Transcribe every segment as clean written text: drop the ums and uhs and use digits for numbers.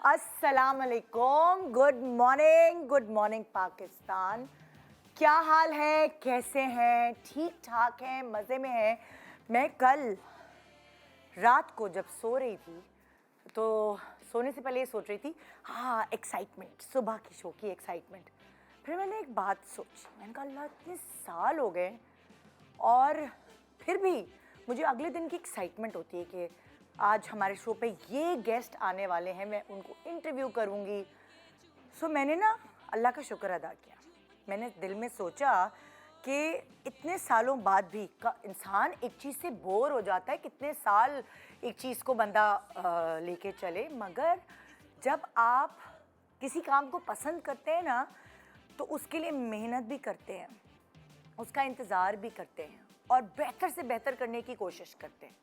अस्सलाम वालेकुम, good morning Pakistan. क्या हाल है, कैसे हैं? ठीक ठाक हैं, मज़े में हैं। मैं कल रात को जब सो रही थी तो सोने से पहले ये सोच रही थी, हाँ एक्साइटमेंट, सुबह की शो की एक्साइटमेंट। फिर मैंने एक बात सोची, मैंने कहा अल्लाह इतने साल हो गए और फिर भी मुझे अगले दिन की एक्साइटमेंट होती है कि आज हमारे शो पे ये गेस्ट आने वाले हैं, मैं उनको इंटरव्यू करूँगी। सो मैंने ना अल्लाह का शुक्र अदा किया। मैंने दिल में सोचा कि इतने सालों बाद भी का इंसान एक चीज़ से बोर हो जाता है, कितने साल एक चीज़ को बंदा लेके चले, मगर जब आप किसी काम को पसंद करते हैं ना तो उसके लिए मेहनत भी करते हैं, उसका इंतज़ार भी करते हैं और बेहतर से बेहतर करने की कोशिश करते हैं।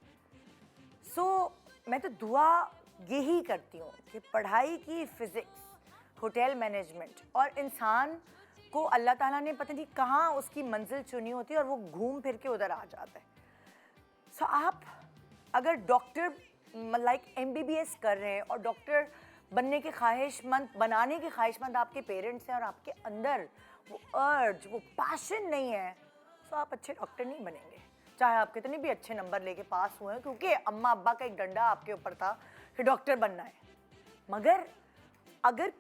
मैं तो दुआ यही करती हूँ कि पढ़ाई की फ़िज़िक्स, होटल मैनेजमेंट और इंसान को अल्लाह ताला ने पता नहीं कहाँ उसकी मंजिल चुनी होती है और वो घूम फिर के उधर आ जाता है। आप अगर डॉक्टर लाइक MBBS कर रहे हैं और डॉक्टर बनने के ख्वाहिशमंद, बनाने के ख्वाहिशमंद आपके पेरेंट्स हैं और आपके अंदर वो अर्ज, वो पैशन नहीं है, तो आप अच्छे डॉक्टर नहीं बनेंगे, चाहे आप कितने भी अच्छे नंबर लेके पास हुए हैं, क्योंकि अम्मा अब्बा का एक डंडा आपके ऊपर था कि डॉक्टर बनना है। मगर अगर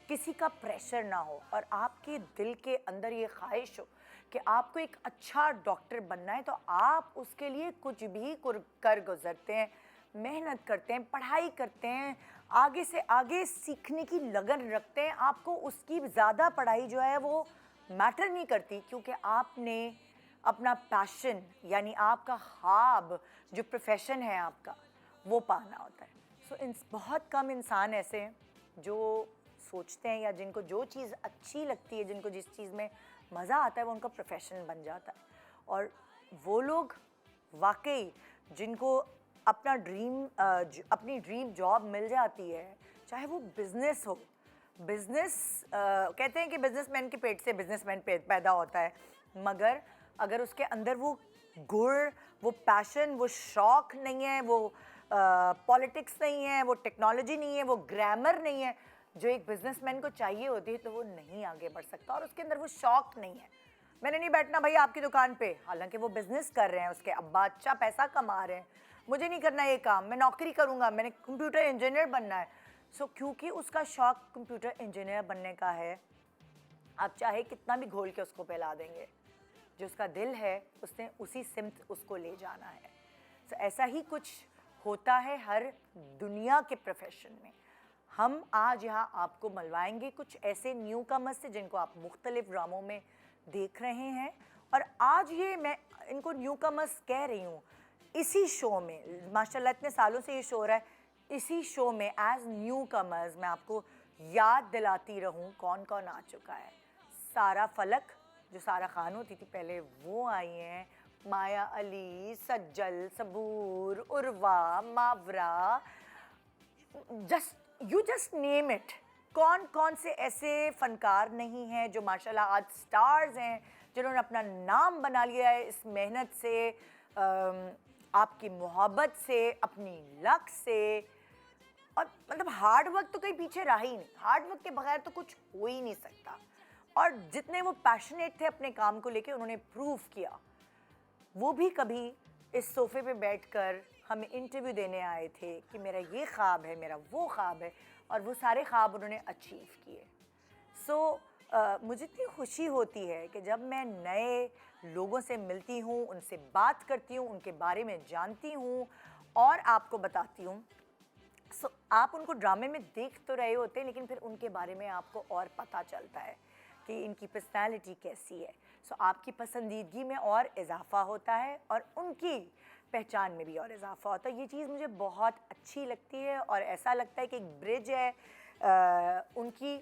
किसी का प्रेशर ना हो और आपके दिल के अंदर ये ख्वाहिश हो कि आपको एक अच्छा डॉक्टर बनना है, तो आप उसके लिए कुछ भी कर गुजरते हैं, मेहनत करते हैं, पढ़ाई करते हैं, आगे से आगे सीखने की लगन रखते हैं। आपको उसकी ज़्यादा पढ़ाई जो है वो मैटर नहीं करती, क्योंकि आपने अपना पैशन यानी आपका ख्वाब, जो प्रोफेशन है आपका, वो पाना होता है। बहुत कम इंसान ऐसे हैं जो सोचते हैं या जिनको जो चीज़ अच्छी लगती है, जिनको जिस चीज़ में मज़ा आता है, वो उनका प्रोफेशन बन जाता है। और वो लोग वाकई जिनको अपनी ड्रीम जॉब मिल जाती है, चाहे वो बिज़नेस हो, कहते हैं कि बिजनेसमैन के पेट से बिजनेसमैन पैदा होता है, मगर अगर उसके अंदर वो गुण, वो पैशन, वो शौक़ नहीं है, वो पॉलिटिक्स नहीं है, वो टेक्नोलॉजी नहीं है, वो ग्रामर नहीं है जो एक बिजनेसमैन को चाहिए होती है, तो वो नहीं आगे बढ़ सकता। और उसके अंदर वो शौक़ नहीं है। मैंने नहीं बैठना भाई आपकी दुकान पे, हालांकि वो बिज़नेस कर रहे हैं, उसके अब्बा अच्छा पैसा कमा रहे हैं, मुझे नहीं करना ये काम, मैं नौकरी करूँगा, मैंने कंप्यूटर इंजीनियर बनना है। क्योंकि उसका शौक़ कंप्यूटर इंजीनियर बनने का है, आप चाहे कितना भी घोल के उसको पिला देंगे, जो उसका दिल है उसने उसी सिमत उसको ले जाना है। ऐसा ही कुछ होता है हर दुनिया के प्रोफेशन में। हम आज यहाँ आपको मिलवाएंगे कुछ ऐसे न्यू कमर्स से जिनको आप मुख्तलिफ ड्रामों में देख रहे हैं, और आज ये मैं इनको न्यू कमर्स कह रही हूँ, इसी शो में माशाल्लाह इतने सालों से ये शो हो रहा है, इसी शो में एज न्यू कमर्स मैं आपको याद दिलाती रहूँ कौन कौन आ चुका है। सारा फलक, जो सारा खान होती थी पहले, वो आई हैं, माया अली, सज्जल, सबूर, उर्वा, मावरा, जस्ट नेम इट। कौन कौन से ऐसे फ़नकार नहीं हैं जो माशाल्लाह आज स्टार्स हैं, जिन्होंने अपना नाम बना लिया है इस मेहनत से, आपकी मोहब्बत से, अपनी लक से। और मतलब हार्ड वर्क तो कहीं पीछे रहा ही नहीं, हार्ड वर्क के बगैर तो कुछ हो ही नहीं सकता। और जितने वो पैशनेट थे अपने काम को लेके, उन्होंने प्रूव किया। वो भी कभी इस सोफ़े पे बैठकर हमें इंटरव्यू देने आए थे कि मेरा ये ख्वाब है, मेरा वो ख्वाब है, और वो सारे ख्वाब उन्होंने अचीव किए। मुझे इतनी खुशी होती है कि जब मैं नए लोगों से मिलती हूँ, उनसे बात करती हूँ, उनके बारे में जानती हूँ और आपको बताती हूँ। आप उनको ड्रामे में देख तो रहे होते हैं, लेकिन फिर उनके बारे में आपको और पता चलता है कि इनकी पर्सनैलिटी कैसी है। आपकी पसंदीदगी में और इजाफ़ा होता है और उनकी पहचान में भी और इजाफ़ा होता है। ये चीज़ मुझे बहुत अच्छी लगती है और ऐसा लगता है कि एक ब्रिज है उनकी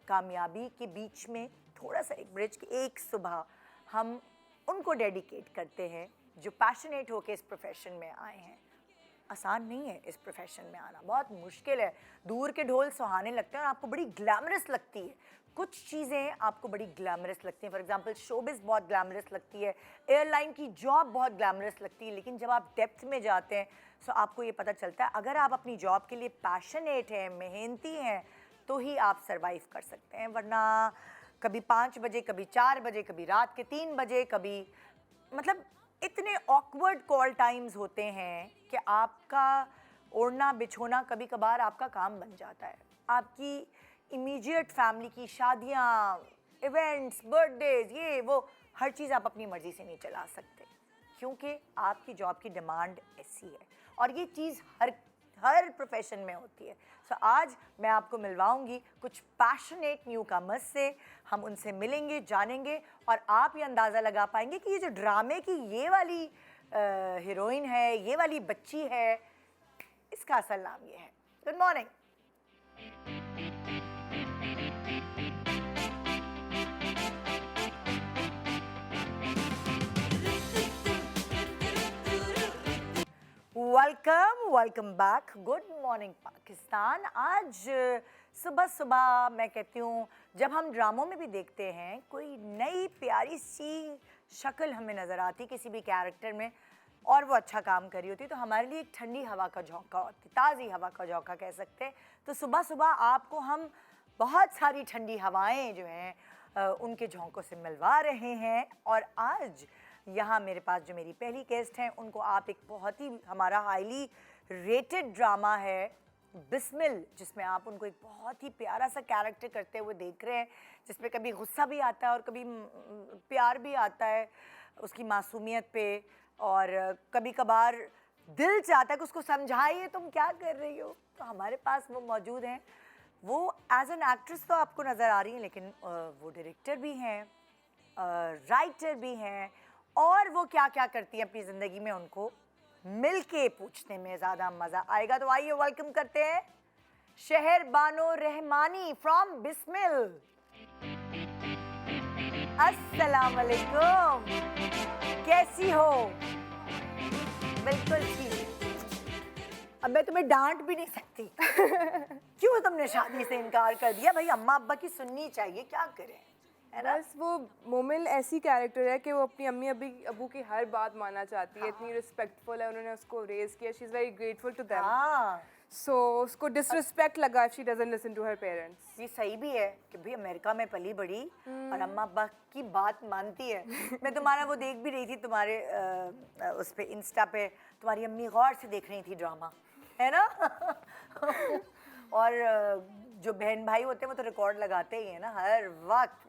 कामयाबी के बीच में, थोड़ा सा एक ब्रिज की। एक सुबह हम उनको डेडिकेट करते हैं जो पैशनेट होकर इस प्रोफेशन में आए हैं। आसान नहीं है इस प्रोफेशन में आना, बहुत मुश्किल है। दूर के ढोल सुहाने लगते हैं और आपको बड़ी ग्लैमरस लगती है, कुछ चीज़ें आपको बड़ी ग्लैमरस लगती हैं, फॉर एग्जांपल शोबिज़ बहुत ग्लैमरस लगती है, एयरलाइन की जॉब बहुत ग्लैमरस लगती है, लेकिन जब आप डेप्थ में जाते हैं तो आपको ये पता चलता है अगर आप अपनी जॉब के लिए पैशनेट हैं, मेहनती हैं, तो ही आप सर्वाइव कर सकते हैं, वरना कभी 5 बजे, कभी 4 बजे, कभी रात के 3 बजे, कभी मतलब इतने ऑकवर्ड कॉल टाइम्स होते हैं कि आपका ओढ़ना बिछोना कभी कभार आपका काम बन जाता है। आपकी इमीडिएट फैमिली की शादियाँ, इवेंट्स, बर्थडेज, ये वो हर चीज़ आप अपनी मर्ज़ी से नहीं चला सकते, क्योंकि आपकी जॉब की डिमांड ऐसी है और ये चीज़ हर प्रोफेशन में होती है। सो आज मैं आपको मिलवाऊंगी कुछ पैशनेट न्यू कमर्स से, हम उनसे मिलेंगे, जानेंगे और आप ये अंदाज़ा लगा पाएंगे कि ये जो ड्रामे की ये वाली हीरोइन है, ये वाली बच्ची है, इसका असल नाम ये है। Good morning. Welcome back. Good morning Pakistan. आज सुबह सुबह मैं कहती हूँ, जब हम ड्रामों में भी देखते हैं कोई नई प्यारी सी शक्ल हमें नज़र आती किसी भी कैरेक्टर में और वो अच्छा काम कर रही होती, तो हमारे लिए एक ठंडी हवा का झोंका होती, ताज़ी हवा का झोंका कह सकते हैं। तो सुबह सुबह आपको हम बहुत सारी ठंडी हवाएं जो हैं उनके झोंकों से मिलवा रहे हैं। और आज यहाँ मेरे पास जो मेरी पहली गेस्ट हैं, उनको आप एक बहुत ही हमारा हाईली रेटेड ड्रामा है बिस्मिल, जिसमें आप उनको एक बहुत ही प्यारा सा कैरेक्टर करते हुए देख रहे हैं, जिसमें कभी गुस्सा भी आता है और कभी प्यार भी आता है उसकी मासूमियत पे, और कभी कभार दिल चाहता है कि उसको समझाइए तुम क्या कर रही हो। तो हमारे पास वो मौजूद हैं। वो एज एन एक्ट्रेस तो आपको नज़र आ रही हैं, लेकिन वो डायरेक्टर भी हैं, राइटर भी हैं, और वो क्या क्या करती हैं अपनी ज़िंदगी में, उनको मिल के पूछने में ज़्यादा मज़ा आएगा। तो आइए वेलकम करते हैं शहर बानो रहमानी फ्रॉम बिस्मिल। अस्सलाम वालेकुम, कैसी हो? बिल्कुल ठीक। अब मैं तुम्हें डांट भी नहीं सकती। क्यों तुमने शादी से इनकार कर दिया? भाई अम्मा अब्बा की सुननी चाहिए, क्या करें, है ना? बस वो मोमिल ऐसी कैरेक्टर है कि वो अपनी अम्मी अबू की हर बात मानना चाहती है, इतनी रिस्पेक्टफुल है, उन्होंने उसको रेज किया, she is very grateful to them. So उसको डिसरिस्पेक्ट लगा if she doesn't listen to her parents. ये सही भी है कि भाई अमेरिका में पली बड़ी और अम्मा अब्बा की बात मानती है। मैं तुम्हारा वो देख भी रही थी, तुम्हारे उस पे इंस्टा पे तुम्हारी अम्मी गौर से देख रही थी ड्रामा, है ना? और जो बहन भाई होते हैं वो तो रिकॉर्ड लगाते ही है ना हर वक्त।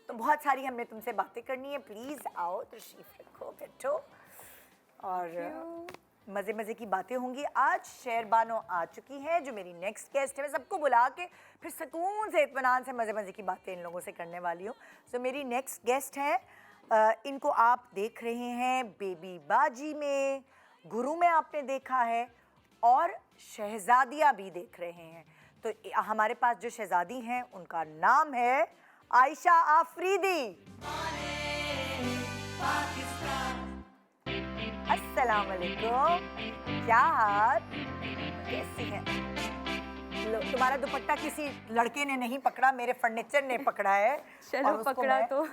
तो बहुत सारी हमने तुमसे बातें करनी है, प्लीज़ आओ, तशरीफ रखो, बैठो और मज़े मज़े की बातें होंगी। आज शेरबानो आ चुकी हैं जो मेरी नेक्स्ट गेस्ट है। मैं सबको बुला के फिर सुकून से, इत्मीनान से मज़े मज़े की बातें इन लोगों से करने वाली हूँ। तो मेरी नेक्स्ट गेस्ट हैं, इनको आप देख रहे हैं बेबी बाजी में, गुरु में आपने देखा है, और शहजादियाँ भी देख रहे हैं। तो हमारे पास जो शहजादी हैं उनका नाम है आयशा आफरीदी। अस्सलाम वालेकुम, क्या हाल, कैसी हैं? लो, तुम्हारा दुपट्टा किसी लड़के ने नहीं पकड़ा, मेरे फर्नीचर ने पकड़ा है। चलो पकड़ा तो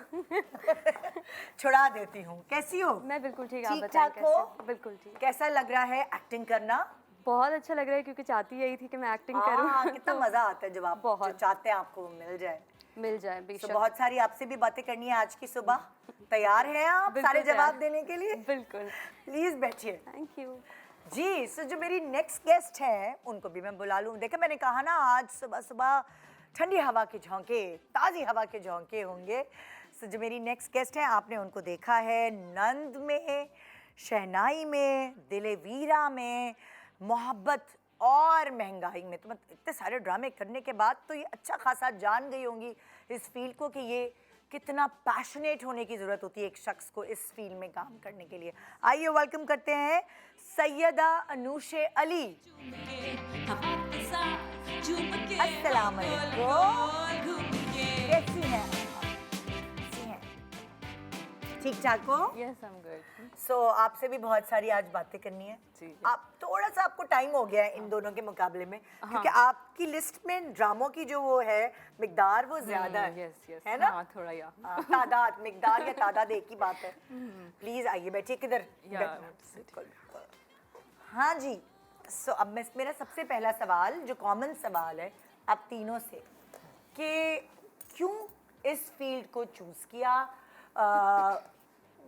छुड़ा देती हूँ। कैसी हो? मैं बिल्कुल ठीक, ठीक ठाक हो? बिल्कुल ठीक। कैसा लग रहा है एक्टिंग करना? बहुत अच्छा लग रहा है, क्योंकि चाहती यही थी कि मैं एक्टिंग करूं। कितना मजा आता है जब आप जो चाहते हैं आपको मिल जाए। बेशक। तो बहुत सारी आपसे भी बातें करनी है आज की सुबह। तैयार हैं आप सारे जवाब देने के लिए? बिल्कुल, प्लीज बैठिए। थैंक यू जी। सो जो मेरी नेक्स्ट गेस्ट हैं उनको भी मैं बुला लूँ। देखा, मैंने कहा ना आज सुबह सुबह ठंडी हवा के झोंके, ताज़ी हवा के झोंके होंगे। सो जो मेरी नेक्स्ट गेस्ट हैं, आपने उनको देखा है नंद में, शहनाई में, दिले वीरा में, मोहब्बत और महंगाई में। तो मतलब इतने सारे ड्रामे करने के बाद तो ये अच्छा खासा जान गई होंगी इस फील्ड को कि ये कितना पैशनेट होने की ज़रूरत होती है एक शख्स को इस फील्ड में काम करने के लिए। आइए वेलकम करते हैं सैयदा अनूशे अली। अस्सलाम वालेकुम, कैसी हैं? ठीक ठाक हो? Yes, I'm good. सो आपसे भी बहुत सारी आज बातें करनी है। जी। आप थोड़ा सा आपको टाइम हो गया है इन दोनों के मुकाबले में, क्योंकि आपकी लिस्ट में ड्रामों की जो वो है मिकदार वो ज्यादा है। Yes, yes. है ना? हाँ, थोड़ा या. तादाद, मिकदार या तादाद एक ही बात है। प्लीज आइए बैठिए किधर। Yeah, बिल्कुल। हाँ जी। सो अब मेरा सबसे पहला सवाल जो कॉमन सवाल है आप तीनों से, कि क्यों इस फील्ड को चूज किया?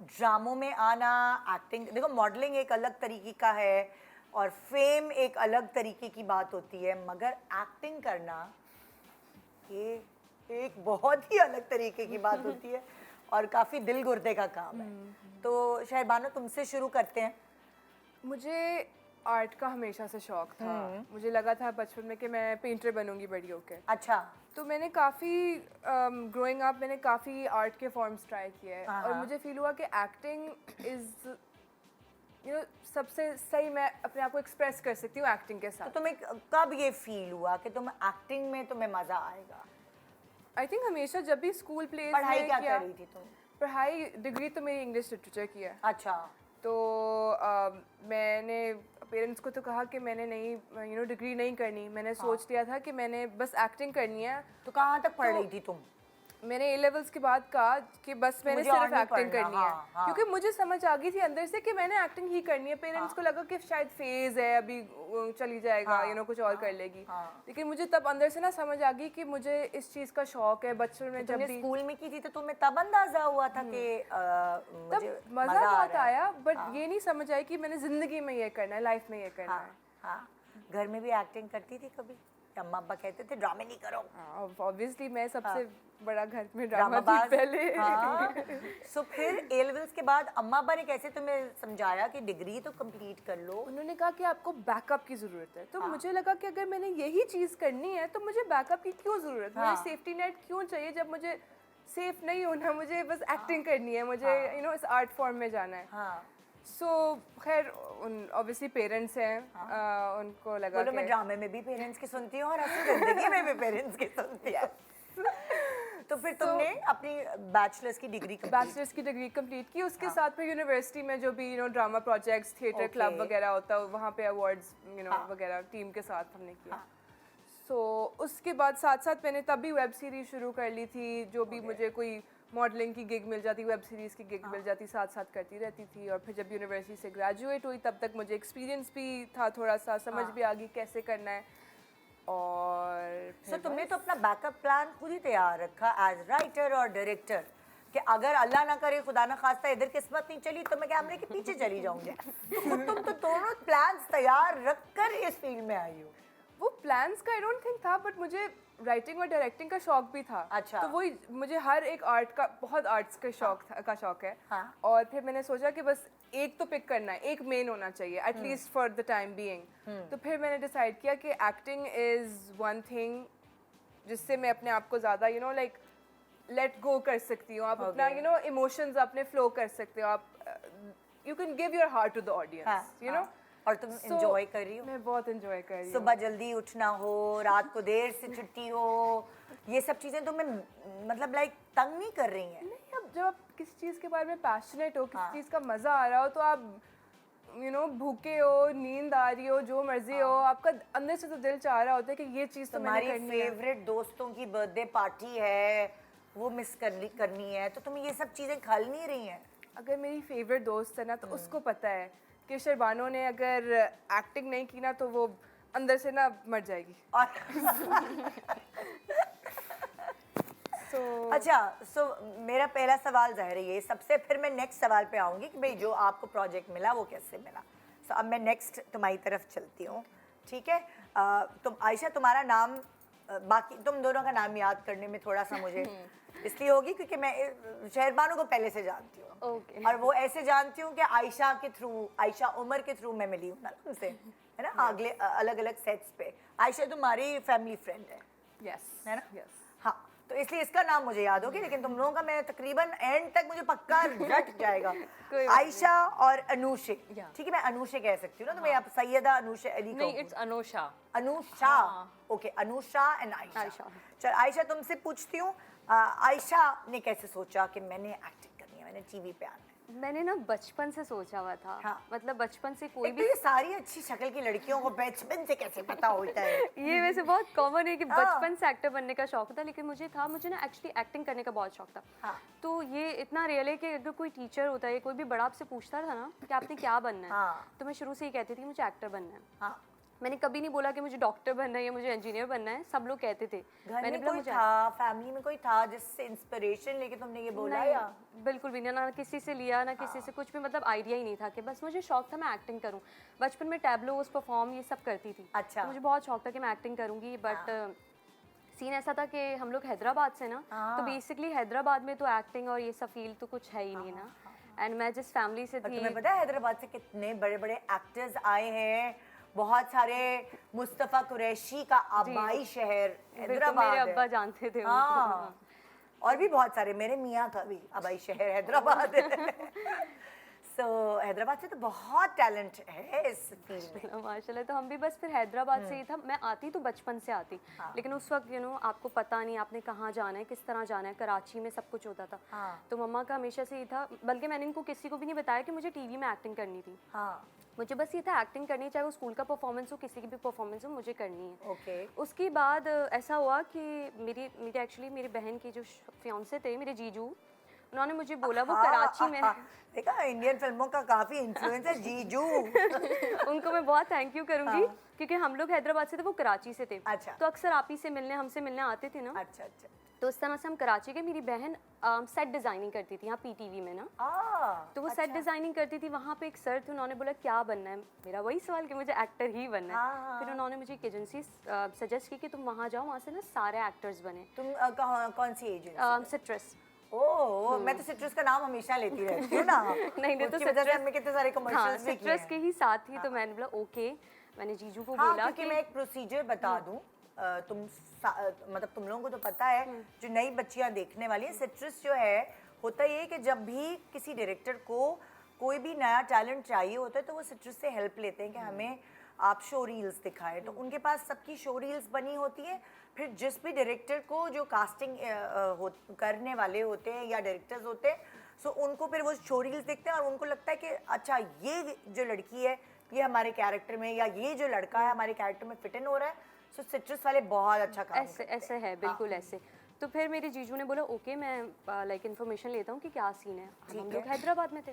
ड्रामों में आना, एक्टिंग, देखो मॉडलिंग एक अलग तरीके का है और फेम एक अलग तरीके की बात होती है, मगर एक्टिंग करना ये एक बहुत ही अलग तरीके की बात होती है और काफ़ी दिल गुर्दे का काम है। तो शहरबानो तुमसे शुरू करते हैं। मुझे आर्ट का हमेशा से शौक था। मुझे लगा था बचपन में कि मैं पेंटर बनूंगी बड़ी होके। अच्छा। तो मैंने काफ़ी ग्रोइंग अप मैंने काफ़ी आर्ट के फॉर्म्स ट्राई किए हैं और मुझे फील हुआ कि एक्टिंग इज़ सबसे सही, मैं अपने आप को एक्सप्रेस कर सकती हूँ एक्टिंग के तो साथ। तुम्हें कब ये फील हुआ कि तुम एक्टिंग में तुम्हें मज़ा आएगा? आई थिंक हमेशा जब भी स्कूल प्लेस पढ़ाई में क्या किया, कर रही थी तुम? पढ़ाई डिग्री तो मेरी इंग्लिश लिटरेचर की है। अच्छा। तो मैंने पेरेंट्स को तो कहा कि मैंने नहीं डिग्री नहीं करनी। मैंने सोच लिया था कि मैंने बस एक्टिंग करनी है। तो कहाँ तक पढ़ रही थी तुम? मैंने ए लेवल्स के बाद कहा कि बस मैंने मुझे और सिर्फ नहीं एक्टिंग पढ़ना, करनी है, हाँ। क्योंकि मुझे समझ आ गई थी अंदर से कि मैंने एक्टिंग ही करनी है। पेरेंट्स को लगा कि शायद फेज है, अभी चली जाएगा, कुछ और कर लेगी। लेकिन मुझे तब अंदर से ना समझ आ गई कि मुझे इस चीज़ का शौक है। बचपन में जब तुमने भी स्कूल में की थी तो तुम्हें तब अंदाजा हुआ था कि मुझे तब मज़ा बहुत आया, बट ये नहीं समझ आई कि मैंने ज़िंदगी में ये करना है, लाइफ में ये करना है। हाँ। घर में भी एक्टिंग करती थी कभी? अम्मा अब्बा कहते थे ड्रामे नहीं करो? ऑब्वियसली मैं सबसे बड़ा घर में ड्रामा थी पहले। सो फिर ए लेवल्स के बाद अम्मा अब्बा ने कैसे तुम्हें समझाया कि डिग्री तो कंप्लीट कर लो? उन्होंने कहा कि आपको बैकअप की ज़रूरत है। तो मुझे लगा कि अगर मैंने यही चीज़ करनी है तो मुझे बैकअप की क्यों ज़रूरत? मुझे सेफ्टी नेट क्यों चाहिए जब मुझे सेफ नहीं होना? मुझे बस एक्टिंग करनी है, मुझे इस आर्ट फॉर्म में जाना है। सो खैर ऑब्वियसली पेरेंट्स हैं, उनको लगा बोलो मैं ड्रामे में भी पेरेंट्स की सुनती हूँ और असली जिंदगी में भी पेरेंट्स की सुनती हूँ। तो फिर तुमने अपनी बैचलर्स की डिग्री कंप्लीट की। उसके साथ फिर यूनिवर्सिटी में जो भी ड्रामा प्रोजेक्ट्स, थिएटर क्लब वगैरह होता है, वहाँ पे अवार्ड्स वगैरह टीम के साथ हमने किया। सो उसके बाद साथ साथ मैंने तभी वेब सीरीज शुरू कर ली थी। जो भी मुझे कोई मॉडलिंग की गिग मिल जाती, वेब सीरीज़ की गिग मिल जाती, साथ साथ करती रहती थी। और फिर जब यूनिवर्सिटी से ग्रेजुएट हुई तब तक मुझे एक्सपीरियंस भी था, थोड़ा सा समझ भी आ गई कैसे करना है। और फिर तुमने तो अपना बैकअप प्लान खुद ही तैयार रखा एज राइटर और डायरेक्टर, कि अगर अल्लाह ना करे, खुदा ना खास्ता इधर किस्मत नहीं चली तो मैं कैमरे के पीछे चली जाऊंगी। तो तुम तो दोनों प्लान्स तैयार रखकर इस फील्ड में आई हो। वो प्लान्स का आई डोंट थिंक था, बट मुझे राइटिंग और डायरेक्टिंग का शौक भी था। अच्छा। तो वही मुझे हर एक आर्ट का बहुत आर्ट्स का शौक है। और फिर मैंने सोचा कि बस एक तो पिक करना है, एक मेन होना चाहिए at least for the time being. तो फिर मैंने डिसाइड किया कि एक्टिंग इज़ वन थिंग जिससे मैं अपने आप को ज़्यादा लाइक लेट गो कर सकती हूँ। आप अपना इमोशंस अपने फ्लो कर सकते हो। आप you can give your heart to the audience. और तुम एंजॉय कर रही हो? मैं बहुत एंजॉय कर रही हूँ। सुबह जल्दी उठना हो, रात को देर से छुट्टी हो, ये सब चीजें तुम्हें मतलब लाइक तंग नहीं कर रही हैं? नहीं, अब जब आप किसी चीज़ के बारे में पैशनेट हो, किसी चीज़ का मज़ा आ रहा हो, तो आप भूखे हो, नींद आ रही हो, जो मर्जी हो, आपका अंदर से तो दिल चाह रहा होता है कि ये चीज़ तो मैंने करनी है। फेवरेट दोस्तों की बर्थडे पार्टी है, वो मिस करनी है, तो तुम ये सब चीजें खल नहीं रही हैं? अगर मेरी फेवरेट दोस्त है ना, तो उसको पता है कि शहरबानो ने अगर एक्टिंग नहीं की ना तो वो अंदर से ना मर जाएगी। अच्छा, सो मेरा पहला सवाल ज़ाहिर है ये सबसे, फिर मैं नेक्स्ट सवाल पे आऊँगी कि भाई जो आपको प्रोजेक्ट मिला वो कैसे मिला। सो अब मैं नेक्स्ट तुम्हारी तरफ चलती हूँ, ठीक है? तुम आयशा, तुम्हारा नाम बाकी तुम दोनों का नाम याद करने में थोड़ा सा मुझे इसलिए होगी क्योंकि मैं शहरबानो को पहले से जानती हूँ। और वो ऐसे जानती हूँ कि आयशा के थ्रू, आयशा उमर के थ्रू मैं मिली हूँ ना तुमसे, है ना, अगले अलग अलग सेट्स पे। आयशा तुम्हारी फैमिली फ्रेंड है? यस। है ना? हाँ, तो इसलिए इसका नाम मुझे याद होगी, लेकिन तुम लोगों का मैं तकरीबन एंड तक मुझे पक्का रट जाएगा। आयशा और अनूशे, ठीक है, मैं अनूशे कह सकती हूँ ना, तो मैं आप सैयदा अनूशे अली नहीं, it's Anusha. Anusha, okay, Anusha and Ayesha. चल आयशा तुमसे पूछती हूँ, आयशा ने कैसे सोचा कि मैंने एक्टिंग करनी है? मैंने टीवी पे आना है? मैंने ना बचपन से सोचा हुआ था। हाँ। मतलब बचपन से कोई एक भी तो ये सारी अच्छी शक्ल की लड़कियों को बचपन से कैसे पता होता है? ये वैसे बहुत कॉमन है कि हाँ। बचपन से एक्टर बनने का शौक था, लेकिन मुझे ना एक्चुअली एक्टिंग करने का बहुत शौक था। हाँ। तो ये इतना रियल है कि अगर कोई टीचर होता है, कोई भी बड़ा आपसे पूछता था ना कि आपने क्या बनना है, हाँ। तो मैं शुरू से ही कहती थी मुझे एक्टर बनना है। हाँ। मैंने कभी नहीं बोला कि मुझे डॉक्टर बनना है या मुझे इंजीनियर बनना है, सब लोग कहते थे। घर मैंने में बोला कोई मुझे था, फैमिली में कोई था जिससे इंस्पिरेशन लेके तुमने ये बोला नहीं, या? बिल्कुल भी नहीं, ना किसी से लिया ना किसी से कुछ भी, मतलब आइडिया ही नहीं था कि बस मुझे शौक था मैं एक्टिंग करूं। बचपन में टैबलोस परफॉर्म ये सब करती थी। अच्छा। तो मुझे बहुत शौक था कि मैं एक्टिंग करूंगी, बट सीन ऐसा था कि हम लोग हैदराबाद से ना, तो बेसिकली हैदराबाद में तो एक्टिंग और ये सब फील्ड तो कुछ है ही नहीं ना। एंड मैं जिस फैमिली से पर थी, तुम्हें पता है हैदराबाद से कितने बड़े बड़े एक्टर्स आए हैं? बहुत सारे। मुस्तफा कुरैशी का आबाई शहर बिल्कुल हैदराबाद मेरे है। अब्बा जानते थे उनको। हाँ। और भी बहुत सारे, मेरे मियाँ का भी आबाई शहर हैदराबाद है। सो हैदराबाद से तो बहुत टैलेंट है इस फील्ड में। माशाल्लाह। तो हम भी बस फिर हैदराबाद से ही था। मैं आती तो बचपन से आती, लेकिन उस वक्त आपको पता नहीं आपने कहाँ जाना है, किस तरह जाना है। कराची में सब कुछ होता था। तो मम्मा का हमेशा से ही था, बल्कि मैंने इनको किसी को भी नहीं बताया कि मुझे टीवी में एक्टिंग करनी थी। मुझे बस ये था एक्टिंग करनी, चाहे वो स्कूल का परफॉर्मेंस हो, किसी की भी परफॉर्मेंस हो, मुझे करनी है। ओके। उसके बाद ऐसा हुआ कि मेरी एक्चुअली मेरी बहन की जो फियांसे थे, मेरे जीजू, उन्होंने मुझे बोला, वो कराची में देखा इंडियन फिल्मों का काफी इन्फ्लुएंस है जीजू। उनको मैं बहुत थैंक यू करूंगी, क्योंकि हम लोग हैदराबाद से थे, वो कराची से थे। अच्छा। तो अक्सर आप ही से मिलने, हमसे मिलने आते थे ना। अच्छा अच्छा। तो उस तरह से हम कराची गए। मेरी बहन सेट डिजाइनिंग करती थी यहाँ पीटीवी में ना। तो वो सेट डिजाइनिंग करती थी। वहाँ पे एक सर थे, उन्होंने बोला क्या बनना है? मेरा वही सवाल कि मुझे एक्टर ही बनना है। फिर उन्होंने मुझे एक एजेंसी सजेस्ट की कि तुम वहाँ जाओ, वहाँ से ना सारे एक्टर्स बने। तुम कौन सी एजेंसी? सिट्रस। ओह, मैं तो सिट्रस का नाम हमेशा लेती रहती हूँ ना। नहीं तो उसकी वजह से हमने कितने सारे कमर्शियल्स भी किए सिट्रस हैं। के ही साथ ही। तो मैंने बोला ओके, मैंने जीजू को हाँ, बोला क्योंकि कि मैं एक प्रोसीजर बता दूं। मतलब तुम लोगों को तो पता है, जो नई बच्चियां देखने वाली है, सिट्रस जो है, होता ये है कि जब भी किसी डायरेक्टर को कोई भी नया टैलेंट चाहिए होता है तो वो सिट्रस से हेल्प लेते हैं कि हमें आप शो रील्स दिखाएं। तो उनके पास सबकी शो रील्स बनी होती है। फिर जिस भी डायरेक्टर को जो कास्टिंग करने वाले होते हैं या डायरेक्टर्स होते हैं, सो उनको फिर वो शो रील्स देखते हैं और उनको लगता है कि अच्छा ये जो लड़की है ये हमारे कैरेक्टर में, या ये जो लड़का है हमारे कैरेक्टर में फिट इन हो रहा है। सो सिट्रस वाले बहुत अच्छा काम ऐसे ऐसे है, बिल्कुल ऐसे। तो फिर मेरे जीजू ने बोला ओके, मैं लाइक इन्फॉर्मेशन लेता हूँ कि क्या सीन है। हम लोग हैदराबाद में थे।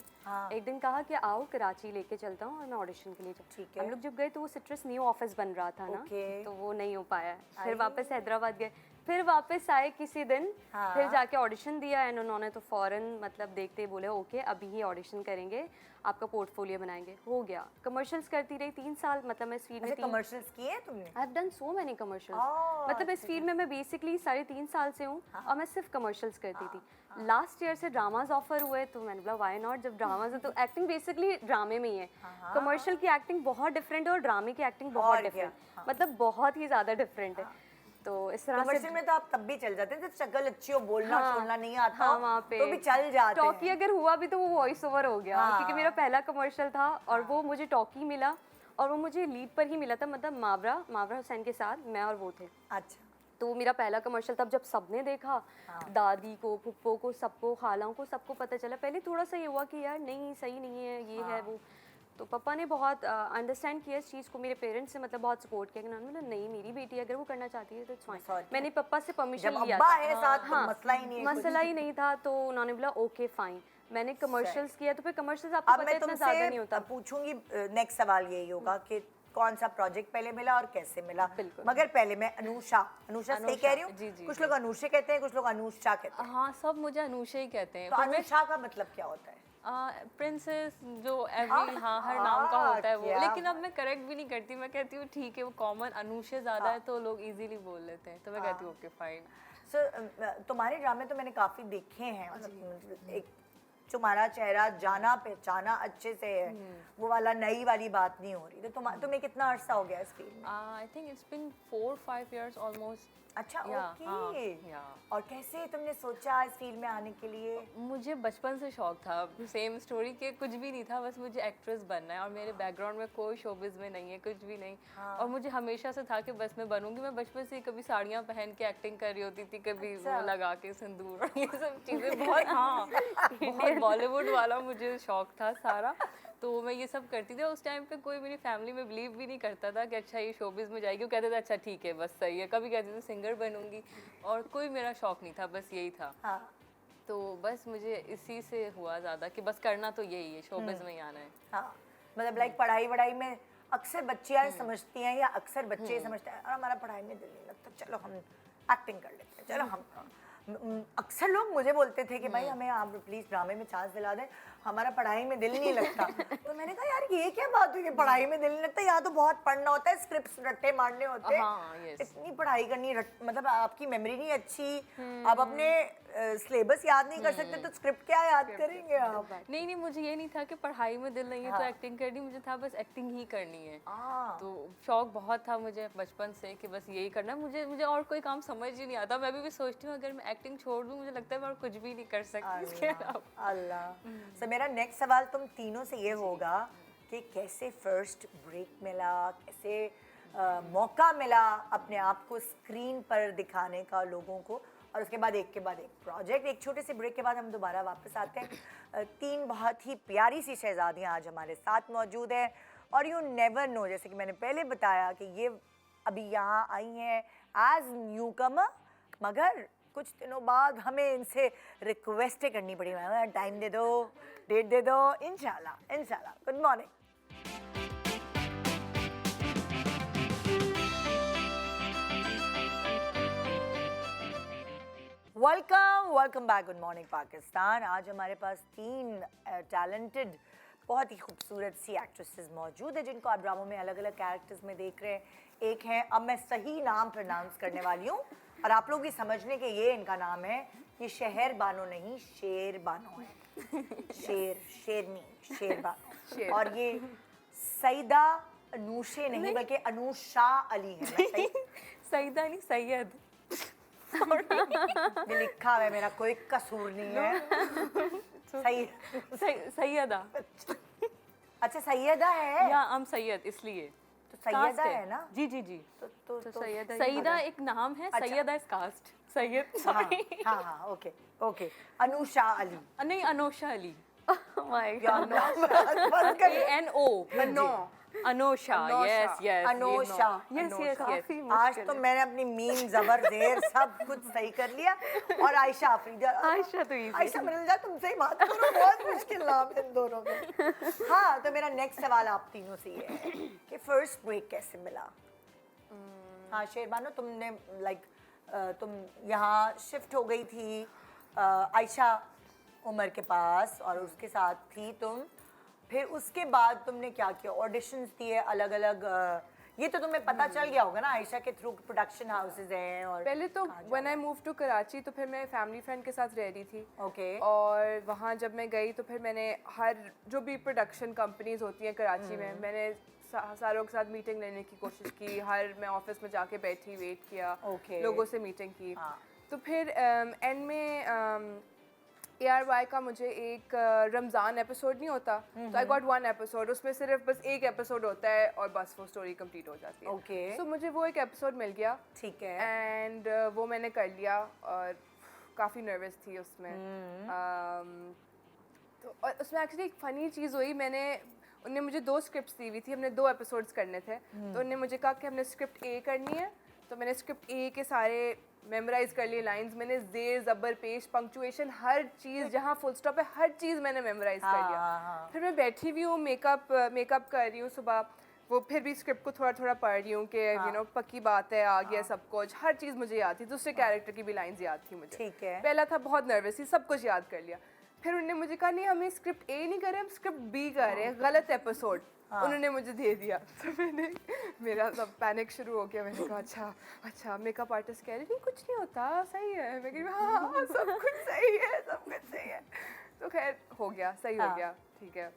एक दिन कहा कि आओ कराची लेके चलता हूँ और मैं ऑडिशन के लिए जाऊँ। हम लोग जब गए तो वो सिट्रस न्यू ऑफिस बन रहा था ना, तो वो नहीं हो पाया। फिर वापस हैदराबाद गए, फिर वापस आए किसी दिन, फिर जाके ऑडिशन दिया। एंड उन्होंने तो फौरन मतलब देखते ही बोले ओके अभी ही ऑडिशन करेंगे, आपका पोर्टफोलियो बनाएंगे। हो गया। कमर्शियल्स करती रही 3 साल। मतलब मैं इस फील्ड में कमर्शियल्स किए हैं तुमने? I have done so many commercials. मतलब इस फील्ड में मैं बेसिकली 3.5 साल से हूँ और मैं सिर्फ कमर्शियल्स करती थी। लास्ट ईयर से ड्रामाज ऑफर हुए तो मैंने बोला व्हाई नॉट, जब ड्रामाज है तो एक्टिंग बेसिकली ड्रामे में ही है। कमर्शियल की एक्टिंग बहुत डिफरेंट है और ड्रामे की एक्टिंग बहुत डिफरेंट, मतलब बहुत ही ज़्यादा डिफरेंट है। तो इस तरह से कमर्शियल में तो आप तब भी चल जाते हैं जब शक्ल अच्छी हो, बोलना बोलना नहीं आता हो, वहाँ पे तो भी चल जाते हैं। टॉकी अगर हुआ भी तो वो वॉइस ओवर हो गया, क्योंकि मेरा पहला कमर्शियल था और वो मुझे टॉकी मिला और वो मुझे लीड पर ही मिला था। मतलब मावरा हुसैन के साथ मैं और वो थे। अच्छा। तो वो मेरा पहला कमर्शियल था। जब सबने देखा, दादी को, फुप्पो को, सबको, खालाओं को, सबको पता चला। पहले थोड़ा सा ये हुआ कि यार नहीं सही नहीं है, ये है वो। तो पापा ने बहुत अंडरस्टैंड किया इस चीज़ को। मेरे पेरेंट्स ने मतलब बहुत सपोर्ट किया कि उन्होंने बोला नहीं मेरी बेटी अगर वो करना चाहती है तो इट्स फाइन। मैंने पापा से परमिशन लिया था। है साथ तो मसला ही नहीं है, मसला ही नहीं था। तो उन्होंने बोला ओके फाइन। मैंने कमर्शियल्स किया। तो फिर कमर्शियल्स आपको पता है इतना ज़्यादा नहीं होता। अब पूछूंगी, नेक्स्ट सवाल यही होगा कि कौन सा प्रोजेक्ट पहले मिला और कैसे मिला। मगर पहले मैं अनुषा सही कह रही हूँ? कुछ लोग अनुषा कहते हैं, कुछ लोग अनुषा कहते हैं। हाँ, सब मुझे अनुषा ही कहते हैं। तो अनुषा का मतलब क्या होता है? प्रिंसेस जो एवरी हर नाम का होता है वो। लेकिन अब मैं करेक्ट भी नहीं करती, मैं कहती हूँ ठीक है वो कॉमन अनुषा ज़्यादा है तो लोग इजीली बोल लेते हैं, तो मैं कहती हूँ ओके फाइन। सो तुम्हारे ड्रामे तो मैंने काफ़ी देखे हैं। मतलब एक तुम्हारा चेहरा जाना पहचाना अच्छे से है, वो वाला नई वाली बात नहीं हो रही। तो तुम्हें कितना अर्सा हो गया इस फील्ड में? I think it's been 4-5 years almost. अच्छा या, ओके हाँ, या। और कैसे तुमने सोचा इस फील्ड में आने के लिए? मुझे बचपन से शौक था, सेम स्टोरी के कुछ भी नहीं था, बस मुझे एक्ट्रेस बनना है और मेरे बैकग्राउंड में कोई शोबिज में नहीं है, कुछ भी नहीं। और मुझे हमेशा से था कि बस मैं बनूंगी। मैं बचपन से ही कभी साड़ियाँ पहन के एक्टिंग कर रही होती थी, कभी वो लगा के सिंदूर और ये सब चीज़ें बहुत, हाँ बहुत बॉलीवुड वाला मुझे शौक था सारा। तो मैं ये सब करती थी। उस टाइम पे कोई मेरी फैमिली में बिलीव भी नहीं करता था कि अच्छा ये शोबिज में जाएगी। वो कहते थे अच्छा ठीक है बस सही है। कभी कहते थे सिंगर बनूंगी, और कोई मेरा शौक नहीं था, बस यही था। हाँ तो बस मुझे इसी से हुआ ज़्यादा कि बस करना तो यही है, शोबिज में ही आना है। हाँ मतलब लाइक पढ़ाई वढ़ाई में अक्सर बच्चियाँ समझती हैं या अक्सर बच्चे समझते हैं और हमारा पढ़ाई में दिल नहीं लगता, चलो हम एक्टिंग कर लेते हैं, चलो हम अक्सर लोग मुझे बोलते थे कि भाई हमें आप प्लीज ड्रामे में चांस दिला दें, हमारा पढ़ाई में दिल नहीं लगता। तो मैंने कहा यार ये क्या बात हुई कि पढ़ाई में दिल नहीं लगता, यहाँ तो बहुत पढ़ना होता है, स्क्रिप्ट्स रट्टे मारने होते हैं। हाँ, yes. इतनी पढ़ाई करनी मतलब आपकी मेमोरी नहीं अच्छी, आप अपने सिलेबस याद नहीं कर सकते तो स्क्रिप्ट क्या याद करेंगे आप? नहीं नहीं, मुझे ये नहीं था कि पढ़ाई में दिल नहीं है तो एक्टिंग करनी, मुझे था बस एक्टिंग ही करनी है। तो शौक बहुत था मुझे बचपन से कि बस यही करना है। मुझे और कोई काम समझ ही नहीं आता। मैं भी सोचती हूँ अगर मैं एक्टिंग छोड़ दूँ, मुझे लगता है मैं और कुछ भी नहीं कर सकती इसके अलावा। अल्लाह। सो मेरा नेक्स्ट सवाल तुम तीनों से ये होगा कि कैसे फर्स्ट ब्रेक मिला, कैसे मौका मिला अपने आप को स्क्रीन पर दिखाने का लोगों को, और उसके बाद एक के बाद एक प्रोजेक्ट। एक छोटे से ब्रेक के बाद हम दोबारा वापस आते हैं। तीन बहुत ही प्यारी सी शहजादियाँ आज हमारे साथ मौजूद हैं और यू नेवर नो, जैसे कि मैंने पहले बताया कि ये अभी यहाँ आई हैं एज न्यू कमर, मगर कुछ दिनों बाद हमें इनसे रिक्वेस्टें करनी पड़ी, टाइम दे दो, डेट दे दो, इंशाल्लाह इंशाल्लाह। Good morning. Welcome back. Good morning Pakistan. आज हमारे पास तीन टैलेंटेड बहुत ही खूबसूरत सी एक्ट्रेसेस मौजूद है जिनको आप ड्रामों में अलग अलग कैरेक्टर्स में देख रहे हैं। एक है, अब मैं सही नाम प्रोनाउंस करने वाली हूँ और आप लोग भी समझने के ये इनका नाम है, ये शहर बानो नहीं शेर बानो है। शेरनी शेर बानो। और ये सईदा अनूशे नहीं बल्कि अनुषा अली है। मैं सही? सईदा नहीं, सैयद। ये लिखा हुआ है, मेरा कोई कसूर नहीं है। सैयदा। अच्छा सैयदा है या हम सैयद इसलिए तो सैयदा है ना? जी जी जी। तो सईदा एक नाम है, सैयदा इज कास्ट। सैयद हाँ हाँ ओके ओके। अनुषा अली नहीं, अनोशा अली। माय यार God, ANO Anosha. Yes yes Anosha. Yes yes yes. आज तो मैंने अपनी मीम जबर जेर सब कुछ सही कर लिया। और आयशा अफरीदी। आयशा तो easy। आयशा मिर्जा तुमसे ही बात करो, बहुत मुश्किल नाम है इन दोनों में। हाँ तो मेरा नेक्स्ट सवाल आप तीनों से ये है कि फर्स्ट ब्रेक कैसे मिला? हाँ शेरबानो, तुमने लाइक तुम यहाँ शिफ्ट हो गई थी आयशा उमर के पास और उसके साथ थी तुम, फिर उसके बाद तुमने क्या किया? ऑडिशंस दिए अलग अलग, ये तो तुम्हें पता चल गया होगा ना आयशा के थ्रू प्रोडक्शन हाउसेज हैं? और पहले तो when I move to Karachi तो फिर मैं फैमिली फ्रेंड के साथ रह रही थी। ओके। और वहाँ जब मैं गई तो फिर मैंने हर जो भी प्रोडक्शन कंपनीज होती हैं कराची में, मैंने सारों के साथ मीटिंग लेने की कोशिश की। हर मैं ऑफिस में जाके बैठी, वेट किया, लोगों से मीटिंग की। तो फिर एंड में ARY का मुझे एक रमज़ान एपिसोड नहीं होता, तो आई गॉट 1 एपिसोड, उसमें सिर्फ बस एक एपिसोड होता है और बस वो स्टोरी कंप्लीट हो जाती है। ओके। सो मुझे वो एक एपिसोड मिल गया। ठीक है। एंड वो मैंने कर लिया और काफ़ी नर्वस थी उसमें। तो और उसमें एक्चुअली एक फ़नी चीज़ हुई, उनने मुझे 2 स्क्रिप्ट्स दी हुई थी, हमने 2 एपिसोड्स करने थे। तो उन्होंने मुझे कहा कि हमने स्क्रिप्ट A करनी है, तो मैंने स्क्रिप्ट A के सारे मेमोराइज कर लिए लाइंस। मैंने जेर ज़बर पेश पंक्चुएशन हर चीज़, जहाँ फुल स्टॉप है हर चीज़ मैंने मेमोराइज कर लिया। फिर मैं बैठी हुई हूँ, मेकअप कर रही हूँ सुबह, वो फिर भी स्क्रिप्ट को थोड़ा थोड़ा पढ़ रही हूँ कि यू नो पक्की बात है, आ गया सब कुछ, हर चीज़ मुझे याद थी। दूसरे कैरेक्टर की भी लाइन्स याद थी मुझे। ठीक है। पहला था बहुत नर्वस थी, सब कुछ याद कर लिया। फिर उन्होंने मुझे कहा नहीं हमें स्क्रिप्ट A नहीं कर रहे, हम स्क्रिप्ट B कर रहे हैं, गलत एपिसोड उन्होंने मुझे दे दिया। तो मेरा सब पैनिक शुरू हो गया। मैंने कहा अच्छा मेकअप आर्टिस्ट कह रही नहीं कुछ नहीं होता, सही है। मैं कही हाँ सब कुछ सही है, सब कुछ सही है। तो खैर हो गया, सही हो गया, ठीक है।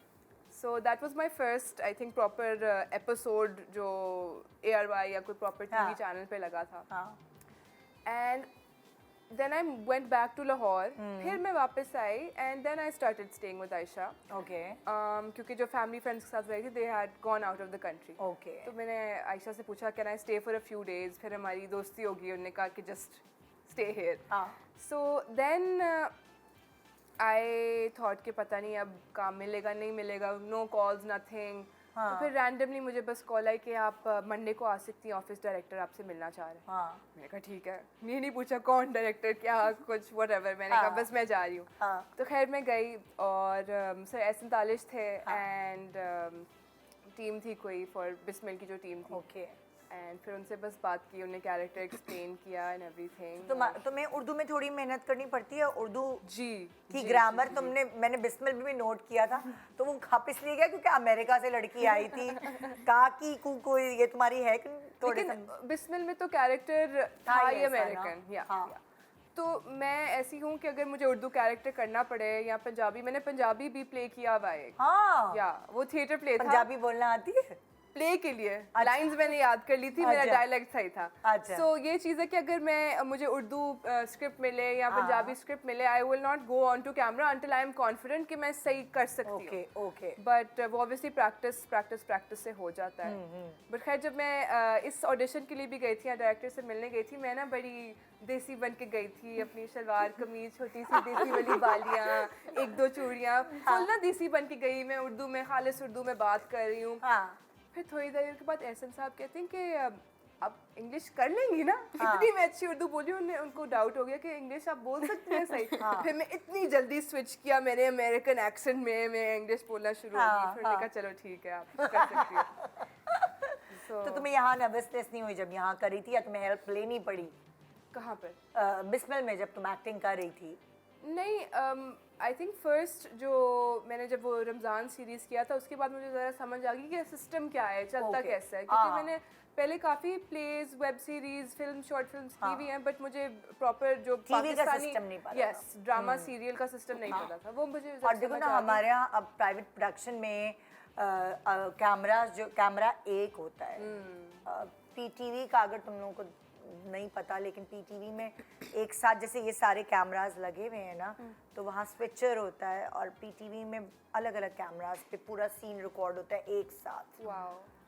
So that was my first I think proper episode जो ARY या कोई प्रॉपर TV चैनल पे लगा था। and then I went back to Lahore. फिर मैं वापस आई and then I started staying with Aisha. Okay. क्योंकि जो family friends के साथ रही थी, they had gone out of the country. Okay. तो मैंने आयशा से पूछा can I stay for a few days. फिर हमारी दोस्ती होगी, उन्होंने कहा कि just stay here. So then I thought कि पता नहीं अब काम मिलेगा नहीं मिलेगा, no calls, nothing. तो फिर रैंडमली मुझे बस कॉल आई कि आप मंडे को आ सकती हैं, ऑफिस डायरेक्टर आपसे मिलना चाह रहे हैं. मैंने कहा ठीक है. ये नहीं पूछा कौन डायरेक्टर क्या कुछ whatever. मैंने कहा बस मैं जा रही हूँ. तो खैर मैं गई और सर एहसन तालिश थे एंड टीम थी कोई फॉर बिस्मिल की जो टीम थी. Okay. एंड फिर उनसे बस बात की, उन्हें कैरेक्टर एक्सप्लेन किया एंड एवरीथिंग. तुम्हें उर्दू में थोड़ी मेहनत करनी पड़ती है. उर्दू जी की ग्रामर तुमने, मैंने बिस्मिल में भी नोट किया था. तो वो खप इसलिए गया क्योंकि अमेरिका से लड़की आई थी. कहा कि कोई ये तुम्हारी है कि थोड़े लेकिन बिस्मिल में तो कैरेक्टर था ही अमेरिकन. या तो मैं ऐसी हूँ कि अगर मुझे उर्दू कैरेक्टर करना पड़े या पंजाबी, मैंने पंजाबी भी प्ले किया हुआ है. या वो थिएटर प्ले था. पंजाबी बोलना आती है प्ले के लिए. लाइंस मैंने याद कर ली थी. मेरा डायलेक्ट सही था. सो ये चीज़ है कि अगर मैं मुझे उर्दू स्क्रिप्ट मिले या पंजाबी स्क्रिप्ट मिले, I will not go on to camera until I am confident कि मैं सही कर सकती हूँ. बट वो ऑब्वियसली प्रैक्टिस से हो जाता है. बट खैर जब मैं इस ऑडिशन के लिए भी गई थी या डायरेक्टर से मिलने गई थी, मैं ना बड़ी देसी बन के गई थी. अपनी शलवार कमीज, छोटी सी देसी वाली बालियाँ, एक दो चूड़ियाँ, फुल ना देसी बन के गई. मैं उर्दू में, खालिस उर्दू में बात कर रही हूँ. फिर थोड़ी देर के बाद एहसन साहब कहते हैं कि आप इंग्लिश कर लेंगी ना. इतनी मैं अच्छी उर्दू बोली, उनको डाउट हो गया कि इंग्लिश आप बोल सकती हैं सही. फिर मैं इतनी जल्दी स्विच किया, मैंने अमेरिकन एक्सेंट में मैं इंग्लिश बोलना शुरू हो गई. फिर मैंने कहा चलो ठीक है आप कर सकती हो. तो तुम्हें यहाँ नर्वसनेस नहीं हुई जब यहाँ कर रही थी, या तुम्हें हेल्प लेनी पड़ी? कहाँ पर? बिस्मिल में जब तुम एक्टिंग कर रही थी. नहीं, आई थिंक फर्स्ट जो मैंने जब वो रमज़ान सीरीज़ किया था, उसके बाद मुझे ज़रा समझ आ गई कि सिस्टम क्या है, चलता कैसा है. क्योंकि मैंने पहले काफ़ी plays, web series, film, short films की भी हैं, बट मुझे प्रॉपर जो पाकिस्तानी ड्रामा सीरियल का सिस्टम नहीं पता था. वो मुझे और देखो ना, हमारे यहाँ अब प्राइवेट प्रोडक्शन में कैमरा एक होता है. पीटीवी का अगर तुम लोगों को नहीं पता, लेकिन पीटीवी में एक साथ जैसे ये सारे कैमरास लगे हुए हैं ना, तो वहाँ स्विचर होता है और पीटीवी में अलग अलग कैमरास पे पूरा सीन रिकॉर्ड होता है एक साथ.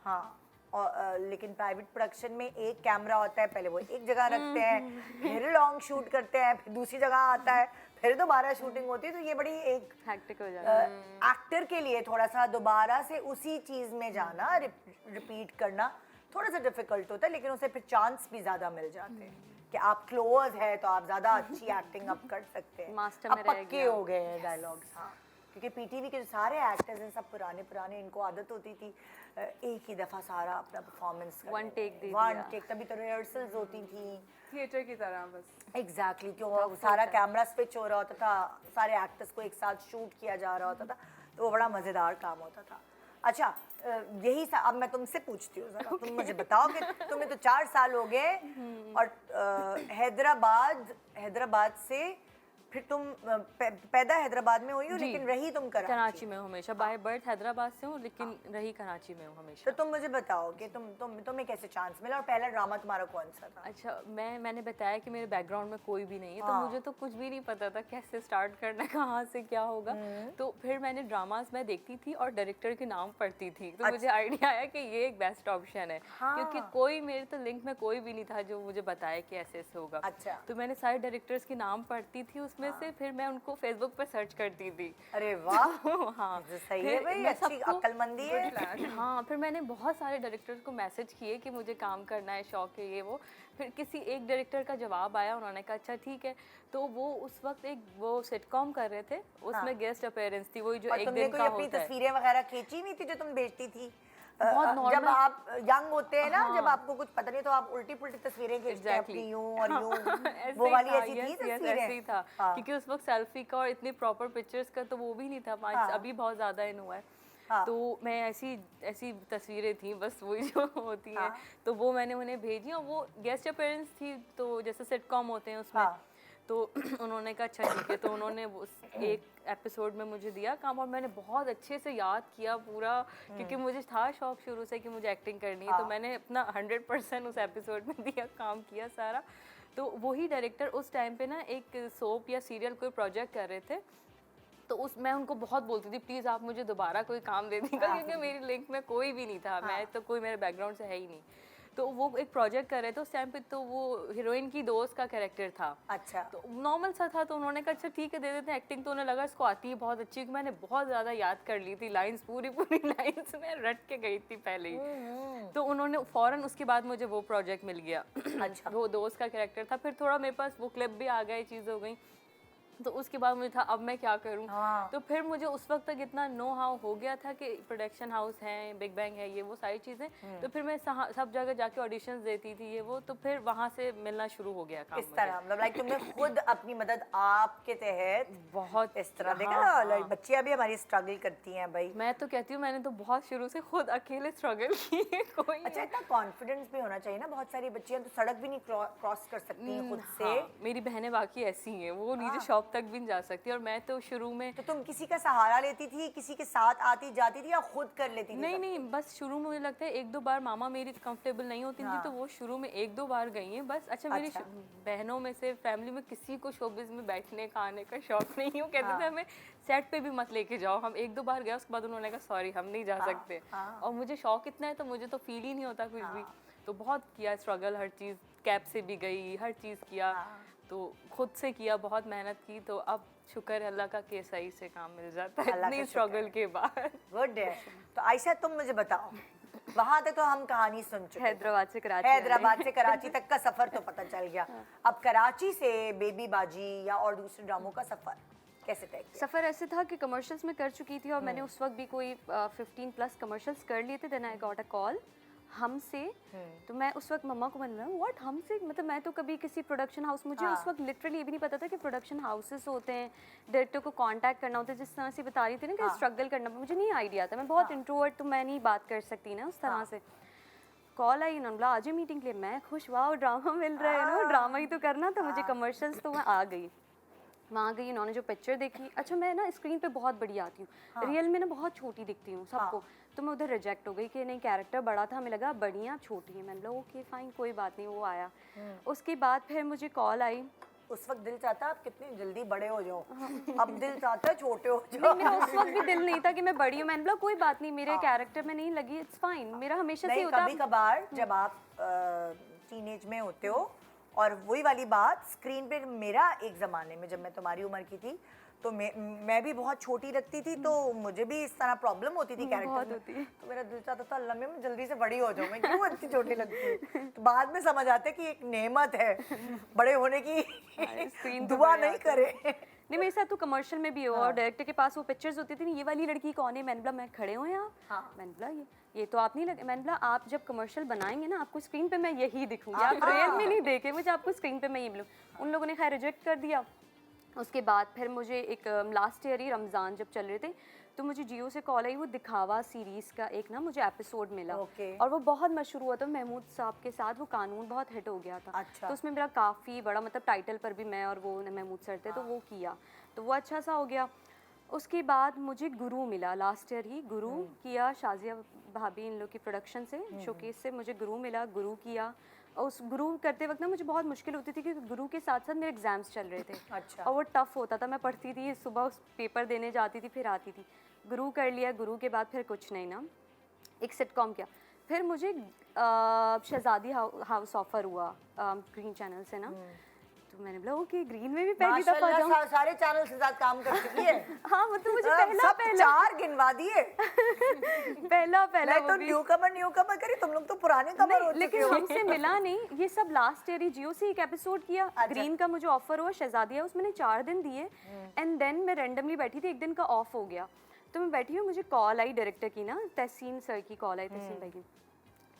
हाँ. और लेकिन प्राइवेट प्रोडक्शन में एक कैमरा होता है, पहले वो एक जगह रखते हैं, फिर लॉन्ग शूट करते हैं, फिर दूसरी जगह आता है, फिर दोबारा शूटिंग होती है. तो ये बड़ी एक हैक्टिक हो जाता है. एक्टर के लिए थोड़ा सा दोबारा से उसी चीज़ में जाना, रिपीट करना थोड़ा सा डिफिकल्ट होता है. लेकिन उसे फिर चांस भी ज़्यादा मिल जाते हैं कि आप क्लोज है तो आप ज़्यादा अच्छी एक्टिंग अब कर सकते हैं. अब पक्के हो गए हैं डायलॉग्स. हाँ, क्योंकि पीटीवी के जो सारे एक्टर्स हैं सब पुराने, इनको आदत होती थी एक ही दफ़ा सारा अपना परफॉर्मेंस करने. One take. तभी तो रिहर्सल्स होती थी थिएटर की तरह बस. एग्जैक्टली. क्यों सारा कैमरा स्विच हो रहा होता था, सारे एक्टर्स को एक साथ शूट किया जा रहा होता था, तो वो बड़ा मज़ेदार काम होता था. अच्छा, यही अब मैं तुमसे पूछती हूँ जरा. तुम मुझे बताओ कि तुम्हें तो 4 साल हो गए और हैदराबाद से फिर तुम पैदा हैदराबाद में हुई हो, लेकिन रही तुम कराची में. हमेशा बाय बर्थ हैदराबाद से हूँ, लेकिन रही कराची में हूँ हमेशा. तो तुम मुझे बताओ कि तुम्हें कैसे चांस मिला और पहला ड्रामा तुम्हारा कौन सा था? अच्छा, मैंने बताया कि मेरे बैकग्राउंड में कोई भी नहीं है, तो मुझे तो कुछ भी नहीं पता था कैसे स्टार्ट करना, कहाँ से क्या होगा. तो फिर मैंने ड्रामास में देखती थी और डायरेक्टर के नाम पढ़ती थी, तो मुझे आइडिया आया कि ये एक बेस्ट ऑप्शन है. क्योंकि कोई मेरे तो लिंक में कोई भी नहीं था जो मुझे बताया कि ऐसे ऐसे होगा. अच्छा. तो मैंने सारे डायरेक्टर्स के नाम पढ़ती थी उसमें से, फिर मैं उनको फेसबुक पर सर्च करती थी. अरे वाह. हाँ, सही है भाई, अच्छी अक्लमंदी है. हाँ, फिर मैंने बहुत सारे डायरेक्टर्स को मैसेज किए कि मुझे काम करना है, शौक है ये वो. फिर किसी एक डायरेक्टर का जवाब आया, उन्होंने कहा अच्छा ठीक है. तो वो उस वक्त एक वो सिटकॉम कर रहे थे, उसमें गेस्ट अपीयरेंस थी, वही जो एक दिन का होता है. अपनी तस्वीरें वगैरह खींची नहीं थी जो तुम भेजती थी? बहुत जब आप यंग होते हैं ना, जब आपको कुछ पता नहीं तो आप उल्टी पुल्टी तस्वीरें खींचते हैं अपनी यूं और यूं. वो वाली ऐसी थी तस्वीरें? ऐसे ही था. क्योंकि उस वक्त सेल्फी का और इतनी प्रॉपर पिक्चर्स का तो वो भी नहीं था. अभी बहुत ज़्यादा इन हुआ है. तो मैं ऐसी तस्वीरें थी बस वही जो होती हैं. तो वो मैंने उन्हें भेजी और वो गेस्ट अपीयरेंस थी, तो जैसे सिटकॉम होते हैं उसमें. तो उन्होंने कहा अच्छा ठीक है. तो उन्होंने एक एपिसोड में मुझे दिया काम और मैंने बहुत अच्छे से याद किया पूरा, क्योंकि मुझे था शौक शुरू से कि मुझे एक्टिंग करनी है. तो मैंने अपना 100% उस एपिसोड में दिया, काम किया सारा. तो वही डायरेक्टर उस टाइम पे ना एक सोप या सीरियल कोई प्रोजेक्ट कर रहे थे, तो मैं उनको बहुत बोलती थी प्लीज़ आप मुझे दोबारा कोई काम दे दीजिएगा, क्योंकि मेरी लिंक में कोई भी नहीं था, मैं तो कोई मेरे बैकग्राउंड से है ही नहीं। तो वो एक प्रोजेक्ट कर रहे थे उस टाइम पे, तो वो हीरोइन की दोस्त का कैरेक्टर था। अच्छा। तो नॉर्मल सा था, तो उन्होंने कहा अच्छा ठीक है दे देते हैं। एक्टिंग तो उन्हें लगा इसको आती है बहुत अच्छी, कि मैंने बहुत ज़्यादा याद कर ली थी लाइंस, पूरी लाइंस में रट के गई थी पहले ही। तो उन्होंने फ़ौरन उसके बाद मुझे वो प्रोजेक्ट मिल गया। अच्छा। वो दोस्त का कैरेक्टर था, फिर थोड़ा मेरे पास वो क्लिप भी आ गए, चीज़ हो गई, तो उसके बाद मुझे था अब मैं क्या करूं। तो फिर मुझे उस वक्त तक इतना नो हाउ हो गया था कि प्रोडक्शन हाउस है, बिग बैंग है, ये वो सारी चीज़ें, तो फिर मैं सब जगह जाके ऑडिशंस देती थी ये वो, तो फिर वहाँ से मिलना शुरू हो गया काम। इस तरह मतलब लाइक तुमने खुद अपनी मदद आपके तहत बहुत इस तरह देखा, लाइक बच्चियां भी हमारी स्ट्रगल करती हैं भाई। मैं तो कहती हूँ मैंने तो बहुत शुरू से खुद अकेले स्ट्रगल की है, कोई अच्छा, इतना कॉन्फिडेंस भी होना चाहिए ना, बहुत सारी बच्चियां तो सड़क भी नहीं क्रॉस कर सकती हैं खुद से। मेरी बहनें बाकी ऐसी हैं, वो नीचे शॉप तक भी नहीं जा सकती, और मैं तो शुरू में। तो तुम किसी का सहारा लेती थी, किसी के साथ आती जाती थी या खुद कर लेती थी? नहीं, बस शुरू में मुझे लगता है एक दो बार मामा मेरी कंफर्टेबल नहीं होती थी, तो वो शुरू में एक दो बार गई हैं बस। अच्छा, मेरी बहनों में से फैमिली में किसी को शोबिज़ में बैठने का आने का शौक नहीं है। वो कहते थे हमें सेट पे भी मत लेके जाओ। हम एक दो बार गए, उसके बाद उन्होंने कहा सॉरी हम नहीं जा सकते। और मुझे शौक इतना है तो मुझे तो फील ही नहीं होता कुछ भी। तो बहुत किया स्ट्रगल, हर चीज़, कैब से भी गई, हर चीज़ किया, तो खुद से किया, बहुत मेहनत की। तो अब शुक्र है अल्लाह का कि सही से काम मिल जाता है इतनी स्ट्रगल के बाद। गुड है। तो आयशा तुम मुझे बताओ, वहाँ तक तो हम कहानी सुन चुके, हैदराबाद से कराची, हैदराबाद से कराची तक का सफर तो पता चल गया। अब कराची से बेबी बाजी या और दूसरे ड्रामों का सफर कैसे तय किया? सफ़र ऐसे था कि कमर्शियल्स में कर चुकी थी और मैंने उस वक्त भी कोई 15+ कमर्शियल्स कर लिए थे। Then I got a call हमसे। तो मैं उस वक्त मम्मा को बोला व्हाट हमसे, मतलब मैं तो कभी किसी प्रोडक्शन हाउस, मुझे उस वक्त लिटरली ये भी नहीं पता था कि प्रोडक्शन हाउसेस होते हैं, डायरेक्टर को कांटेक्ट करना होता है। जिस तरह से बता रही थी ना कि स्ट्रगल करना, मुझे नहीं आइडिया था, मैं बहुत इंट्रोवर्ट, तो मैं नहीं बात कर सकती ना उस तरह से। कॉल आई, उन्होंने बोला आज मीटिंग के लिए। मैं खुश, वाह ड्रामा मिल रहा है ना, ड्रामा ही तो करना था मुझे, कमर्शियल्स। तो मैं आ गई, वहाँ गई, उन्होंने जो पिक्चर देखी। अच्छा, मैं ना स्क्रीन पे बहुत बड़ी आती हूँ, रियल में ना बहुत छोटी दिखती हूँ सबको। तो मैं उधर रिजेक्ट हो गई कि नहीं, कैरेक्टर बड़ा था, हमें लगा बड़ी हैं छोटी है। मैंने बोला ओके फाइन, कोई बात नहीं। वो आया, उसके बाद फिर मुझे कॉल आई। उस वक्त दिल चाहता आप कितनी जल्दी बड़े हो जाओ, अब दिल चाहता है छोटे हो जाओ। नहीं, मेरा उस वक्त भी दिल नहीं था कि मैं बड़ी हूँ। मैंने बोला कोई बात नहीं, मेरे कैरेक्टर में नहीं लगी, इट्स फाइन। मेरा हमेशा से होता है, कभी कभार जब आप टीनेज में होते हो, और वही वाली बात स्क्रीन पे, मेरा एक ज़माने में जब मैं तुम्हारी उम्र की थी तो मैं भी बहुत छोटी लगती थी, तो मुझे भी इस तरह प्रॉब्लम होती थी कैरेक्टर में। तो मेरा दिल चाहता था अल्लाह मैं जल्दी से बड़ी हो जाऊँ, मैं क्यों इतनी छोटी लगती हूँ। तो बाद में समझ आते कि एक नेमत है बड़े होने की, दुआ नहीं करे। नहीं, मेरे साथ तो कमर्शियल में भी हो, और डायरेक्टर के पास वो पिक्चर्स होती थी, ये वाली लड़की कौन है। मैंने बोला मैं खड़े हो यहाँ, मैंने बोला ये तो आप नहीं लगे। मैंने बोला आप जब कमर्शियल बनाएंगे ना, आपको स्क्रीन पे मैं यही दिखूंगी, आप रियल में नहीं देखे मुझे, आपको स्क्रीन पे मैं ये मिलूँ। उन लोगों ने खैर रिजेक्ट कर दिया। उसके बाद फिर मुझे एक लास्ट ईयर ही रमज़ान जब चल रहे थे, तो मुझे जियो से कॉल आई, वो दिखावा सीरीज़ का एक ना मुझे एपिसोड मिला, और वो बहुत मशहूर हुआ था महमूद साहब के साथ, वो कानून बहुत हिट हो गया था। तो उसमें मेरा काफ़ी बड़ा, मतलब टाइटल पर भी मैं और वो महमूद सर थे, तो वो किया, तो वो अच्छा सा हो गया। उसके बाद मुझे गुरु मिला, लास्ट ईयर ही गुरु किया, शाजिया भाभी इन लोग की प्रोडक्शन से, शोकेस से मुझे गुरु मिला, गुरु किया। और उस गुरु करते वक्त ना मुझे बहुत मुश्किल होती थी, क्योंकि गुरु के साथ साथ मेरे एग्ज़ाम्स चल रहे थे। अच्छा। और वो टफ़ होता था, मैं पढ़ती थी, सुबह उस पेपर देने जाती थी, फिर आती थी। गुरु कर लिया, गुरु के बाद फिर कुछ नहीं ना, एक सिटकॉम किया। फिर मुझे शहजादी हाउस ऑफर हुआ ग्रीन चैनल से ना, तो मैंने बोला ओके ग्रीन में भी पहली दफा जाऊं। सारे चैनल के साथ काम कर चुकी है। हाँ, मतलब मुझे पहला चार गिनवा दिए। पहला मैं तो न्यूकमर करी, तुम लोग तो पुराने कमर हो चुके हो। लेकिन हमसे मिला नहीं, ये सब लास्ट ईयर ही जियो से एक एपिसोड किया। ग्रीन का मुझे ऑफर हुआ, शहजादी हाउस मैंने 4 दिन दिए, एंड देन मैं रैंडमली बैठी थी, एक दिन का ऑफ हो गया, तो मैं बैठी हूँ, मुझे कॉल आई डायरेक्टर की ना, तहसीन सर की कॉल आई, तहसीन भाई की,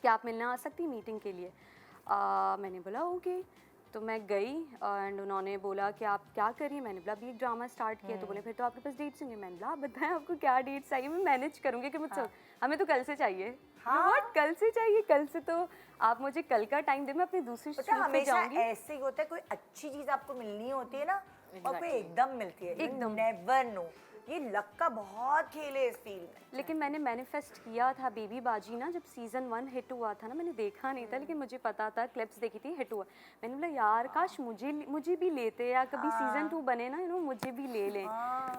क्या आप मिलना आ सकती मीटिंग के लिए। मैंने बोला ओके, तो मैं गई एंड उन्होंने बोला कि आप क्या करिए। मैंने बोला अभी एक ड्रामा स्टार्ट किया। तो बोले फिर तो आपके पास डेट्स होंगे। मैंने बोला आप बताएं आपको क्या डेट्स चाहिए, मैं मैनेज करूँगी कि मुझसे हमें तो कल से चाहिए। व्हाट कल से चाहिए? कल से तो आप मुझे कल का टाइम दे, मैं अपनी दूसरी शूट पे जाऊंगी। ऐसे ही होता है, कोई अच्छी चीज़ आपको मिलनी होती है ना, और कोई एकदम मिलती है, एकदम नेवर नो। ये लक का बहुत खेल है इस फील्ड में। लेकिन मैंने मैनिफेस्ट किया था बेबी बाजी ना, जब सीजन 1 हिट हुआ था ना, मैंने देखा नहीं था लेकिन मुझे पता था, क्लिप्स देखी थी, हिट हुआ। मैंने बोला यार काश मुझे भी लेते, या कभी सीजन 2 बने ना, मुझे भी ले लें।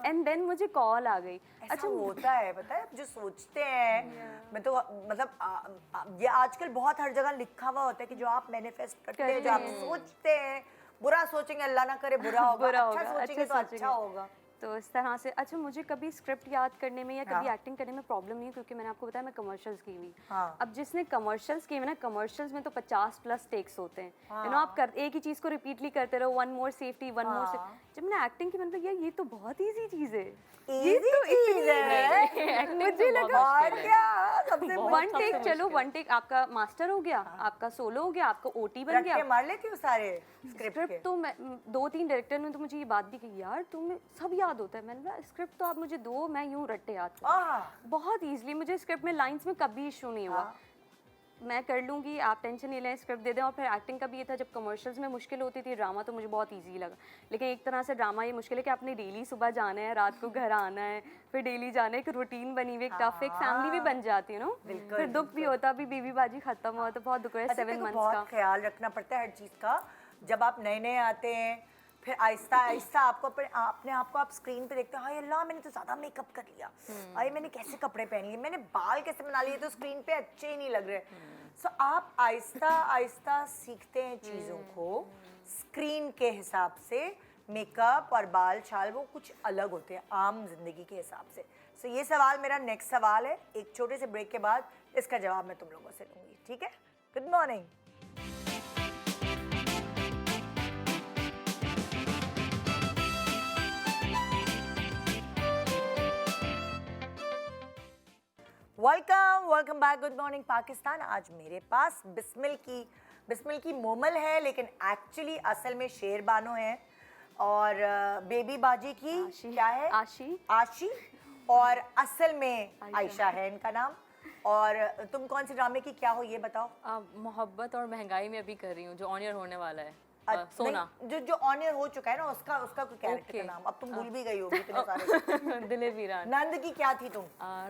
एंड देन मुझे कॉल आ गई। अच्छा होता है, पता है जो सोचते हैं, मैं तो मतलब ये आजकल बहुत हर जगह लिखा हुआ होता है कि जो आप मैनिफेस्ट करते हैं, जो आप सोचते हैं, बुरा सोचेंगे अल्लाह ना करे बुरा होगा, अच्छा सोचेंगे तो अच्छा होगा। तो इस तरह से अच्छा, मुझे कभी स्क्रिप्ट याद करने में या कभी एक्टिंग करने में प्रॉब्लम नहीं है, क्योंकि मैंने आपको बताया मैं कमर्शियल्स की हुई। अब जिसने कमर्शियल्स किए ना, कमर्शियल्स में तो 50+ टेक्स होते हैं, यू नो, आप एक ही चीज़ को रिपीटली करते रहो, one more safety, one more. जब मैंने एक्टिंग की, मैंने कहा यार ये तो बहुत ईजी चीज़ है, ये तो चीज है। मुझे लगा और क्या सबसे वन टेक, चलो वन टेक आपका मास्टर हो गया, आपका सोलो हो गया, आपका ओटी बन गया। मार लेती हूँ सारे स्क्रिप्ट तो मैं 2-3 डायरेक्टर ने तो मुझे ये बात भी कही, यार तुम्हें सब याद होता है। मैंने बोला स्क्रिप्ट तो आप मुझे दो, मैं यूं रट्टे याद करूं बहुत इजीली। मुझे स्क्रिप्ट में लाइंस में कभी इशू नहीं हुआ, मैं कर लूँगी, आप टेंशन नहीं लें, स्क्रिप्ट दे दें। और फिर एक्टिंग का भी ये था, जब कमर्शियल्स में मुश्किल होती थी, ड्रामा तो मुझे बहुत इजी लगा। लेकिन एक तरह से ड्रामा ये मुश्किल है कि आपने डेली सुबह जाना है, रात को घर आना है, फिर डेली जाना है, एक रूटीन बनी हुई, एक टफ, एक फैमिली भी बन जाती है नो। फिर दुख भी होता, अभी बेबी बाजी खत्म हुआ तो बहुत दुख है, 7 मंथ्स का। बहुत ख्याल रखना पड़ता है हर चीज़ का। जब आप नए नए आते हैं, फिर आहिस्ता आहिस्ता आपको अपने आप को आप स्क्रीन पे देखते हो, हाय अल्लाह मैंने तो ज़्यादा मेकअप कर लिया, अरे मैंने कैसे कपड़े पहन लिए, मैंने बाल कैसे बना लिए, तो स्क्रीन पे अच्छे ही नहीं लग रहे। सो आप आहिस्ता आहिस्ता सीखते हैं चीज़ों को स्क्रीन के हिसाब से। मेकअप और बाल छाल वो कुछ अलग होते हैं आम जिंदगी के हिसाब से। सो ये सवाल मेरा नेक्स्ट सवाल है, एक छोटे से ब्रेक के बाद इसका जवाब मैं तुम लोगों से लूँगी, ठीक है? Good morning. Welcome back, good morning Pakistan. आज मेरे पास बिस्मिल की मोमल है, लेकिन एक्चुअली असल में शेर बानो है, और बेबी बाजी की क्या है, आशी, और असल में आयशा है इनका नाम। और तुम कौन सी ड्रामे की क्या हो ये बताओ? मोहब्बत और महंगाई में अभी कर रही हूँ, जो ऑन एयर होने वाला है। सोना जो ऑन एयर हो चुका है ना, उसका कोई कैरेक्टर का नाम अब तुम भूल भी गई होगी इतने सारे। दिले वीरान। नंद की क्या थी तुम?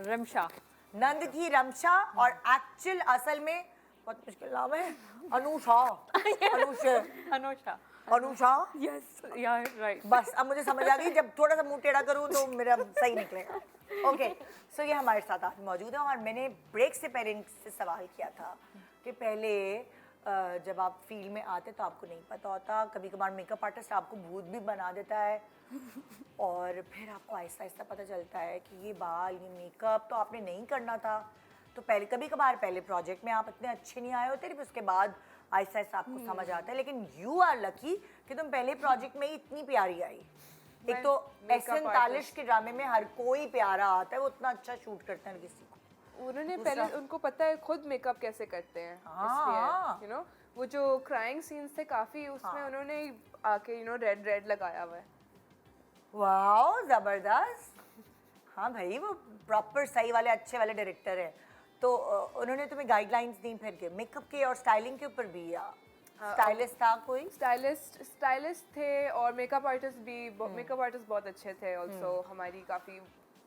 रमशा। नंद थी रमशा, और एक्चुअल असल में बहुत मुश्किल नाम है, अनुषा। यस यार राइट। बस अब मुझे समझ आ गई, जब थोड़ा सा मुंह टेढ़ा करूँ तो मेरा सही निकलेगा। ओके, सो ये हमारे साथ आज मौजूद है, और मैंने ब्रेक से पहले इनसे सवाल किया था कि पहले जब आप फील्ड में आते तो आपको नहीं पता होता, कभी कभार मेकअप आर्टिस्ट आपको भूत भी बना देता है, और फिर आपको आहिस्ता आहिस्ता पता चलता है कि ये बाल, ये मेकअप तो आपने नहीं करना था। तो कभी कभार पहले प्रोजेक्ट में आप इतने अच्छे नहीं आए होते, फिर उसके बाद आहिस्ता आहिस्ता आपको समझ आता है। लेकिन यू आर लकी कि तुम पहले प्रोजेक्ट में ही इतनी प्यारी आई। एक तो एहसन तालिश के ड्रामे में हर कोई प्यारा आता है, वो उतना अच्छा शूट करते हैं किसी को। उन्होंने पहले, उनको पता है खुद मेकअप कैसे करते हैं, इसलिए यू नो वो जो क्राइंग सीन्स थे काफी, उसमें उन्होंने आके यू नो रेड लगाया हुआ है। वाओ जबरदस्त। हाँ भाई, वो प्रॉपर सही वाले अच्छे वाले डायरेक्टर है। तो उन्होंने तुम्हें गाइडलाइंस दी फिर के मेकअप के और स्टाइलिंग के ऊपर भी, या स्टाइलिस्ट था कोई? स्टाइलिस्ट थे, और मेकअप आर्टिस्ट भी, मेकअप आर्टिस्ट बहुत अच्छे थे ऑल्सो। हमारी काफ़ी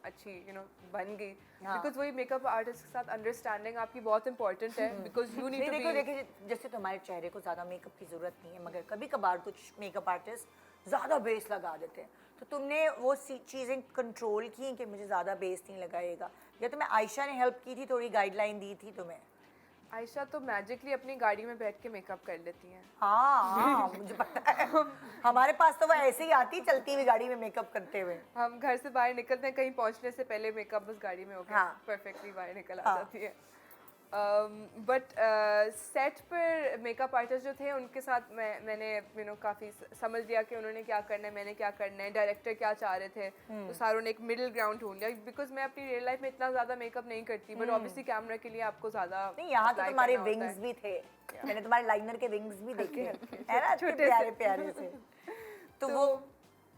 अच्छी यू नो बन गई, बिकॉज वही मेकअप आर्टिस्ट के साथ अंडरस्टैंडिंग आपकी बहुत इंपॉर्टेंट है, because you need to be. देखिए जैसे तुम्हारे चेहरे को ज़्यादा मेकअप की ज़रूरत नहीं है, मगर कभी कभार कुछ मेकअप आर्टिस्ट ज़्यादा बेस लगा देते हैं, तो तुमने वो चीज़ें कंट्रोल की कि मुझे ज़्यादा बेस नहीं लगाएगा, या तुम्हें आयशा ने हेल्प की थी, थोड़ी गाइडलाइन दी थी तुम्हें? आयशा तो मैजिकली अपनी गाड़ी में बैठ के मेकअप कर लेती हैं। हाँ मुझे पता है, हमारे पास तो वो ऐसे ही आती चलती हुई गाड़ी में मेकअप करते हुए। हम घर से बाहर निकलते हैं, कहीं पहुंचने से पहले मेकअप बस गाड़ी में होकर परफेक्टली बाहर निकल आ जाती है। बट सेट पर मेकअप आर्टिस्ट जो थे उनके साथ मैंने यू नो काफ़ी समझ लिया कि उन्होंने क्या करना है, मैंने क्या करना है, डायरेक्टर क्या चाह रहे थे, तो सारों ने एक मिडिल ग्राउंड ढूंढ लिया। बिकॉज मैं अपनी रियल लाइफ में इतना ज़्यादा मेकअप नहीं करती, बट ऑब्वियसली कैमरा के लिए आपको ज़्यादा नहीं। यहाँ तो तुम्हारे विंग्स भी थे, मैंने तुम्हारे लाइनर के विंग्स भी देखे है ना, छोटे प्यारे प्यारे से। तो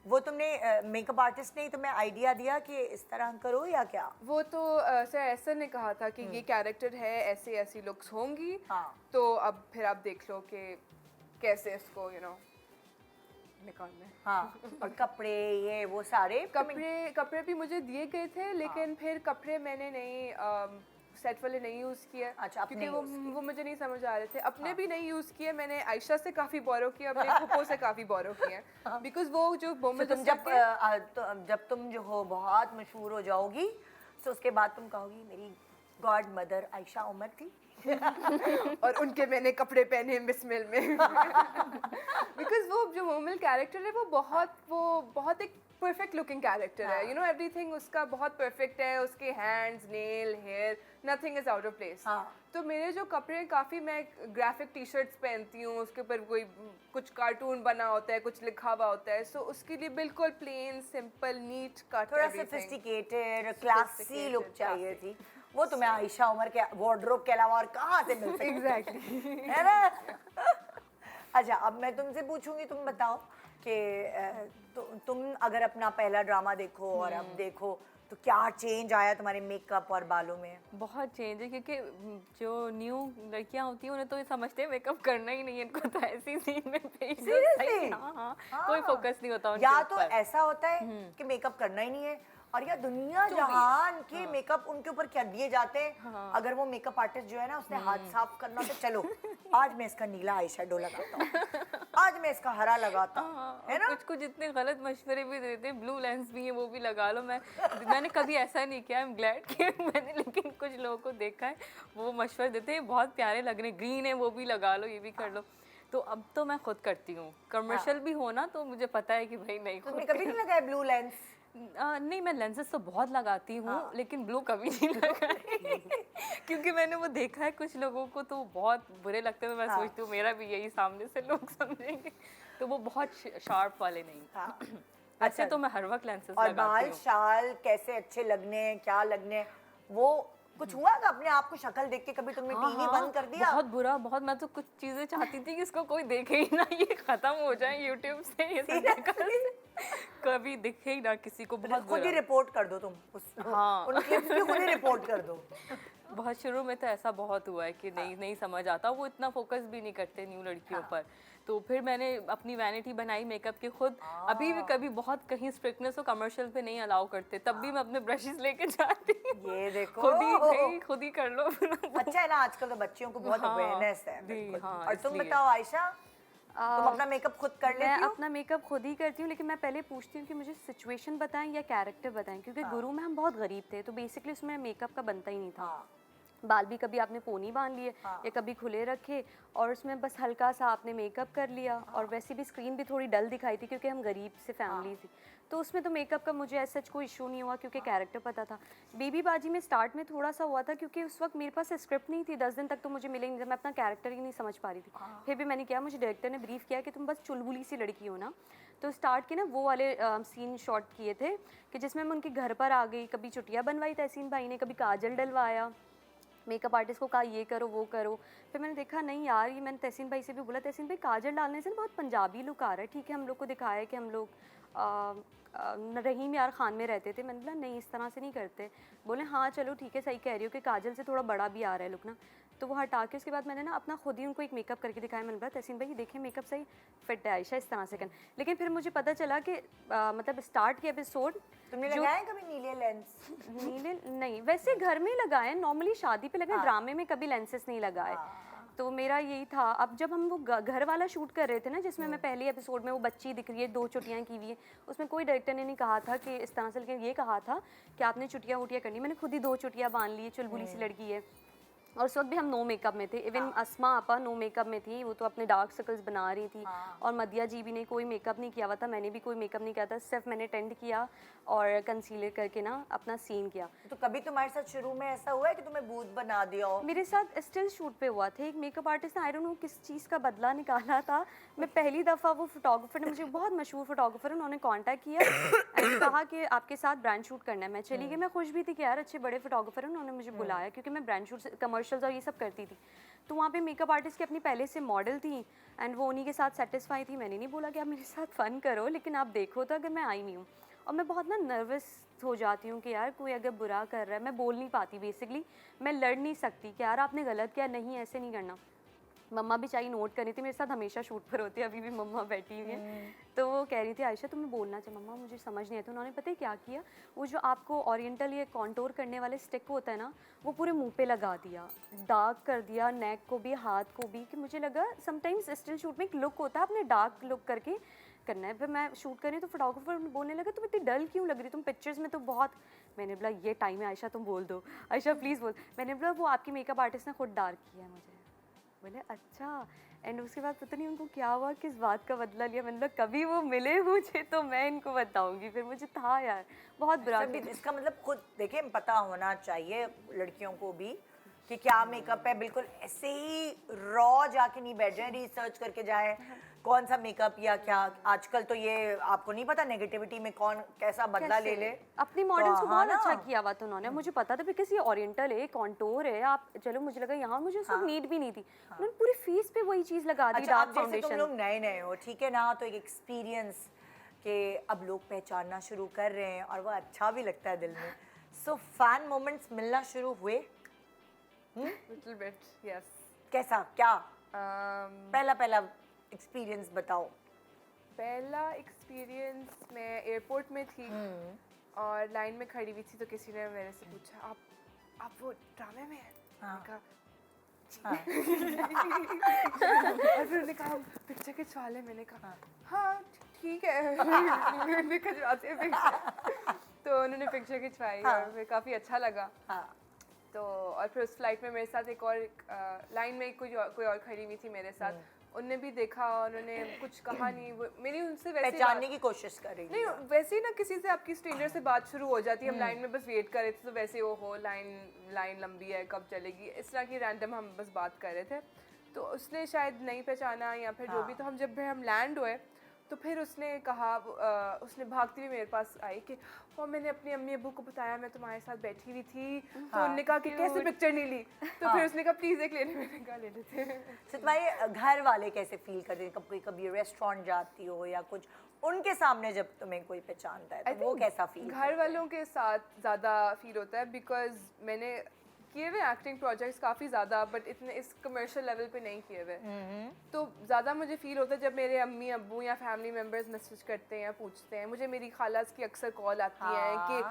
वो तुमने मेकअप आर्टिस्ट ने तुम्हें आइडिया दिया कि इस तरह करो या क्या? वो तो सर ऐसा ने कहा था कि ये कैरेक्टर है, ऐसी ऐसी लुक्स होंगी, तो अब फिर आप देख लो कि कैसे इसको यू नो अपने कान में। हाँ, और कपड़े ये वो सारे कपड़े भी मुझे दिए गए थे, लेकिन फिर कपड़े मैंने नहीं सेट वाले नहीं यूज़ किए। अच्छा, अपने क्योंकि वो मुझे नहीं समझ आ रहे थे। अपने भी नहीं यूज़ किए, मैंने आयशा से काफ़ी बोरो किए, अपने फूफो से काफ़ी बोरो किए, बिकॉज वो जो बोमल तुम जब तुम जो हो बहुत मशहूर हो जाओगी, तो उसके बाद तुम कहोगी मेरी गॉड मदर आयशा उमर थी। और उनके मैंने कपड़े पहने मिस मिल में। बिकॉज वो जो मोमिल कैरेक्टर है वो बहुत एक परफेक्ट लुकिंग कैरेक्टर है, यू नो एवरीथिंग उसका बहुत परफेक्ट है, उसके hands, nail, hair, nothing is out of place. तो मेरे जो कपड़े काफ़ी, मैं ग्राफिक टी शर्ट्स पहनती हूँ, उसके ऊपर कोई कुछ कार्टून बना होता है, कुछ लिखा हुआ होता है, सो उसके लिए बिल्कुल प्लेन, सिंपल, नीट कट, थोड़ा सोफिस्टिकेटेड, क्लासी लुक चाहिए थी। वो तुम्हें आयशा उमर के वार्डरोब के अलावा और कहाँ से मिल सकती? एग्जैक्टली, है ना? अच्छा, अब मैं तुमसे पूछूंगी, तुम बताओ कि तुम अगर अपना पहला ड्रामा देखो और अब देखो तो क्या चेंज आया तुम्हारे मेकअप और बालों में? बहुत चेंज है, क्योंकि जो न्यू लड़कियां होती हैं उन्हें तो ये समझते हैं मेकअप करना ही नहीं है, इनको तो ऐसी सीन में भेज दो। Seriously? हाँ, कोई फोकस नहीं होता उनके या तो ऊपर। ऐसा होता है कि मेकअप करना ही नहीं है, और या दुनिया जहान के मेकअप उनके ऊपर क्या दिए जाते हैं। अगर वो मेकअप आर्टिस्ट जो है ना, उसने हाथ साफ करना तो चलो आज मैं इसका नीला आई शेडो लगाता हूँ, आज मैं इसका हरा लगाता हूँ, है ना? कुछ कुछ इतने गलत मशवरे भी देते हैं, ब्लू लेंस भी है वो भी लगा लो। मैंने कभी ऐसा नहीं किया, आई एम ग्लैड कि मैंने, लेकिन कुछ लोगों को देखा है वो मशवरे देते हैं बहुत प्यारे लग रहे हैं, ग्रीन है वो भी लगा लो, ये भी कर लो। तो अब तो मैं खुद करती हूँ, कमर्शियल भी हो ना, तो मुझे पता है कि भाई नहीं, तुमने कभी नहीं लगाया ब्लू लेंस? नहीं, मैं लेंसेज तो बहुत लगाती हूँ, लेकिन ब्लू कभी नहीं लगाई। क्योंकि मैंने वो देखा है कुछ लोगों को तो बहुत बुरे लगते हैं, तो मैं सोचती हूँ मेरा भी यही सामने से लोग समझेंगे, तो वो बहुत शार्प वाले नहीं। अच्छा, तो मैं हर वक्त लेंसेज और लगाती बाल हूँ। शाल कैसे अच्छे लगने हैं, क्या लगने हैं, वो कुछ हुआ था अपने आप को शक्ल देख के? कभी तुमने टीवी बंद कर दिया? बहुत बुरा, बहुत। मैं तो कुछ चीजें चाहती थी कि इसको कोई देखे ही ना, ये खत्म हो जाए यूट्यूब से, ये सब कभी दिखे ही ना किसी को। बहुत खुद ही बुरा। रिपोर्ट कर दो तुम उन क्लिप्स की खुद ही रिपोर्ट कर दो। बहुत शुरू में तो ऐसा बहुत हुआ है कि नहीं समझ आता, वो इतना फोकस भी नहीं करते न्यू लड़कियों पर। तो फिर मैंने अपनी वैनिटी बनाई मेकअप की खुद। अभी भी कभी बहुत कहीं स्ट्रिक्टनेस हो, कमर्शियल पे नहीं अलाउ करते, तब भी मैं अपने ब्रशेस लेके जाती हूँ। ये देखो, खुद ही कर लो। अच्छा है ना, आजकल तो बच्चियों को बहुत अवेयरनेस है। हाँ, और तुम इसलिए। बताओ आयशा, तुम अपना मेकअप खुद कर लेती मैं हो? अपना मेकअप खुद ही करती हूँ, लेकिन मैं पहले पूछती हूँ कि मुझे सिचुएशन बताएं या कैरेक्टर बताएं, क्योंकि गुरु में हम बहुत गरीब थे, तो बेसिकली उसमें मेकअप का बनता ही नहीं था। बाल भी कभी आपने पोनी बांध लिए या कभी खुले रखे, और उसमें बस हल्का सा आपने मेकअप कर लिया, और वैसे भी स्क्रीन भी थोड़ी डल दिखाई थी क्योंकि हम गरीब से फैमिली थी, तो उसमें तो मेकअप का मुझे ऐसा कोई इशू नहीं हुआ क्योंकि कैरेक्टर पता था। बेबी बाजी में स्टार्ट में थोड़ा सा हुआ था क्योंकि उस वक्त मेरे पास स्क्रिप्ट नहीं थी, 10 दिन तक तो मुझे मिलेंगे, मैं अपना कैरेक्टर ही नहीं समझ पा रही थी। फिर भी मैंने किया, मुझे डायरेक्टर ने ब्रीफ किया कि तुम बस चुलबुली सी लड़की हो ना, तो स्टार्ट के ना वो वाले सीन शॉट किए थे कि जिसमें मैं उनके घर पर आ गई, कभी चुटिया बनवाई तहसीन भाई ने, कभी काजल डलवाया, मेकअप आर्टिस्ट को कहा ये करो वो करो। फिर मैंने देखा नहीं यार, ये मैंने तहसीन भाई से भी बोला, तहसीन भाई काजल डालने से ना बहुत पंजाबी लुक आ रहा है, ठीक है हम लोग को दिखाया है कि हम लोग रहीम यार खान में रहते थे। मैंने बोला नहीं इस तरह से नहीं करते। बोले हाँ चलो ठीक है सही कह रही हो कि काजल से थोड़ा बड़ा भी आ रहा है लुक ना, तो वो हटा के उसके बाद मैंने ना अपना खुद ही उनको एक मेकअप करके दिखाया। मैंने बोला तहसीन भाई देखें मेकअप सही फिट है आयशा, इस तरह से कर। लेकिन फिर मुझे पता चला कि मतलब स्टार्ट के एपिसोड तुमने लगाए कभी नीले लेंस? नीले नहीं, वैसे घर में लगाए, नॉर्मली शादी पे लगाए, ड्रामे में कभी लेंसेस नहीं लगाए। तो मेरा यही था। अब जब हम वो घर वाला शूट कर रहे थे ना, जिसमें मैं पहले एपिसोड में वो बच्ची दिख रही है, 2 चुटियाँ की हुई है, उसमें कोई डायरेक्टर ने नहीं कहा था कि इस तरह से, लेकिन ये कहा था कि आपने चुटियाँ वुटियाँ करनी। मैंने खुद ही 2 चुटियाँ बांध ली, चुलबुली सी लड़की है। और उस वक्त भी हम नो मेकअप में थे, इवन अस्मा आपा नो मेकअप में थी, वो तो अपने डार्क सर्कल्स बना रही थी। और मदिया जी भी ने कोई मेकअप नहीं किया हुआ था, मैंने भी कोई मेकअप नहीं किया था, सिर्फ मैंने टेंट किया और कंसीलर करके ना अपना सीन किया। तो कभी तुम्हारे साथ शुरू में ऐसा हुआ है कि तुम्हें भूत बना दिया हो? मेरे साथ स्टिल शूट पे हुआ था, एक मेकअप आर्टिस्ट ने आई डोंट नो किस चीज़ का बदला निकाला था। मैं पहली दफ़ा, वो फोटोग्राफर ने, मुझे बहुत मशहूर फोटोग्राफर, उन्होंने कांटेक्ट किया एंड कहा कि आपके साथ ब्रांड शूट करना है। मैं चली गई, मैं खुश भी थी कि यार अच्छे बड़े फोटोग्राफर हैं, उन्होंने मुझे बुलाया क्योंकि मैं ब्रांड शूट, कमर्शियल्स और ये सब करती थी। तो वहाँ पे मेकअप आर्टिस्ट की अपनी पहले से मॉडल थी एंड वो उन्हीं के साथ सेटिस्फाई थी। मैंने नहीं बोला कि आप मेरे साथ फ़न करो, लेकिन आप देखो तो अगर मैं आई नहीं हूँ। और मैं बहुत ना नर्वस हो जाती हूँ कि यार कोई अगर बुरा कर रहा है, मैं बोल नहीं पाती, बेसिकली मैं लड़ नहीं सकती कि यार आपने गलत किया, नहीं ऐसे नहीं करना। मम्मा भी चाहिए नोट कर रही थी, मेरे साथ हमेशा शूट पर होती है, अभी भी मम्मा बैठी हुई है। तो वो कह रही थी आयशा तुम्हें बोलना चाहिए, मम्मा मुझे समझ नहीं आता। उन्होंने पता है क्या किया, वो जो आपको ओरिएंटल ये कॉन्टोर करने वाले स्टिक होता है ना, वो पूरे मुंह पे लगा दिया, डार्क कर दिया नेक को भी हाथ को भी, कि मुझे लगा समटाइम्स स्टिल शूट में एक लुक होता है, आपने डार्क लुक करके करना है। फिर मैं शूट कर रही तो फोटोग्राफर बोलने लगा तुम इतनी डल क्यों लग रही, तुम पिक्चर्स में तो बहुत। मैंने बोला ये टाइम है आयशा, तुम बोल दो, आयशा प्लीज़ बोल। मैंने बोला वो आपकी मेकअप आर्टिस्ट ने खुद डार्क किया है मुझे। बोले अच्छा। एंड उसके बाद पता नहीं उनको क्या हुआ, किस बात का बदला लिया। मैंने बोला कभी वो मिले मुझे तो मैं इनको बताऊंगी। फिर मुझे था यार बहुत बुरा। इसका मतलब खुद देखिए पता होना चाहिए लड़कियों को भी कि क्या मेकअप है, बिल्कुल ऐसे ही रॉ जाके नहीं बैठ जाए, रिसर्च करके जाए कौन सा मेकअप या क्या। आजकल तो ये आपको नहीं पता नेगेटिविटी में कौन कैसा बदला ले ले। अपनी मॉडल्स को हाँ बहुत अच्छा किया हुआ था उन्होंने, मुझे पता था बिकॉज ये ओरिएंटल है, कॉन्टोर है। आप चलो मुझे लगा यहाँ मुझे उसको नीड भी नहीं थी, उन्होंने पूरी फेस पे वही चीज लगा दी। अच्छा, डार्क अब जैसे तुम फाउंडेशन। लोग नए नए हो, ठीक है ना, तो एक एक्सपीरियंस के अब लोग पहचानना शुरू कर रहे हैं और वो अच्छा भी लगता है दिल में। सो फैन मोमेंट्स मिलना शुरू हुए? Little bit, yes. कैसा क्या पहला एक्सपीरियंस बताओ। पहला एक्सपीरियंस, मैं एयरपोर्ट में थी और लाइन में खड़ी हुई थी, तो किसी ने मेरे से पूछा आप वो ड्रामे में हैं? मैंने कहा और फिर उन्होंने कहा पिक्चर खिंचवा ले। मैंने कहा हाँ ठीक है खिंचवाते हैं पिक्चर। तो उन्होंने पिक्चर खिंचवाई और फिर काफ़ी अच्छा लगा। तो और फिर उस फ्लाइट में मेरे साथ एक और लाइन में कोई और खड़ी हुई थी मेरे साथ, उनने भी देखा और उन्होंने कुछ कहा नहीं। वो मेरी उनसे वैसे पहचानने की कोशिश कर रही थी। नहीं, वैसे ही ना किसी से आपकी स्ट्रेंजर से बात शुरू हो जाती है, हम लाइन में बस वेट कर रहे थे, तो वैसे वो हो लाइन लंबी है कब चलेगी, इस तरह की रैंडम हम बस बात कर रहे थे। तो उसने शायद नहीं पहचाना या फिर जो भी। तो हम जब हम लैंड हुए तो फिर उसने कहा, उसने भागती हुई मेरे पास आई कि वो मैंने अपनी अम्मी अब्बू को बताया मैं तुम्हारे साथ बैठी हुई थी। तो उन्होंने कहा कि कैसे पिक्चर नहीं ली। तो फिर उसने कहा प्लीज़ एक लेने। मैंने कहा ले लेते। तो तुम्हारे घर वाले कैसे फील करते हैं? कभी कभी रेस्टोरेंट जाती हो या कुछ, उनके सामने जब तुम्हें कोई पहचानता है तो वो कैसा फील? घर वालों के साथ ज़्यादा फील होता है बिकॉज मैंने किए हुए एक्टिंग प्रोजेक्ट्स काफ़ी ज़्यादा, बट इतने इस कमर्शियल लेवल पे नहीं किए हुए। तो ज़्यादा मुझे फील होता है जब मेरे अम्मी अब्बू या फैमिली मेम्बर्स मैसेज करते हैं या पूछते हैं। मुझे मेरी खालास की अक्सर कॉल आती है कि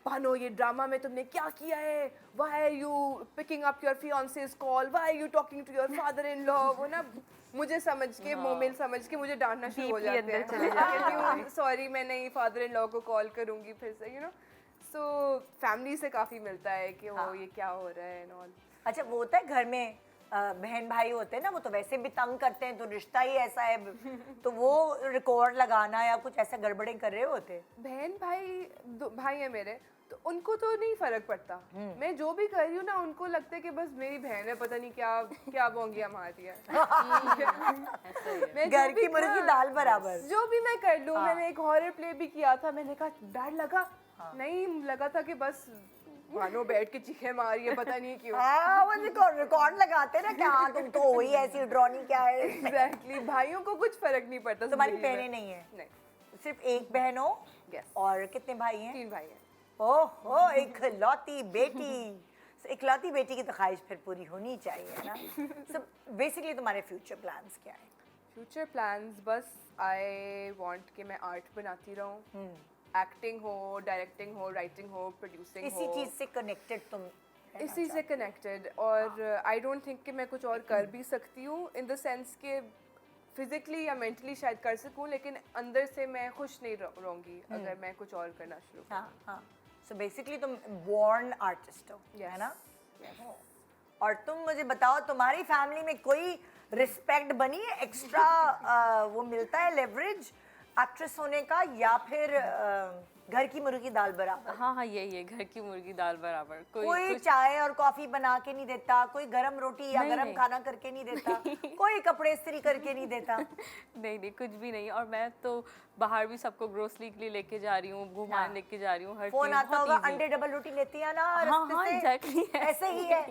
पानो ये ड्रामा में तुमने क्या किया है, why are you picking up your fiance's call, why are you talking to your father in law. वो ना मुझे समझ के मोमेंट समझ के मुझे डांटना शुरू हो जाते हैं। सॉरी मैं नहीं फादर इन लॉ को कॉल करूँगी फिर से, यू नो। सो फैमिली से काफ़ी मिलता है कि वो ये क्या हो रहा है एंड ऑल। अच्छा, वो होता है घर में बहन भाई होते हैं ना, वो तो वैसे भी तंग करते हैं, तो रिश्ता ही ऐसा है, तो वो रिकॉर्ड लगाना या कुछ ऐसा गड़बड़े कर रहे होते? बहन भाई है मेरे, तो उनको तो नहीं फर्क पड़ता। मैं जो भी कर रही हूँ ना, उनको लगता है कि बस मेरी बहन है, पता नहीं क्या बोंगिया मारती है। मैं घर की मुर्गी दाल बराबर। जो भी मैं कर लूँ। मैंने एक हॉरर प्ले भी किया था, मैंने कहा डर लगा, नहीं लगा था कि बस मानो बैठ के चीखे मारी है, पता नहीं क्यों। वो रिकॉर्ड लगाते ना क्या, तुम तो वही ऐसी ड्रॉनी क्या है। एग्जैक्टली, भाइयों को कुछ फर्क नहीं पड़ता। तुम्हारी बहनें नहीं है? नहीं, सिर्फ एक बहन हो? Yes. और कितने भाई हैं? 3 भाई हैं। ओहो, इकलौती बेटी। इकलौती बेटी की तो ख्वाहिश फिर पूरी होनी चाहिए ना। So बेसिकली तुम्हारे फ्यूचर प्लान्स क्या हैं? फ्यूचर प्लान्स बस आई वांट कि मैं आर्ट बनाती रहूं, एक्टिंग हो, डायरेक्टिंग हो, राइटिंग हो, प्रोड्यूसिंग हो, इसी चीज से कनेक्टेड तुम इसी से कनेक्टेड। और आई डोंट थिंक कि मैं कुछ और कर भी सकती हूँ, इन द सेंस कि फिजिकली या मेंटली शायद कर सकूँ, लेकिन अंदर से मैं खुश नहीं रहूँगी अगर मैं कुछ और करना शुरू करूँ। हाँ। सो बेसिकली तुम बॉर्न आर्टिस्ट हो, है ना? और तुम मुझे बताओ, तुम्हारी फैमिली में कोई रिस्पेक्ट बनी है, एक्स्ट्रा वो मिलता है लेवरेज एक्ट्रेस होने का, या फिर घर की मुर्गी दाल बराबर? हाँ यही है, घर की मुर्गी दाल बराबर। कोई चाय और कॉफी बना के नहीं देता, कोई गरम रोटी या गरम खाना करके नहीं देता, कोई कपड़े इस्त्री करके नहीं देता? नहीं कुछ भी नहीं। और मैं तो बाहर भी सबको ग्रोसरी के लिए लेके जा रही हूँ, घुमाने लेके जा रही हूँ, हर फोन चीज आता बहुत होगा, easy। अंडे डबल रोटी लेती है ना हाँ रास्ते हाँ से? एग्जैक्टली ऐसे ही है।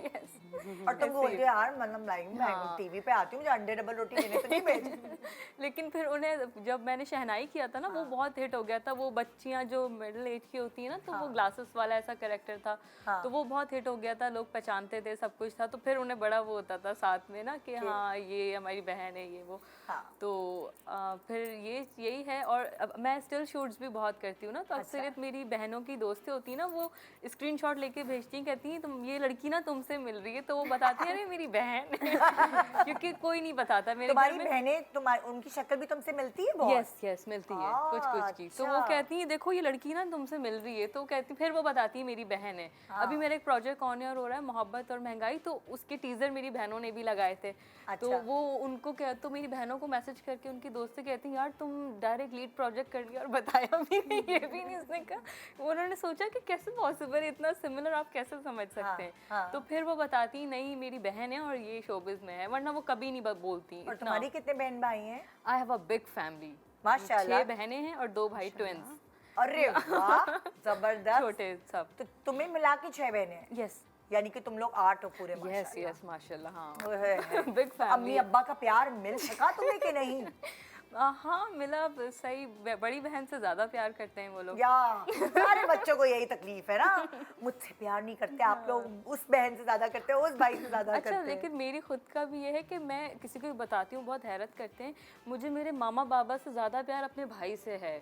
और तुम बोलते हो यार मतलब मैं टीवी पे आती हूँ, मुझे अंडे डबल रोटी लेने तो नहीं भेज। लेकिन फिर उन्हें जब मैंने शहनाई किया था ना वो बहुत हिट हो गया था। वो बच्चियां जो मिडिल एज की होती है ना तो वो ग्लासेस वाला ऐसा कैरेक्टर था, तो वो बहुत हिट हो गया था, लोग पहचानते थे, सब कुछ था। तो फिर उन्हें बड़ा वो होता था साथ में ना कि हाँ ये हमारी बहन है ये वो। तो फिर यही है। और अब मैं स्टिल शूट्स भी बहुत करती हूँ ना, तो अक्सरियत मेरी बहनों की दोस्तें होती है ना, वो स्क्रीनशॉट लेके भेजती हैं, कहती हैं तुम ये लड़की ना तुमसे मिल रही है, तो वो बताती है अरे मेरी बहन क्योंकि कोई नहीं बताता मेरे घर तुम्हारी में। बहनें तुम्हारी उनकी शक्ल भी तुमसे मिलती है बहुत? यस मिलती है कुछ कुछ की। तो वो कहती है देखो ये लड़की ना तुमसे मिल रही है, तो कहती फिर वो बताती है मेरी बहन है। अभी मेरा एक प्रोजेक्ट ऑन एयर हो रहा है मोहब्बत और महंगाई, तो उसके टीजर मेरी बहनों ने भी लगाए थे। तो वो उनको तो मेरी बहनों को मैसेज करके उनकी दोस्त से कहती है यार तुम डायरेक्ट लीड प्रोजेक्ट कर लिया और बताया भी नहीं, ये भी नहीं उसने कहा। उन्होंने सोचा कि कैसे पॉसिबल, इतना सिमिलर आप कैसे समझ सकते हैं। तो फिर वो बताती नहीं मेरी बहन है और ये शोबिज में है, वरना वो कभी नहीं बोलती। और तुम्हारी कितने बहन भाई हैं? I have a big family, माशाल्लाह। 6 बहनें हैं और 2 भाई, ट्विंस। अरे वाह जबरदस्त। छोटे सब। तो तुम्हें मिला के 6 बहनें हैं? यस यानी कि तुम लोग 8 हो पूरे? यस माशाल्लाह। हाँ माशाल्लाह। Big family. अम्मी अब्बा का प्यार मिल सका तुम्हें कि नहीं? हाँ मिला सही। बड़ी बहन से ज्यादा प्यार करते हैं वो लोग। या सारे बच्चों को यही तकलीफ है ना, मुझसे प्यार नहीं करते आप लोग, उस बहन से ज्यादा करते हो, उस भाई से ज्यादा अच्छा करते हैं। लेकिन मेरी खुद का भी ये है कि मैं किसी को भी बताती हूँ, बहुत हैरत करते हैं, मुझे मेरे मामा बाबा से ज्यादा प्यार अपने भाई से है।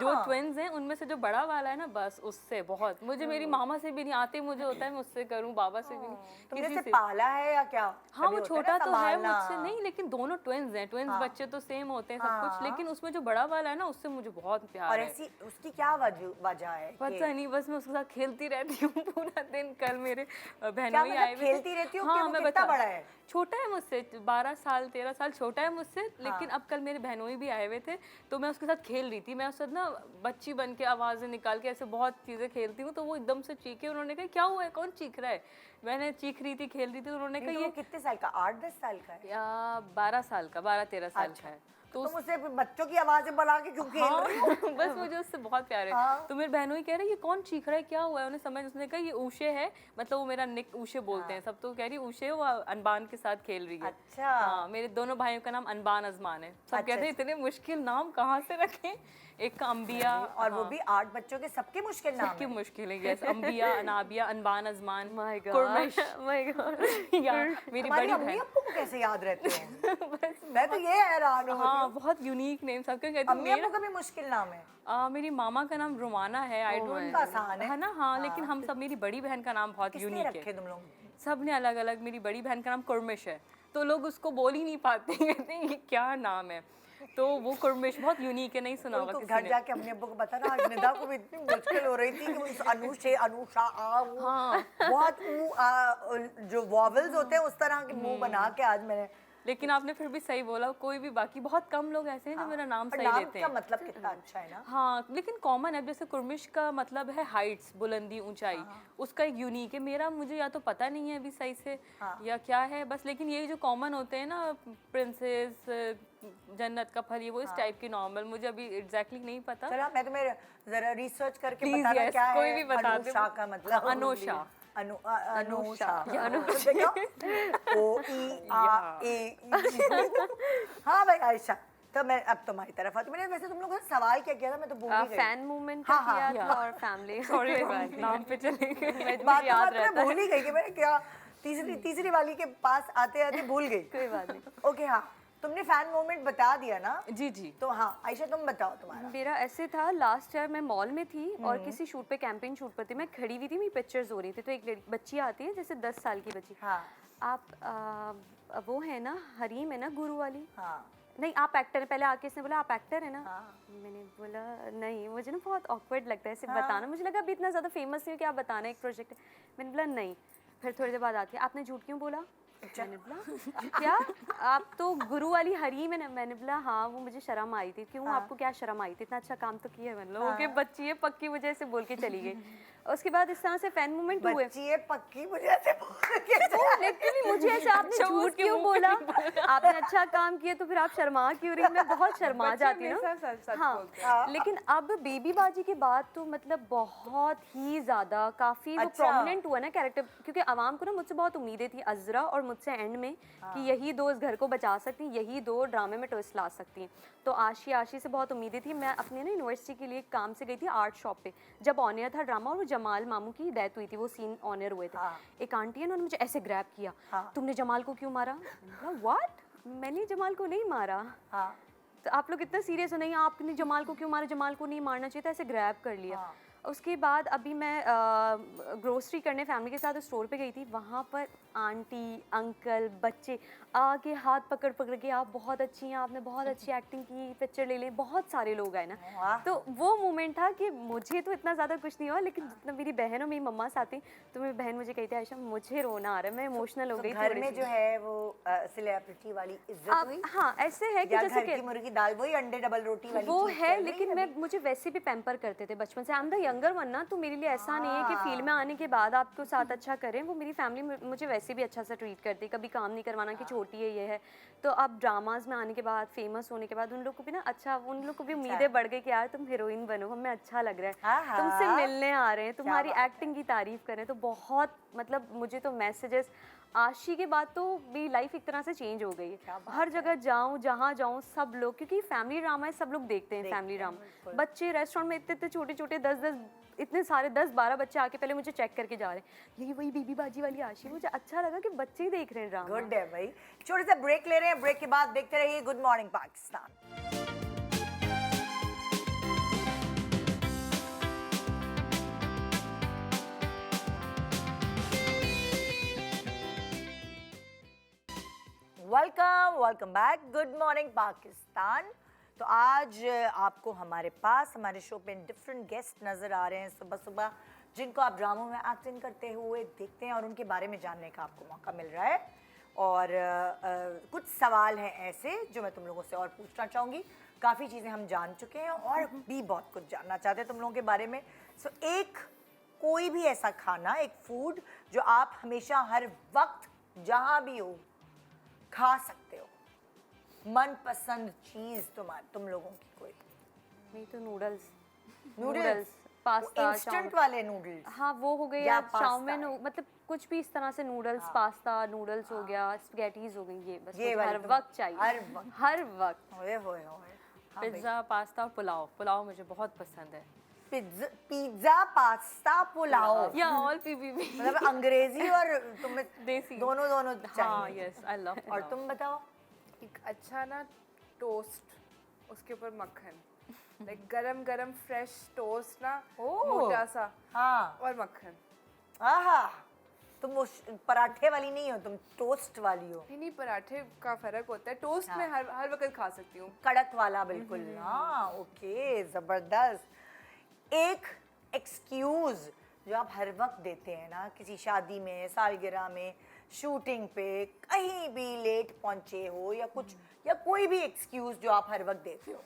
जो ट्विंस हैं उनमें से जो बड़ा वाला है ना बस उससे बहुत। मुझे मेरी मामा से भी नहीं आते, मुझे होता है मैं उससे करूं, बाबा से भी नहीं, तुमने किसी से से। पाला है या क्या? हाँ कभी वो होता छोटा ना तो है संभालना। मुझसे नहीं, लेकिन दोनों ट्विंस हैं, ट्विंस बच्चे तो सेम होते हैं सब कुछ, लेकिन उसमें जो बड़ा वाला है ना उससे मुझे बहुत प्यार और है। ऐसी उसकी क्या वजह है? पता नहीं, बस मैं उसके साथ खेलती रहती हूँ पूरा दिन। कल मेरे क्या बहनोई मतलब आए हुए थे। खेलती रहती हो? हाँ कि मैं वो कितना बड़ा है? छोटा है मुझसे, 12 साल 13 साल छोटा है मुझसे, लेकिन अब कल मेरे बहनोई भी आए हुए थे, तो मैं उसके साथ खेल रही थी। मैं उसके साथ ना बच्ची बन के आवाज़ें निकाल के ऐसे बहुत चीज़ें खेलती हूँ, तो वो एकदम से चीखे। उन्होंने कहा क्या हुआ है, कौन चीख रहा है? मैंने चीख रही थी, खेल रही थी, तो उन्होंने कहा ये कितने साल का? 8-10 साल का है? 12 साल का, 12-13 साल का है। तो तुम उसे बच्चों की आवाजें बुला के क्यों खेल रही हो? बस मुझे उससे बहुत प्यार है। तो मेरे बहनों ही कह रहे ये कौन चीख रहा है, क्या हुआ है? उन्हें समझ, उसने कहा ये ऊशे है, मतलब वो मेरा निक ऊशे बोलते हैं सब, तो कह रही ऊशे वो अनबान के साथ खेल रही है। अच्छा। हाँ मेरे दोनों भाइयों का नाम अनबान अजमान है। सब कहते हैं इतने मुश्किल नाम कहाँ से रखें। एक का अंबिया, और वो भी 8 बच्चों के सबके मुश्किल नाम सबकी है। मुश्किल है। Yes, Ambiya, Anabia, Anban, Ajman, my God कुरमिश। माय गॉड या मेरी तुम्हारी बड़ी अम्मी बहन। अब्बू को कैसे याद रहते हो? मैं तो ये हैरान हूँ। हाँ बहुत यूनिक नेम सबके कहते अम्मी अब्बू का भी मुश्किल नाम है? मेरी मामा का नाम रोमाना है। आई डोंट आसान है ना। हाँ लेकिन हम सब, मेरी बड़ी बहन का नाम बहुत किसने यूनिक है। रखे तुम लोग? सब ने अलग अलग। मेरी बड़ी बहन का नाम कुरमिश है, तो लोग उसको बोल ही नहीं पाते, कहते हैं ये क्या नाम है। तो वो कुरमिश बहुत यूनिक है, नहीं सुना होगा तो किसी घर ने। जाके अपने अब्बू को बता ना, आज निदा को भी इतनी मुश्किल हो रही थी कि उस अनुषा बहुत जो वॉवल्स होते हैं उस तरह के मुंह बना के आज मैंने। लेकिन आपने फिर भी सही बोला, कोई भी बाकी बहुत कम लोग ऐसे हैं जो मेरा नाम सही नाम लेते का हैं। मतलब कितना अच्छा है ना। हाँ लेकिन कॉमन है, जैसे कुरमिश का मतलब है हाइट्स, बुलंदी, ऊंचाई, उसका एक यूनिक है। मेरा मुझे या तो पता नहीं है अभी सही से या क्या है बस, लेकिन यही जो कॉमन होते हैं ना, प्रिंसेस, जन्नत का फल, ये वो इस टाइप की नॉर्मल, मुझे अभी एग्जैक्टली नहीं पता। चलो मैं तुम्हें जरा रिसर्च करके Please, बताना yes, क्या कोई है भी बता दे। अनुषा का मतलब। अनोशा। अनुषा। O-E-A-E। हाँ भाई आयशा, तो मैं अब तुम्हारी तरफ आती। मैंने वैसे तुम लोगों ने सवाल क्या किया था, मैं तो भूल ही गई। फैन मूवमेंट का किया था और फैमिली। सॉरी नाम पे चले गए। बात याद मैं रहता है। भूल ही गई कि मैंने क्या, तीसरी वाली के पास आते आते भूल गई। कोई बात नहीं। ओके हाँ, तुमने फैन मोमेंट बता दिया ना। जी जी। तो हाँ आयशा तुम बताओ तुम्हारा। मेरा ऐसे था, लास्ट ईयर मैं मॉल में थी और किसी शूट पे, कैंपेन शूट पर थी, मैं खड़ी हुई थी, मेरी पिक्चर्स हो रही थी, तो एक बच्ची आती है जैसे 10 साल की बच्ची। हाँ आप वो है ना, हरीम है ना गुरु वाली? हाँ नहीं आप एक्टर हैं। पहले आके इसने बोला आप एक्टर है ना? मैंने बोला नहीं, मुझे ना बहुत ऑकवर्ड लगता है ऐसे बताना। मुझे लगा अभी इतना ज़्यादा फेमस नहीं हो कि आप बताना एक प्रोजेक्ट है। मैंने बोला नहीं। फिर थोड़ी देर बाद आती है, आपने झूठ क्यों बोला? मैंने बोला क्या, आप तो गुरु वाली हरीम है ना? मैंने बोला हाँ, वो मुझे शर्म आई थी। क्यों, आपको क्या शर्म आई थी? इतना अच्छा काम तो किया है। मतलब ओके बच्ची है पक्की, मुझे ऐसे बोल के चली गई। उसके बाद इस तरह से फैन मूवमेंट हुए। बच्ची है पक्की, मुझे ऐसे बोल के लिटरली मुझे ऐसे आपने झूठ क्यों बोला? आपने अच्छा काम किया तो फिर आप शर्मा क्यों रही? मैं बहुत शर्मा जाती हूँ ना। हाँ, लेकिन अब बेबी बाजी के बाद तो मतलब बहुत ही ज्यादा काफी वो प्रोमिनेंट हुआ ना कैरेक्टर, क्योंकि आवाम को ना मुझसे बहुत उम्मीदें थी, अजरा और मुझसे एंड में, कि यही दो इस घर को बचा सकती हैं, यही दो ड्रामे में ट्विस्ट ला सकती हैं। तो आशी से बहुत उम्मीदें थी। मैं अपने ना यूनिवर्सिटी के लिए काम से गई थी आर्ट शॉप पे, जब ऑन एयर था ड्रामा और वो जमाल मामू की डेथ हुई थी, वो सीन ऑन एयर हुए थे। एक आंटी है, उन्होंने मुझे ऐसे ग्रैब किया, तुमने जमाल को क्यों मारा? व्हाट? मैंने जमाल को नहीं मारा। तो आप लोग इतना सीरियस हो, नहीं आपने जमाल को क्यों मारा, जमाल को नहीं मारना चाहिए था, ऐसे ग्रैब कर लिया। उसके बाद अभी मैं ग्रोसरी करने फैमिली के साथ स्टोर पे गई थी, वहाँ पर आंटी अंकल बच्चे आके हाथ पकड़ पकड़ के, आप बहुत अच्छी हैं, आपने बहुत अच्छी एक्टिंग की, पिक्चर ले लें, बहुत सारे लोग आए ना। तो वो मोमेंट था कि मुझे तो इतना ज़्यादा कुछ नहीं हुआ, लेकिन जितना मेरी बहन और मेरी मम्मा साथ थी, तो मेरी बहन मुझे कहती है आयशा मुझे रोना आ रहा है, मैं इमोशनल हो गई। घर में जो है वो सेलिब्रिटी वाली इज्जत हुई? हाँ, ऐसे है कि जैसे घर की मुर्गी दाल वही अंडे डबल रोटी वाली वो चीज़ है, चल रही लेकिन मैं मुझे वैसे भी पैम्पर करते थे बचपन से। I am the younger one ना, तो मेरे लिए ऐसा नहीं है कि फील्ड में आने के बाद आपको साथ अच्छा करें। वो मेरी फैमिली मुझे वैसे भी अच्छा सा ट्रीट करती, कभी काम नहीं करवाना कि छोटी है ये है। तो अब ड्रामाज में आने के बाद, फेमस होने के बाद, उन लोग को भी ना अच्छा, उन लोग को भी उम्मीदें बढ़ गई कि यार तुम हीरोइन बनो, हमें अच्छा लग रहा है, तुमसे मिलने आ रहे हैं, तुम्हारी एक्टिंग की तारीफ करें। तो बहुत मतलब मुझे तो मैसेजेस, आशी के बाद तो मेरी लाइफ एक तरह से चेंज हो गई है। हर जगह जाऊं, जहां जाऊं, सब लोग, क्योंकि फैमिली ड्रामा है, सब लोग देखते हैं फैमिली ड्रामा। बच्चे रेस्टोरेंट में इतने इतने छोटे छोटे 10-10 इतने सारे 10-12 बच्चे आके पहले मुझे चेक करके जा रहे हैं, यही वही बीबी बाजी वाली आशी। मुझे अच्छा लगा कि बच्चे ही देख रहे हैं ड्रामा। गुड है भाई। छोटे सा ब्रेक ले रहे हैं, ब्रेक के बाद देखते रहिए good morning Pakistan. Welcome back, good morning Pakistan. तो आज आपको हमारे पास हमारे शो पे डिफरेंट गेस्ट नज़र आ रहे हैं सुबह सुबह, जिनको आप ड्रामों में एक्टिंग करते हुए देखते हैं और उनके बारे में जानने का आपको मौका मिल रहा है। और कुछ सवाल हैं ऐसे जो मैं तुम लोगों से और पूछना चाहूँगी। काफ़ी चीज़ें हम जान चुके हैं और भी बहुत कुछ जानना चाहते हैं तुम लोगों के बारे में। सो एक कोई भी ऐसा खाना, एक फूड जो आप हमेशा हर वक्त जहाँ भी हो खा सकते हो, मनपसंद चीज तुम लोगों की कोई? नहीं तो नूडल्स, नूडल्स, पास्ता, इंस्टेंट वाले नूडल्स। हाँ वो हो गए, या या चाउमीन, मतलब कुछ भी इस तरह से नूडल्स, पास्ता नूडल्स हो गया, स्पैगेटीज हो गई, ये बस ये हर वक्त चाहिए, हर वक्त। ओए होए। पिज्ज़ा, पास्ता, पुलाव मुझे बहुत पसंद है। पिज्जा, पास्ता, पुलाव, या ऑल पीपीपी, मतलब अंग्रेजी और तुम्हें देसी, दोनों हाँ, चाहिए। Yes, I love. और तुम बताओ? एक अच्छा ना टोस्ट, उसके ऊपर मक्खन, लाइक गरम गरम फ्रेश टोस्ट ना, मोटा सा, हाँ, और मक्खन। आहा, तुम वो पराठे वाली नहीं हो, तुम टोस्ट वाली हो। नहीं, पराठे का फर्क होता है, टोस्ट में हर वक्त खा सकती हूँ, कड़क वाला बिल्कुल। हाँ, ओके, जबरदस्त। एक एक्सक्यूज जो आप हर वक्त देते हैं ना, किसी शादी में, सालगिरह में, शूटिंग पे, कहीं भी लेट पहुंचे हो या कुछ, या कोई भी एक्सक्यूज जो आप हर वक्त देते हो?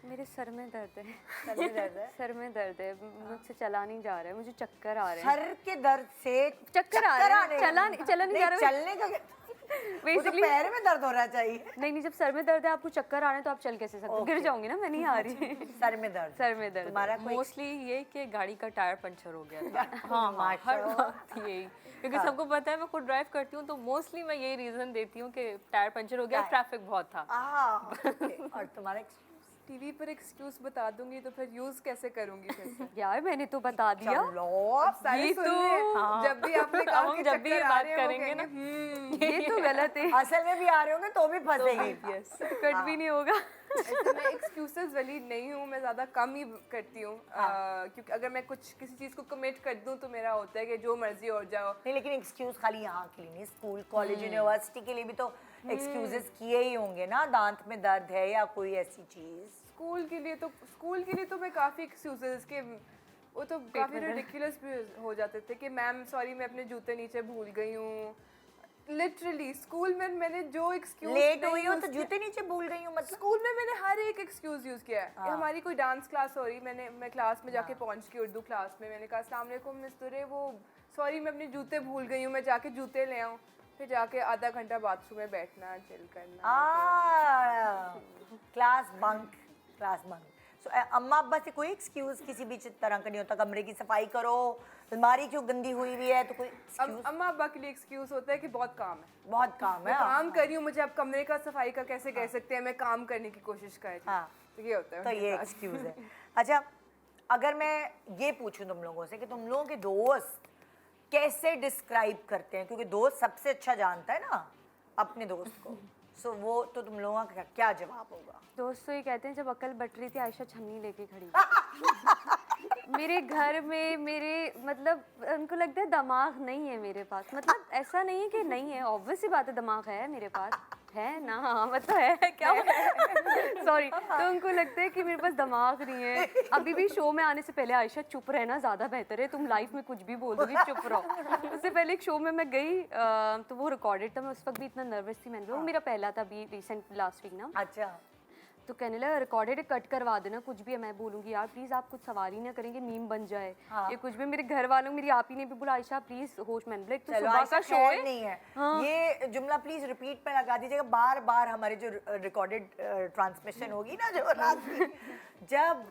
मेरे सर में दर्द है। सर में दर्द है? सर में दर्द है, मुझसे चला नहीं जा रहा है, मुझे चक्कर आ रहे हैं। सर के दर्द से चक्कर आ रहे हैं, चला नहीं जा रहा है। चलने का वो तो पैर में दर्द होना चाहिए। नहीं, जब सर में दर्द है, आपको चक्कर आ रहे हैं तो आप चल कैसे सकते? गिर जाऊंगी ना, मैं नहीं आ रही। सर में दर्द, सर में दर्द। तुम्हारा कोई? मोस्टली ये कि गाड़ी का टायर पंचर हो गया था। हाँ, हर वक्त यही, क्योंकि सबको पता है मैं खुद ड्राइव करती हूँ, तो मोस्टली मैं यही रीजन देती हूँ कि टायर पंचर हो गया, ट्रैफिक बहुत था। और तुम्हारा टीवी पर एक्सक्यूज बता दूंगी तो फिर यूज कैसे करूंगी फिर से? यार मैंने तो बता दिया। सारे सुन ले, जब भी आपने कहा कि जब भी ये चक्कर आ बात रहे हैं, वो करेंगे ना, कहेंगे, ये तो गलत है, असल में भी आ रहे होंगे तो भी फंसेगी। कट भी नहीं होगा। ऐसे मैं एक्सक्यूजेस वाली नहीं हूँ, मैं ज़्यादा कम ही करती हूँ, क्योंकि अगर मैं किसी चीज़ को कमिट कर दूँ तो मेरा होता है कि जो मर्जी हो जाओ। नहीं, लेकिन एक्सक्यूज खाली यहाँ के लिए नहीं, स्कूल, कॉलेज, यूनिवर्सिटी के लिए भी तो एक्सक्यूजेस किए ही होंगे ना। दांत में दर्द है या कोई ऐसी चीज। स्कूल के लिए तो मैं काफ़ी एक्सक्यूजेस के, वो तो काफ़ी रिडिकुलस भी हो जाते थे कि मैम सॉरी मैं अपने जूते नीचे भूल गई हूँ, लिटरली स्कूल में मैंने जो एक्सक्यूज लेट हुई हो तो जूते नीचे भूल गई हूँ मतलब। स्कूल में मैंने हर एक एक्सक्यूज यूज किया है। हमारी कोई डांस क्लास हो रही, मैं क्लास में जाके पहुंच गई उर्दू क्लास में, मैंने कहा अस्सलाम वालेकुम मिस दुरे, वो सॉरी मैं अपने जूते भूल गई हूँ, मैं जाके जूते ले आऊँ। फिर जाके आधा घंटा बाथरूम में बैठना, चिल करना। Class bunk. सो अम्मा अब्बा से कोई एक्सक्यूज किसी भी तरह का नहीं होता? कमरे की सफाई करो, अलमारी क्यों गंदी हुई हुई है, तो कोई excuse? अम्मा अब्बा के लिए एक्सक्यूज होता है कि बहुत काम है, बहुत काम है। मैं काम कर रही हूँ, मुझे अब कमरे का सफाई का कैसे कह सकते हैं, मैं काम करने की कोशिश कर रही हूँ। हाँ। तो ये होता है तो उनके ये साथ। एक्सक्यूज है। अच्छा, अगर मैं ये पूछूं तुम लोगों से कि तुम लोगों के दोस्त कैसे डिस्क्राइब करते हैं, क्योंकि दोस्त सबसे अच्छा जानता है ना अपने दोस्त को, सो वो तो तुम लोगों का क्या जवाब होगा? दोस्त तो ये कहते हैं जब अकल बट रही थी आयशा छन्नी लेके खड़ी थी। मेरे घर में मेरे मतलब उनको लगता है दिमाग नहीं है मेरे पास, मतलब ऐसा नहीं है कि नहीं है, ऑब्वियस सी बात है दिमाग है मेरे पास, है ना, हाँ मतलब है क्या सॉरी। तो उनको लगता है कि मेरे पास दिमाग नहीं है। अभी भी शो में आने से पहले आयशा चुप रहना ज़्यादा बेहतर है, तुम लाइफ में कुछ भी बोल दोगी चुप रहो। उससे पहले एक शो में मैं गई तो वो रिकॉर्डेड था, मैं उस वक्त भी इतना नर्वस थी, मैंने वो मेरा पहला था अभी रिसेंट लास्ट वीक ना। अच्छा, तो कहने लगा रिकॉर्डेड कट करवा देना कुछ भी है। मैं बोलूँगी यार प्लीज़ आप कुछ सवाल ही ना करेंगे, मीम बन जाए ये कुछ भी। मेरे घर वालों मेरी आप ही ने भी बोला आयशा प्लीज होश मैन ब्रेक तो चलो सुबह आयशा का शो खैर है। नहीं है। हाँ। ये जुमला प्लीज रिपीट पे लगा दीजिएगा बार बार, हमारे जो रिकॉर्डेड ट्रांसमिशन होगी ना जो रात की, जब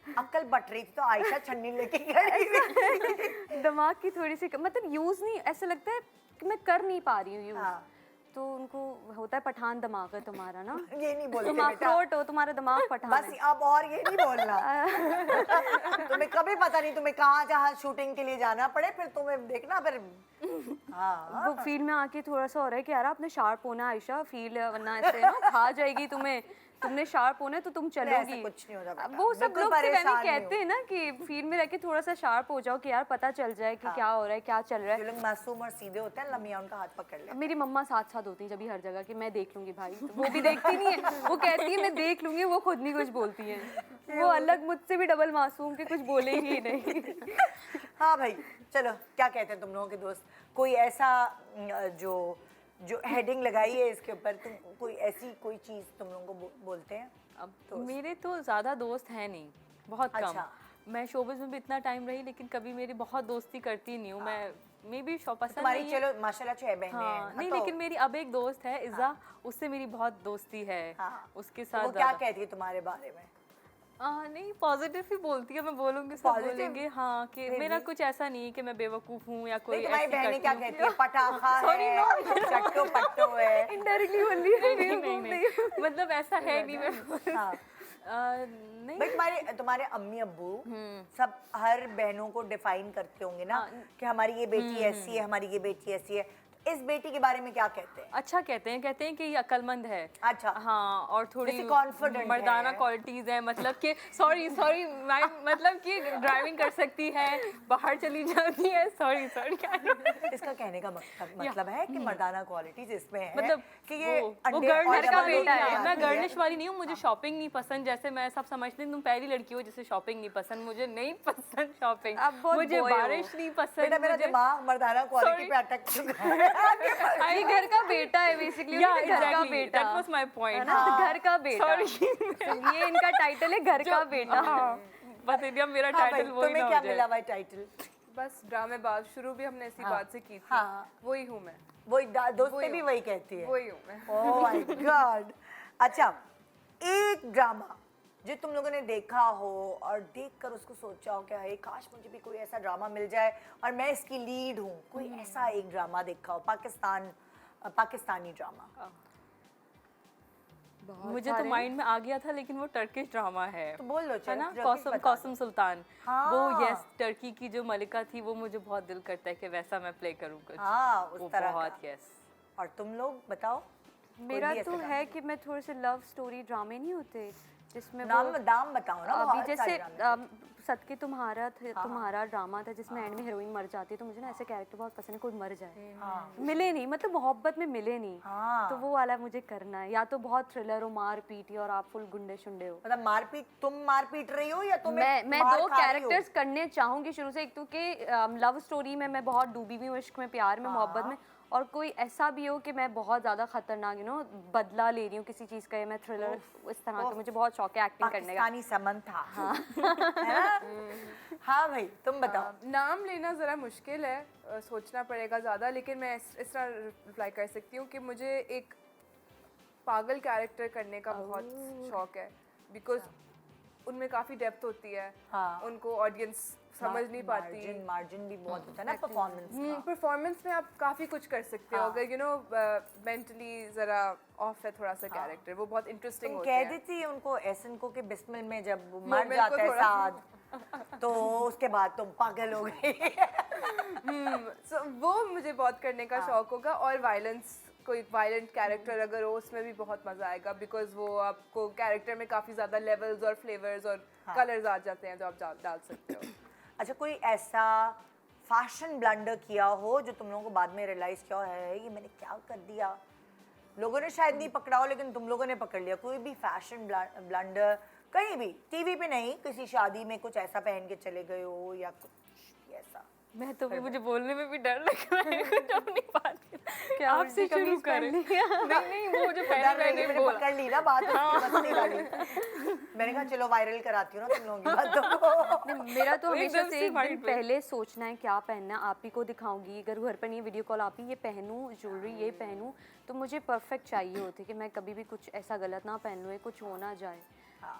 अक्ल बट रही थी तो आयशा छन्नी लेके खड़ी हुई। दिमाग की थोड़ी सी मतलब यूज़ नहीं, ऐसा लगता है कि मैं कर नहीं पा रही हूँ यूज़। हाँ। तो उनको होता है पठान दिमाग है तुम्हारा ना, ये नहीं बोलते तुम बेटा, अखरोट हो, तुम्हारा दिमाग पठान बस है। अब और ये नहीं बोलना। तुम्हें कभी पता नहीं तुम्हें कहाँ जहाँ शूटिंग के लिए जाना पड़े, फिर तुम्हें देखना फिर। हाँ वो फील्ड में आके थोड़ा सा हो रहा है कि यार आपने शार्प होना आयशा, फील्ड वरना ऐसे ना खा जाएगी तुम्हें, तुमने शार्प होना है तो तुम ऐसा चलोगी। कुछ नहीं होता बेटा, वो सब बिल्कुल लोग तो परेशान मैंने नहीं कहते हैं ना कि फील्ड में रह के थोड़ा सा शार्प हो जाओ कि यार पता चल जाए कि क्या हो रहा है क्या चल रहा जो है। लोग मासूम और सीधे होते हैं लमिया उनका हाथ पकड़ ले। मेरी मम्मा साथ साथ होती है जब भी हर जगह कि मैं देख लूंगी भाई, तो वो भी देखती नहीं है, वो कहती है मैं देख लूंगी, वो खुद नहीं कुछ बोलती है, वो अलग मुझसे भी डबल मासूम के कुछ बोलेंगी ही नहीं। हाँ भाई चलो, क्या कहते हैं तुम लोगों के दोस्त? कोई ऐसा जो जो हेडिंग लगाई है इसके ऊपर, तुम कोई ऐसी कोई चीज तुम लोगों को बोलते हैं? अब मेरे तो ज़्यादा दोस्त हैं नहीं, बहुत कम। अच्छा। मैं शोबिज़ में भी इतना टाइम रही लेकिन कभी मेरी बहुत दोस्ती करती नहीं हूँ। मैं मे भी पसंद तुम्हारी नहीं है। चलो माशाल्लाह छह बहनें हाँ, हैं नहीं तो, लेकिन मेरी अब एक दोस्त है इज़ा, उससे मेरी बहुत दोस्ती है। हाँ, उसके तो साथ वो क्या कहती है तुम्हारे बारे में? नहीं पॉजिटिव ही बोलती है, मैं बोलूँगी सब Positive? बोलेंगे हाँ कि फिर मेरा भी? कुछ ऐसा नहीं है कि मैं बेवकूफ़ हूँ या कोई नहीं, तुम्हारी ऐसी बहनें क्या करती हूँ। कहती है? पटाखा है, चट्टो पट्टो है। इनडायरेक्टली बोल रही है नहीं मतलब ऐसा है नहीं, मैं हाँ। नहीं भाई तुम्हारे अम्मी अब्बू सब हर बहनों को डिफाइन करते होंगे ना कि हमारी ये बेटी ऐसी है, हमारी ये बेटी ऐसी है, तो इस बेटी के बारे में क्या कहते हैं? अच्छा कहते हैं कि ये अक्लमंद है। अच्छा। हाँ, और थोड़ी जैसे confident मर्दाना है। क्वालिटीज है, मतलब कि सॉरी मतलब कि ड्राइविंग कर सकती है, बाहर चली जाती है, सॉरी क्या इसका कहने का मतलब है कि मर्दाना क्वालिटीज इसमें है, मतलब कि ये वो अंडे गर्ल और घर का जबरदस्ती बेटा है। आती मैं गर्लिश वाली नहीं हूँ, मुझे शॉपिंग नहीं पसंद। जैसे मैं सब समझती हूँ तुम पहली लड़की हो जिसे शॉपिंग नहीं पसंद, मुझे नहीं पसंद शॉपिंग, आप बहुत मुझे boy हो। बारिश नहीं पसंद। बेटा मेरा मुझे- दिमाग मर्दाना क्वालिटी Sorry. पे अटक चुका है। ये घर का बेटा है बेसिकली, Yeah, घर का exactly. बेटा That was my point. है ना, तो घर का बेटा। Sorry. ये इनका टाइटल है घर का बेटा। बस इंडिया मेरा हाँ भाई, टाइटल वही तुम्हें ना क्या हो जाए। मिला भाई टाइटल? बस ड्रामेबाज, शुरू भी हमने इसी बात से की थी। हाँ। वही हूँ मैं, वही दोस्तें भी वही कहती है। वही हूँ मैं। Oh my God. अच्छा, एक ड्रामा जो तुम लोगों ने देखा हो और देखकर उसको सोचा हो कि हाय काश मुझे भी कोई ऐसा ड्रामा मिल जाए और मैं इसकी लीड हूँ, कोई ऐसा एक ड्रामा देखा हो, पाकिस्तानी ड्रामा? मुझे तो माइंड में आ गया था लेकिन वो टर्किश ड्रामा है। तो बोल लो, है चलो ना, टर्किश बता कौसम दो। सुल्तान। हाँ। वो यस, टर्की की जो मलिका थी वो मुझे बहुत दिल करता है कि वैसा मैं प्ले करूँ कुछ। हाँ, वो उस तरह बहुत का। यस। और तुम लोग बताओ? कोई मेरा भी ऐसा तो ड्रामा? है कि मैं थोड़े से लव स्टोरी ड्रामे नहीं होते जिसमें दाम बताओ ना, अभी बहुत जैसे सारे ड्रामे। सदके तुम्हारा ड्रामा था जिसमें एंड में हीरोइन मर जाती है, तो मुझे ना ऐसे कैरेक्टर बहुत पसंद है, कोई मर जाए मिले नहीं, मतलब मोहब्बत में मिले नहीं, हाँ। तो वो वाला मुझे करना है। या तो बहुत थ्रिलर हो, मार पीटी और आप फुल गुंडे शुंडे हो। मतलब मारपीट, तुम मार पीट रही हो या तुम्हें मैं मार दो खा रही हो? कैरेक्टर्स करने चाहूंगी शुरू से, एक तो कि लव स्टोरी में मैं बहुत डूबी हुई हूँ, इश्क में, प्यार में, मोहब्बत में, और कोई ऐसा भी हो कि मैं बहुत ज़्यादा खतरनाक बदला ले रही हूँ किसी चीज़ का, या मैं थ्रिलर इस तरह का, मुझे बहुत शौक है एक्टिंग करने का। पाकिस्तानी समंथा। हाँ है ना? हाँ भाई तुम बताओ। नाम लेना ज़रा मुश्किल है, सोचना पड़ेगा ज़्यादा, लेकिन मैं इस तरह रिप्लाई कर सकती हूँ कि मुझे एक पागल कैरेक्टर करने का बहुत शौक है, बिकॉज उनमें काफ़ी डेप्थ होती है। हाँ। उनको ऑडियंस समझ नहीं पाती। मार्जिन भी बहुत होता है ना परफॉर्मेंस का। परफॉर्मेंस में आप काफ़ी कुछ कर सकते हो अगर मेंटली ज़रा ऑफ है थोड़ा सा कैरेक्टर, वो बहुत इंटरेस्टिंग होता है। कह देती है उनको एसन को कि बिस्मिल में जब मर जाता है साद तो उसके बाद तुम पागल हो गई। so, वो मुझे बहुत करने का शौक होगा, और वायलेंस, कोई वायलेंट कैरेक्टर अगर हो उसमें भी बहुत मज़ा आएगा, बिकॉज वो आपको कैरेक्टर में काफ़ी ज़्यादा लेवल्स और फ्लेवर्स और कलर्स आ जाते हैं जो आप डाल सकते हो। अच्छा, कोई ऐसा फैशन ब्लंडर किया हो जो तुम लोगों को बाद में रियलाइज किया है ये मैंने क्या कर दिया, लोगों ने शायद नहीं पकड़ा हो लेकिन तुम लोगों ने पकड़ लिया, कोई भी फैशन ब्लंडर कहीं भी, टीवी पे नहीं, किसी शादी में कुछ ऐसा पहन के चले गए हो या कुछ भी ऐसा? मैं तो भी, मुझे बोलने में भी डर लग रहा है कुछ अपनी बात क्या आपसे शुरू करें। नहीं वो मुझे पहले मैंने बोला, पकड़ ली ना बात, मस्ती वाली। मैंने कहा चलो वायरल कराती हूँ ना तुम लोगों की बातों को। मेरा तो हमेशा एकदम से से एक दिन mind पे। पहले सोचना है क्या पहनना, आप ही को दिखाऊंगी, अगर घर पर नहीं वीडियो कॉल आप ही ये पहनूं, ज्वेलरी ये पहनूं, तो मुझे परफेक्ट चाहिए होती कि मैं कभी भी कुछ ऐसा गलत ना पहन लूँ, कुछ हो ना जाए।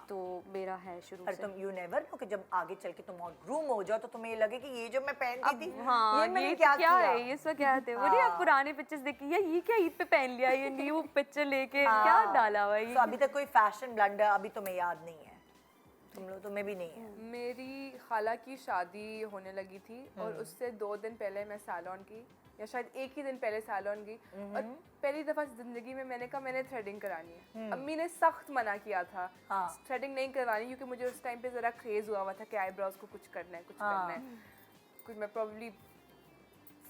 तो मेरा है शुरू पर से। तुम यू नेवर नो कि जब आगे चल के तुम और ग्रूम हो जाओ तो तुम्हें ये लगे कि ये जो मैं पहनती थी हाँ, ये मैंने ये क्या किया है, ये सब क्या थे वो नहीं, आप पुराने पिक्चर्स देखिए, ये क्या ईद पे पहन लिया, ये न्यू पिक्चर लेके क्या डाला हुआ है तो अभी तक कोई फैशन ब्लंडर अभी तुम्हें याद नहीं है, तुम्हें भी नहीं है? मेरी खाला की शादी होने लगी थी और उससे 2 दिन पहले मैं सैलून की, या शायद एक ही दिन पहले सैलून की, और पहली दफ़ा ज़िंदगी में मैंने कहा मैंने थ्रेडिंग करानी है। अम्मी ने सख्त मना किया था थ्रेडिंग नहीं करवानी, क्योंकि मुझे उस टाइम पे ज़रा क्रेज़ हुआ था कि आईब्रोज को कुछ करना है, कुछ करना है। कुछ मैं प्रॉब्ली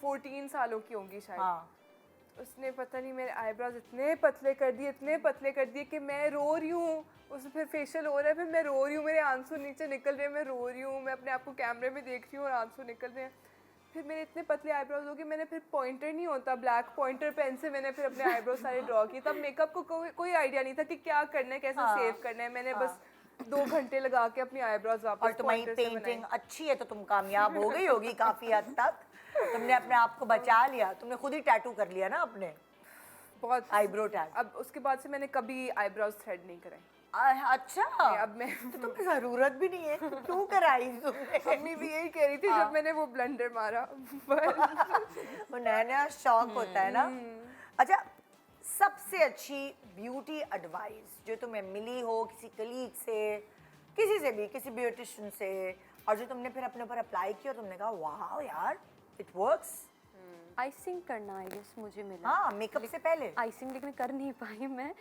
14 सालों की होंगी शायद। उसने पता नहीं मेरे आईब्रोज इतने पतले कर दिए कि मैं रो रही हूँ। उसमें फिर फेशियल हो रहा है, फिर मैं रो रही हूँ, मेरे आंसू नीचे निकल रहे हैं, मैं रो रही हूँ, मैं अपने आप को कैमरे में देख रही हूँ और आंसू निकल रहे हैं। फिर मेरे इतने पतले आईब्रोज हो गए, मैंने फिर पॉइंटर नहीं होता, ब्लैक पॉइंटर पेन से मैंने फिर अपने आईब्रोज सारे ड्रॉ किए। तब मेकअप को कोई आइडिया नहीं था कि क्या करना है, कैसे सेव करना है। मैंने बस 2 घंटे लगा के अपनी आईब्रोज वापस और तुम्हारी पेंटिंग अच्छी है तो तुम कामयाब हो गई होगी काफी हद तक, तुमने अपने आप को बचा लिया, तुमने खुद ही टैटू कर लिया ना अपने, बहुत आईब्रो टैग। अब उसके बाद से मैंने कभी आईब्रोज थ्रेड नहीं कराई। अच्छा, अब मैं तो तुम्हें जरूरत भी नहीं है, क्यों कराई तुमने? अम्मी भी यही कह रही थी जब मैंने वो ब्लंडर मारा। वो नया नया शौक होता है ना। अच्छा, सबसे अच्छी ब्यूटी एडवाइस जो तुम्हें मिली हो किसी कलीग से, किसी से भी, किसी ब्यूटिशियन से, और जो तुमने फिर अपने ऊपर अप्लाई किया, तुमने कहा वाह यार इट वर्क्स? आइसिंग करना आई गेस मुझे मिला। हाँ, मेकअप से पहले आइसिंग लेकिन कर नहीं पाई मैं,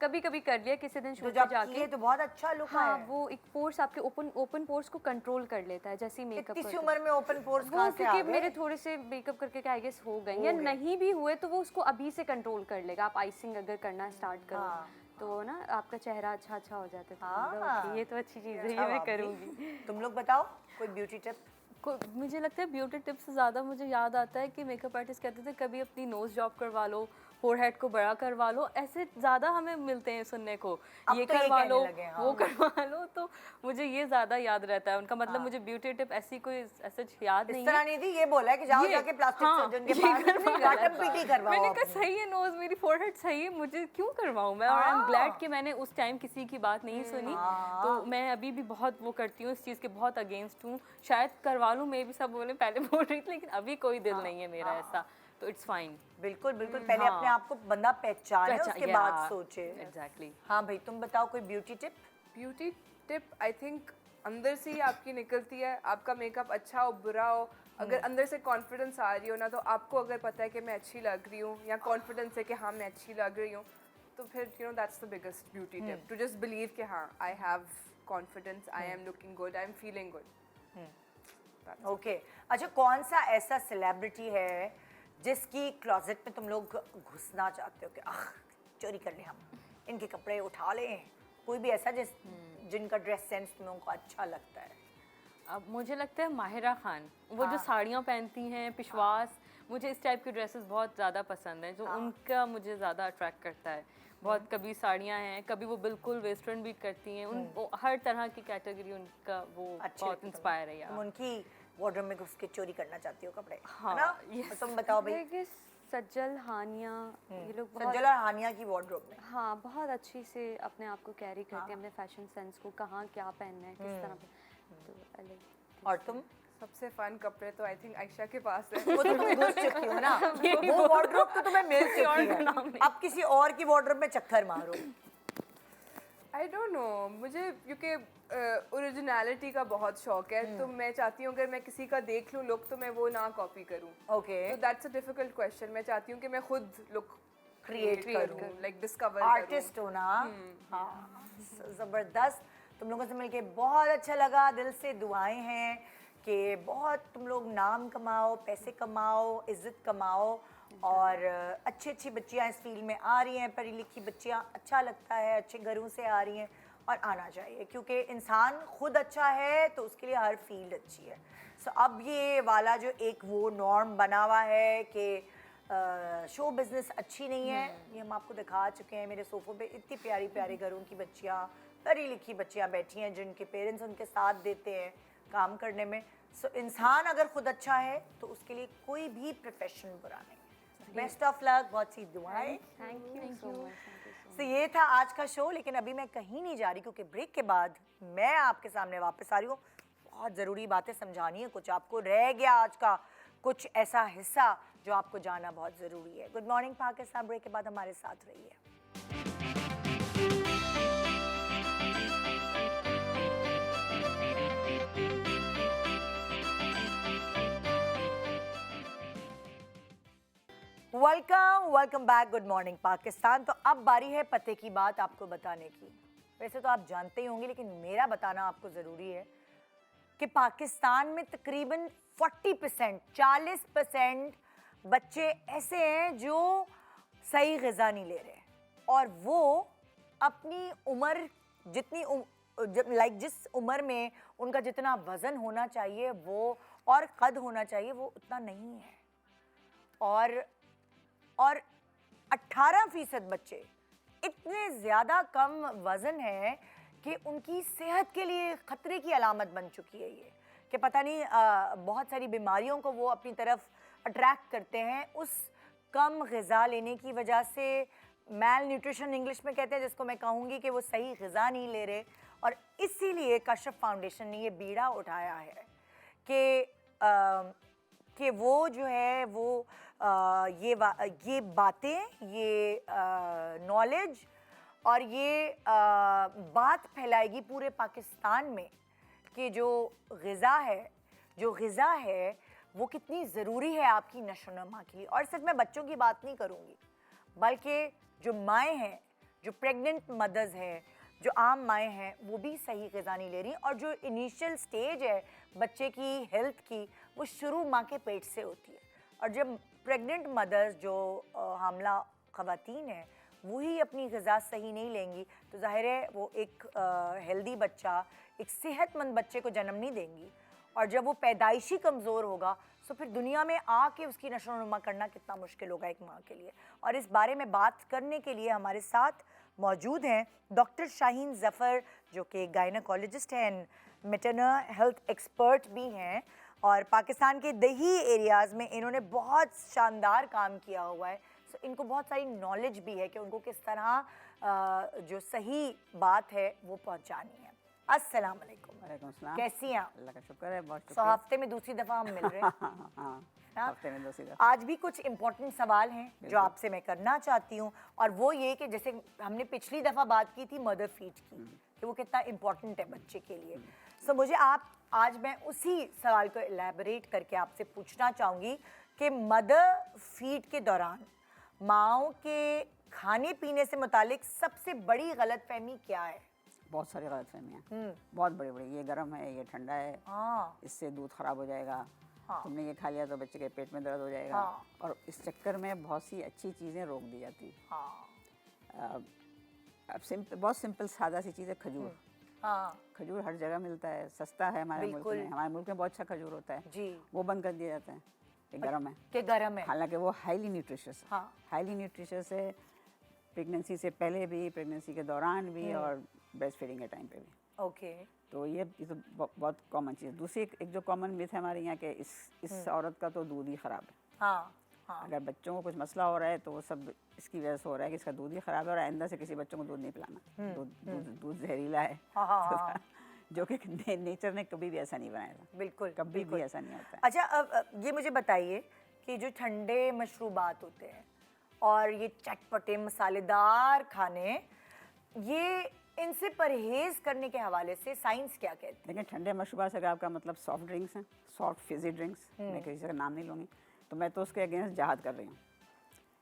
कभी कभी कर लिया किसी दिन तो शूट पे जब जाके। किए तो बहुत अच्छा लुक हाँ, है। वो एक पोर्स आपके ओपन पोर्स को कंट्रोल कर लेता है जैसे ही मेकअप इतनी सी करते उम्र में ओपन पोर्स वो कहाँ से आ क्योंकि गए? मेरे थोड़े से मेकअप करके आई गेस हो गए, या नहीं भी हुए तो वो उसको अभी से कंट्रोल कर लेगा। आप आइसिंग अगर करना स्टार्ट करो तो ना आपका चेहरा अच्छा हो जाता है। तो ये तो अच्छी चीज़ है, ये मैं करूँगी। तुम लोग बताओ कोई ब्यूटी टिप? मुझे लगता है ब्यूटी टिप्स से ज़्यादा मुझे याद आता है कि मेकअप आर्टिस्ट कहते थे कभी अपनी नोज़ जॉब करवा लो, फोरहेड को बड़ा करवा लो, ऐसे ज़्यादा हमें मिलते हैं सुनने को, ये तो ये करवा कहने लो लगे, हाँ। वो करवा लो, तो मुझे ये ज़्यादा याद रहता है उनका। मतलब मुझे ब्यूटी टिप ऐसी कोई ऐसे याद इस नहीं तरह है। नहीं थी, ये बोला है कि जाओ ये- जाके प्लास्टिक हाँ, सर्जन के ये पास करवा लो। बॉटम पीटी करवाओ मैंने कहा अपनी। सही है, नोज मेरी फोरहेड सही है, मुझे क्यों करवाऊं मैं। और आई एम ग्लैड कि मैंने उस टाइम किसी की बात नहीं सुनी। तो मैं अभी भी बहुत वो करती हूँ, इस चीज़ के बहुत अगेंस्ट हूँ। शायद करवा लूँ, मे भी सब बोले पहले बोल रही थी, लेकिन अभी कोई दिल नहीं है मेरा ऐसा, तो इट्स फाइन। बिल्कुल बिल्कुल, पहले अपने आप को बंदा पहचाने उसके बाद yeah, सोचे। एग्जैक्टली। हाँ भाई, तुम बताओ कोई beauty tip? Beauty tip I think अंदर से ही आपकी निकलती है। आपका मेकअप अच्छा हो बुरा हो, अगर अंदर से कॉन्फिडेंस आ रही हो ना, तो आपको अगर पता है कि मैं अच्छी लग रही हूँ, या कॉन्फिडेंस है कि हाँ मैं अच्छी लग रही हूँ, तो फिर you know that's the biggest beauty tip, to just believe कि हाँ I have confidence, I am looking good, I am feeling good. Okay, अच्छा कौन सा ऐसा सेलिब्रिटी है जिसकी क्लोजेट में तुम लोग घुसना चाहते हो कि आह चोरी कर लें, हम इनके कपड़े उठा लें? कोई भी ऐसा जिनका ड्रेस सेंस तुम लोगों को अच्छा लगता है? अब मुझे लगता है माहिरा खान, वो जो साड़ियाँ पहनती हैं, पिशवास, मुझे इस टाइप की ड्रेसेस बहुत ज़्यादा पसंद है, जो उनका मुझे ज़्यादा अट्रैक्ट करता है। बहुत कभी साड़ियाँ हैं, कभी वो बिल्कुल वेस्टर्न भी करती हैं, उन वो हर तरह की कैटेगरी उनका वो बहुत इंस्पायर है तुम यार। उनकी वार्डरोब में घुस के चोरी करना चाहती हो कपड़े, हाँ, है ना? yes. और तुम बताओ भाई। ये सज्जल हानिया ये लोग बहुत सज्जल और हानिया की वार्डरोब में हाँ बहुत अच्छी से अपने आप को कैरी करते हैं, अपने फैशन सेंस को, कहाँ क्या पहनना है, किस तरह तो अलग। और तुम? सबसे फन कपड़े तो आई थिंक आयशा के पास है। वो तो तुम घुस चुकी हो ना, वो वार्डरोब तो तुम्हें मिल चुकी है, अब किसी और की वार्डरोब में चक्कर मारो। आई डोंट नो, मुझे क्योंकि ओरिजिनलिटी का बहुत शौक है, तो मैं चाहती हूँ अगर मैं किसी का देख लूँ लुक तो मैं वो ना कॉपी करूँ। ओके, तो दैट्स अ डिफिकल्ट क्वेश्चन। मैं चाहती हूँ कि मैं खुद लुक क्रिएट करूँ, लाइक डिस्कवर आर्टिस्ट हो ना। हाँ, जबरदस्त। तुम लोगों से मिलके बहुत अच्छा लगा, दिल से दुआएं हैं कि बहुत तुम लोग नाम कमाओ, पैसे कमाओ, इज्जत कमाओ, और अच्छी अच्छी बच्चियां इस फील्ड में आ रही हैं, पढ़ी लिखी बच्चियां, अच्छा लगता है, अच्छे घरों से आ रही हैं और आना चाहिए, क्योंकि इंसान खुद अच्छा है तो उसके लिए हर फील्ड अच्छी है। सो अब ये वाला जो एक वो नॉर्म बना हुआ है कि शो बिजनेस अच्छी नहीं है, ये हम आपको दिखा चुके हैं। मेरे सोफों पे इतनी प्यारी प्यारी घरों की बच्चियाँ, पढ़ी लिखी बच्चियाँ बैठी हैं जिनके पेरेंट्स उनके साथ देते हैं काम करने में। सो इंसान अगर खुद अच्छा है तो उसके लिए कोई भी प्रोफेशन बुरा नहीं है। बेस्ट ऑफ लक, बहुत सी दुआएं। Thank you so much. तो ये था आज का शो, लेकिन अभी मैं कहीं नहीं जा रही, क्योंकि ब्रेक के बाद मैं आपके सामने वापस आ रही हूँ। बहुत ज़रूरी बातें समझानी है, कुछ आपको रह गया आज का कुछ ऐसा हिस्सा जो आपको जानना बहुत ज़रूरी है। गुड मॉर्निंग पाकिस्तान, ब्रेक के बाद हमारे साथ रहिए। Welcome back, good morning Pakistan. तो अब बारी है पते की बात आपको बताने की। वैसे तो आप जानते ही होंगे, लेकिन मेरा बताना आपको ज़रूरी है कि पाकिस्तान में तकरीबन 40% बच्चे ऐसे हैं जो सही ग़िज़ा नहीं ले रहे, और वो अपनी उम्र जितनी जिस उम्र में उनका जितना वज़न होना चाहिए वो और कद होना चाहिए वो उतना नहीं है। और 18% बच्चे इतने ज़्यादा कम वज़न है कि उनकी सेहत के लिए ख़तरे की अलामत बन चुकी है ये, कि पता नहीं बहुत सारी बीमारियों को वो अपनी तरफ अट्रैक्ट करते हैं उस कम ग़िज़ा लेने की वजह से। मैल न्यूट्रिशन इंग्लिश में कहते हैं, जिसको मैं कहूँगी कि वो सही ग़िज़ा नहीं ले रहे। और इसीलिए कश्यप फाउंडेशन ने ये बीड़ा उठाया है कि वो जो है वो ये बातें, ये नॉलेज और ये बात फैलाएगी पूरे पाकिस्तान में कि जो ग़िज़ा है वो कितनी ज़रूरी है आपकी नशोनुमा के लिए। और सिर्फ मैं बच्चों की बात नहीं करूँगी, बल्कि जो माएँ हैं, जो प्रेग्नेंट मदर्स हैं, जो आम माएँ हैं, वो भी सही ग़िज़ा नहीं ले रही। और जो इनिशियल स्टेज है बच्चे की हेल्थ की, वो शुरू माँ के पेट से होती है। और जब प्रेग्नेंट मदर्स, जो हामला ख़वातीन हैं, वही अपनी ग़िज़ा सही नहीं लेंगी तो ज़ाहिर है वो एक हेल्दी बच्चा, एक सेहतमंद बच्चे को जन्म नहीं देंगी। और जब वो पैदाइशी कमज़ोर होगा तो फिर दुनिया में आके उसकी नशोनुमा करना कितना मुश्किल होगा एक माँ के लिए। और इस बारे में बात करने के लिए हमारे साथ मौजूद हैं डॉक्टर शाहीन ज़फ़र, जो कि गायनेकोलॉजिस्ट हैं एंड मैटरनल हेल्थ एक्सपर्ट भी हैं, और पाकिस्तान के दही एरियाज़ में इन्होंने बहुत शानदार काम किया हुआ है। सो इनको बहुत सारी नॉलेज भी है कि उनको किस तरह जो सही बात है वो पहुंचानी है। अस्सलाम वालेकुम। वालेकुम अस्सलाम। कैसी हैं आप? अल्लाह का शुक्र है, बहुत सो शुक्रिया। हफ्ते में दूसरी दफ़ा हम मिल रहे हैं। हाँ, ना? हफ्ते में दूसरी दफा। आज भी कुछ इम्पोर्टेंट सवाल हैं जो आपसे मैं करना चाहती हूँ, और वो ये कि जैसे हमने पिछली दफ़ा बात की थी मदर फीड की, कि वो कितना इम्पोर्टेंट है बच्चे के लिए। सो मुझे आज मैं उसी सवाल को एलैबोरेट करके आपसे पूछना चाहूँगी कि मदर फीड के दौरान माँओं के खाने पीने से मुतालिक सबसे बड़ी गलतफहमी क्या है? बहुत सारी गलतफहमियाँ, बहुत बड़ी बड़ी। ये गर्म है, ये ठंडा है, हाँ, इससे दूध खराब हो जाएगा, हाँ, तुमने ये खा लिया तो बच्चे के पेट में दर्द हो जाएगा। हाँ, और इस चक्कर में बहुत सी अच्छी चीज़ें रोक दी जाती हैं। हाँ, अब बहुत सिंपल सादा सी चीज़ है, खजूर। हाँ खजूर हर जगह मिलता है, सस्ता है हमारे मुल्क बिल्कुल। में। हमारे मुल्क में बहुत अच्छा खजूर होता है, जी वो बंद कर दिया जाता है कि गर्म है। के गरम है। हालांकि वो हाईली न्यूट्रिशियस है, हाँ हाईली न्यूट्रिशियस है, प्रेगनेंसी से पहले भी, प्रेगनेंसी के दौरान भी, और ब्रेस्ट फीडिंग के टाइम पे भी। ओके तो ये तो बहुत कॉमन चीज़। दूसरी एक जो कॉमन मिथ है हमारे यहाँ के, इस औरत का तो दूध ही ख़राब है। हाँ हाँ अगर बच्चों को कुछ मसला हो रहा है तो वो सब इसकी वजह से हो रहा है कि इसका दूध ही ख़राब है, और आइंदा से किसी बच्चों को दूध नहीं पिलाना। दूध जहरीला है। हाँ हाँ हाँ जो कि नेचर ने कभी भी ऐसा नहीं बनाया था, बिल्कुल कभी बिल्कुल। भी ऐसा नहीं होता है। अच्छा अब ये मुझे बताइए कि जो ठंडे मशरूबात होते हैं और ये चटपटे मसालेदार खाने, ये इनसे परहेज करने के हवाले से साइंस क्या कहती है? लेकिन ठंडे मशरूबात से अगर आपका मतलब सॉफ्ट ड्रिंक्स हैं, सॉफ्ट फिजी ड्रिंक्स, मैं किसी का नाम नहीं लूँगी, तो मैं तो उसके अगेंस्ट जहाद कर रही हूँ।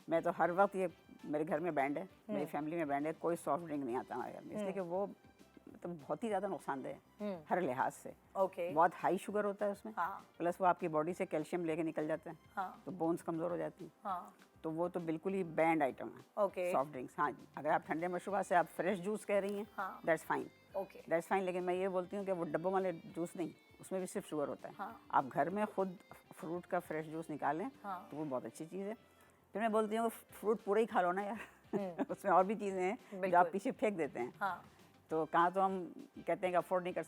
मैं तो हर वक्त ये, मेरे घर में बैंड है, मेरी फैमिली में बैंड है, कोई सॉफ्ट ड्रिंक नहीं आता हमारे घर में, इसलिए कि वो मतलब बहुत ही ज़्यादा नुकसानदेह है हर लिहाज से। ओके बहुत हाई शुगर होता है उसमें, हाँ प्लस वो आपकी बॉडी से कैल्शियम लेके निकल जाता है, हाँ तो बोन्स कमज़ोर हो जाती हैं। हाँ तो वो तो बिल्कुल ही बैंड आइटम है ओके सॉफ्ट ड्रिंक्स। हाँ, अगर आप ठंडे मशरूबात से आप फ्रेश जूस कह रही हैं, हाँ। That's fine, okay that's fine. लेकिन मैं ये बोलती हूँ कि वो डब्बों वाले जूस नहीं, उसमें भी सिर्फ शुगर होता है। हाँ। आप घर में खुद फ्रूट का फ्रेश जूस निकालें, हाँ। तो वो बहुत अच्छी चीज़ है। फिर मैं बोलती हूँ फ्रूट पूरा ही खा लो ना यार। उसमें और भी चीज़ें हैं जो बिल्कुल। आप पीछे फेंक देते हैं। हाँ तो कहाँ तो हम कहते हैं कि अफोर्ड नहीं कर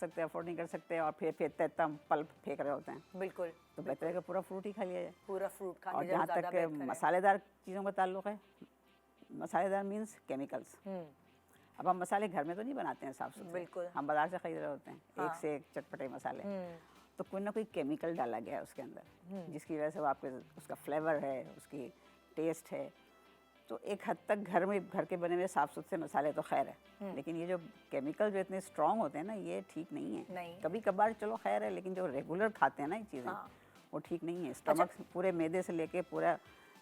सकते, और फिर फेंकते इतना पल्प फेंक रहे होते हैं। बिल्कुल तो बेहतर है कि पूरा फ्रूट ही खा लिया जाए। पूरा फ्रूट और खाने जहाँ ज़्यादा तक बेहतर है। मसालेदार चीज़ों का ताल्लुक़ है, मसालेदार मीन्स केमिकल्स। अब हम मसाले घर में तो नहीं बनाते हैं साफ सुथरे, बिल्कुल। हम बाजार से खरीद रहे होते हैं, हाँ। एक से एक चटपटे मसाले। तो कोई ना कोई केमिकल डाला गया है उसके अंदर, जिसकी वजह से वो आपके उसका फ्लेवर है, उसकी टेस्ट है। तो एक हद तक घर के बने हुए साफ सुथरे मसाले तो खैर है, लेकिन ये जो केमिकल जो इतने स्ट्रॉन्ग होते हैं ना, ये ठीक नहीं है। नहीं। कभी कभार चलो खैर है, लेकिन जो रेगुलर खाते हैं ना ये चीज़ें, हाँ। वो ठीक नहीं है। स्टमक पूरे मैदे से लेके पूरा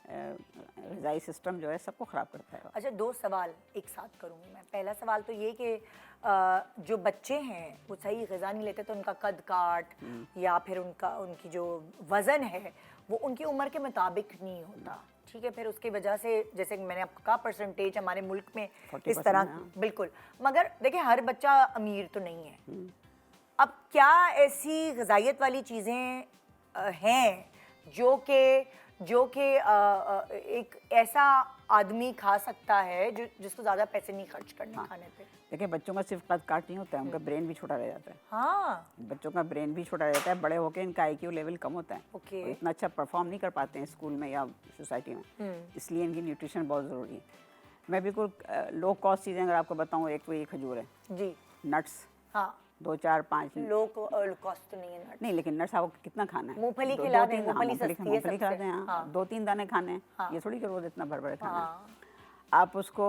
ग़िज़ाई सिस्टम जो है सबको ख़राब करता है। अच्छा 2 सवाल एक साथ करूँगी मैं। पहला सवाल तो ये कि जो बच्चे हैं वो सही ग़िज़ा नहीं लेते, तो उनका कद काट या फिर उनकी जो वज़न है वो उनकी उम्र के मुताबिक नहीं होता, ठीक है। फिर उसकी वजह से, जैसे कि मैंने आपको कहा, परसेंटेज हमारे मुल्क में इस 40% तरह, हाँ। बिल्कुल। मगर देखिए हर बच्चा अमीर तो नहीं है। अब क्या ऐसी ग़िज़ाइयत वाली चीज़ें हैं जो कि एक ऐसा आदमी खा सकता है जिसको ज़्यादा पैसे नहीं खर्च करने खाने पे? देखिए बच्चों का सिर्फ कद काट नहीं होता है, उनका ब्रेन भी छोटा रह जाता है। हाँ बच्चों का ब्रेन भी छोटा रह जाता है, बड़े होकर इनका IQ लेवल कम होता है, ओके। और इतना अच्छा परफॉर्म नहीं कर पाते हैं स्कूल में या सोसाइटी में, इसलिए इनकी न्यूट्रिशन बहुत ज़रूरी है। मैं बिल्कुल लो कॉस्ट चीज़ें अगर आपको बताऊँ, एक तो ये खजूर है, जी नट्स हाँ 2, 4, 5 लो कॉस्ट तो नहीं है नट। नहीं, लेकिन नट्स आपको कितना खाना है? मूंगफली दो- खिला दो दें, तीन- हाँ, मूंगफली सस्ती है मूंगफली सबसे। खिलाते हैं, हाँ। 2-3 दाने खाने हैं, हाँ। ये थोड़ी कि रोज इतना भर खाना है। हाँ आप उसको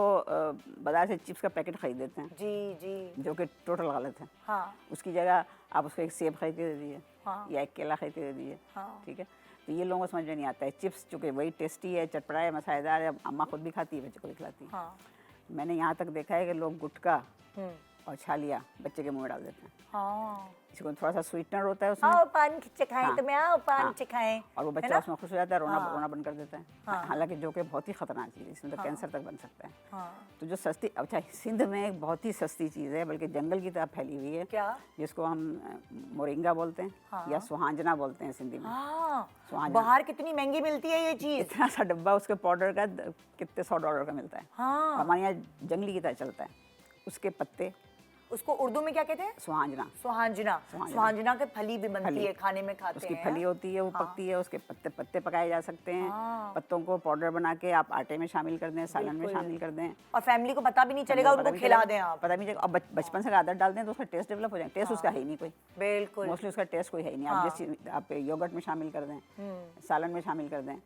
बाजार से चिप्स का पैकेट खरीद देते हैं, जी जी जो कि टोटल गलत है। हाँ उसकी जगह आप उसको एक सेब खरीद के दे दीजिए, हाँ। या एक केला खरीद के दे दीजिए, हाँ। ठीक है। तो ये लोगों को समझ में नहीं आता है। चिप्स चूँकि वही टेस्टी है, चटपटा है, मसालेदार है, अम्मा खुद भी खाती है, बच्चे को भी खिलाती है। हाँ मैंने यहाँ तक देखा है कि लोग गुटखा और छालिया बच्चे के मुँह में डाल देते हैं। हाँ इसको थोड़ा सा स्वीटनर होता है उसमें, आओ पान चखाएं, हाँ। तुम्हें आओ पान हाँ। चखाएं, और वो है बच्चा ना? उसमें खुश हो जाता है, रोना हाँ। रोना बंद कर देता है। हाँ। हालांकि जो कि बहुत ही खतरनाक चीज़ है, इसमें तो कैंसर तक बन सकता है। हाँ तो जो सस्ती, अच्छा सिंध में एक बहुत ही सस्ती चीज़ है, बल्कि जंगल की तरह फैली हुई है, क्या? जिसको हम मोरिंगा बोलते हैं, हाँ। या सुहांजना बोलते हैं सिंधी में। हाँ सुहांजना। बाहर कितनी महंगी मिलती है ये चीज़। इतना सा डब्बा उसके पाउडर का कितने $100 का मिलता है। हाँ हमारे यहाँ जंगली की तरह चलता है। उसके पत्ते, उसको उर्दू में क्या कहते हैं? सुहांजना, सुहांजना। सुहांजना के फली भी बनती फली। है, खाने में खाते उसकी हैं। फली होती है, वो पकती है, उसके पत्ते पकाए जा सकते हैं। हाँ। पत्तों को पाउडर बना के आप आटे में शामिल कर दें, सालन में शामिल कर दें, और फैमिली को पता भी नहीं चलेगा, पता उनको भी खिला चलेगा, दें आप। पता भी नहीं चलेगा। और बचपन से आदत डाल दें तो उसका टेस्ट डेवलप हो जाए। टेस्ट उसका है ही नहीं कोई, बिल्कुल मोस्टली उसका टेस्ट कोई है ही नहीं। आप जैसे आप योगर्ट में शामिल कर दें, सालन में शामिल कर दें,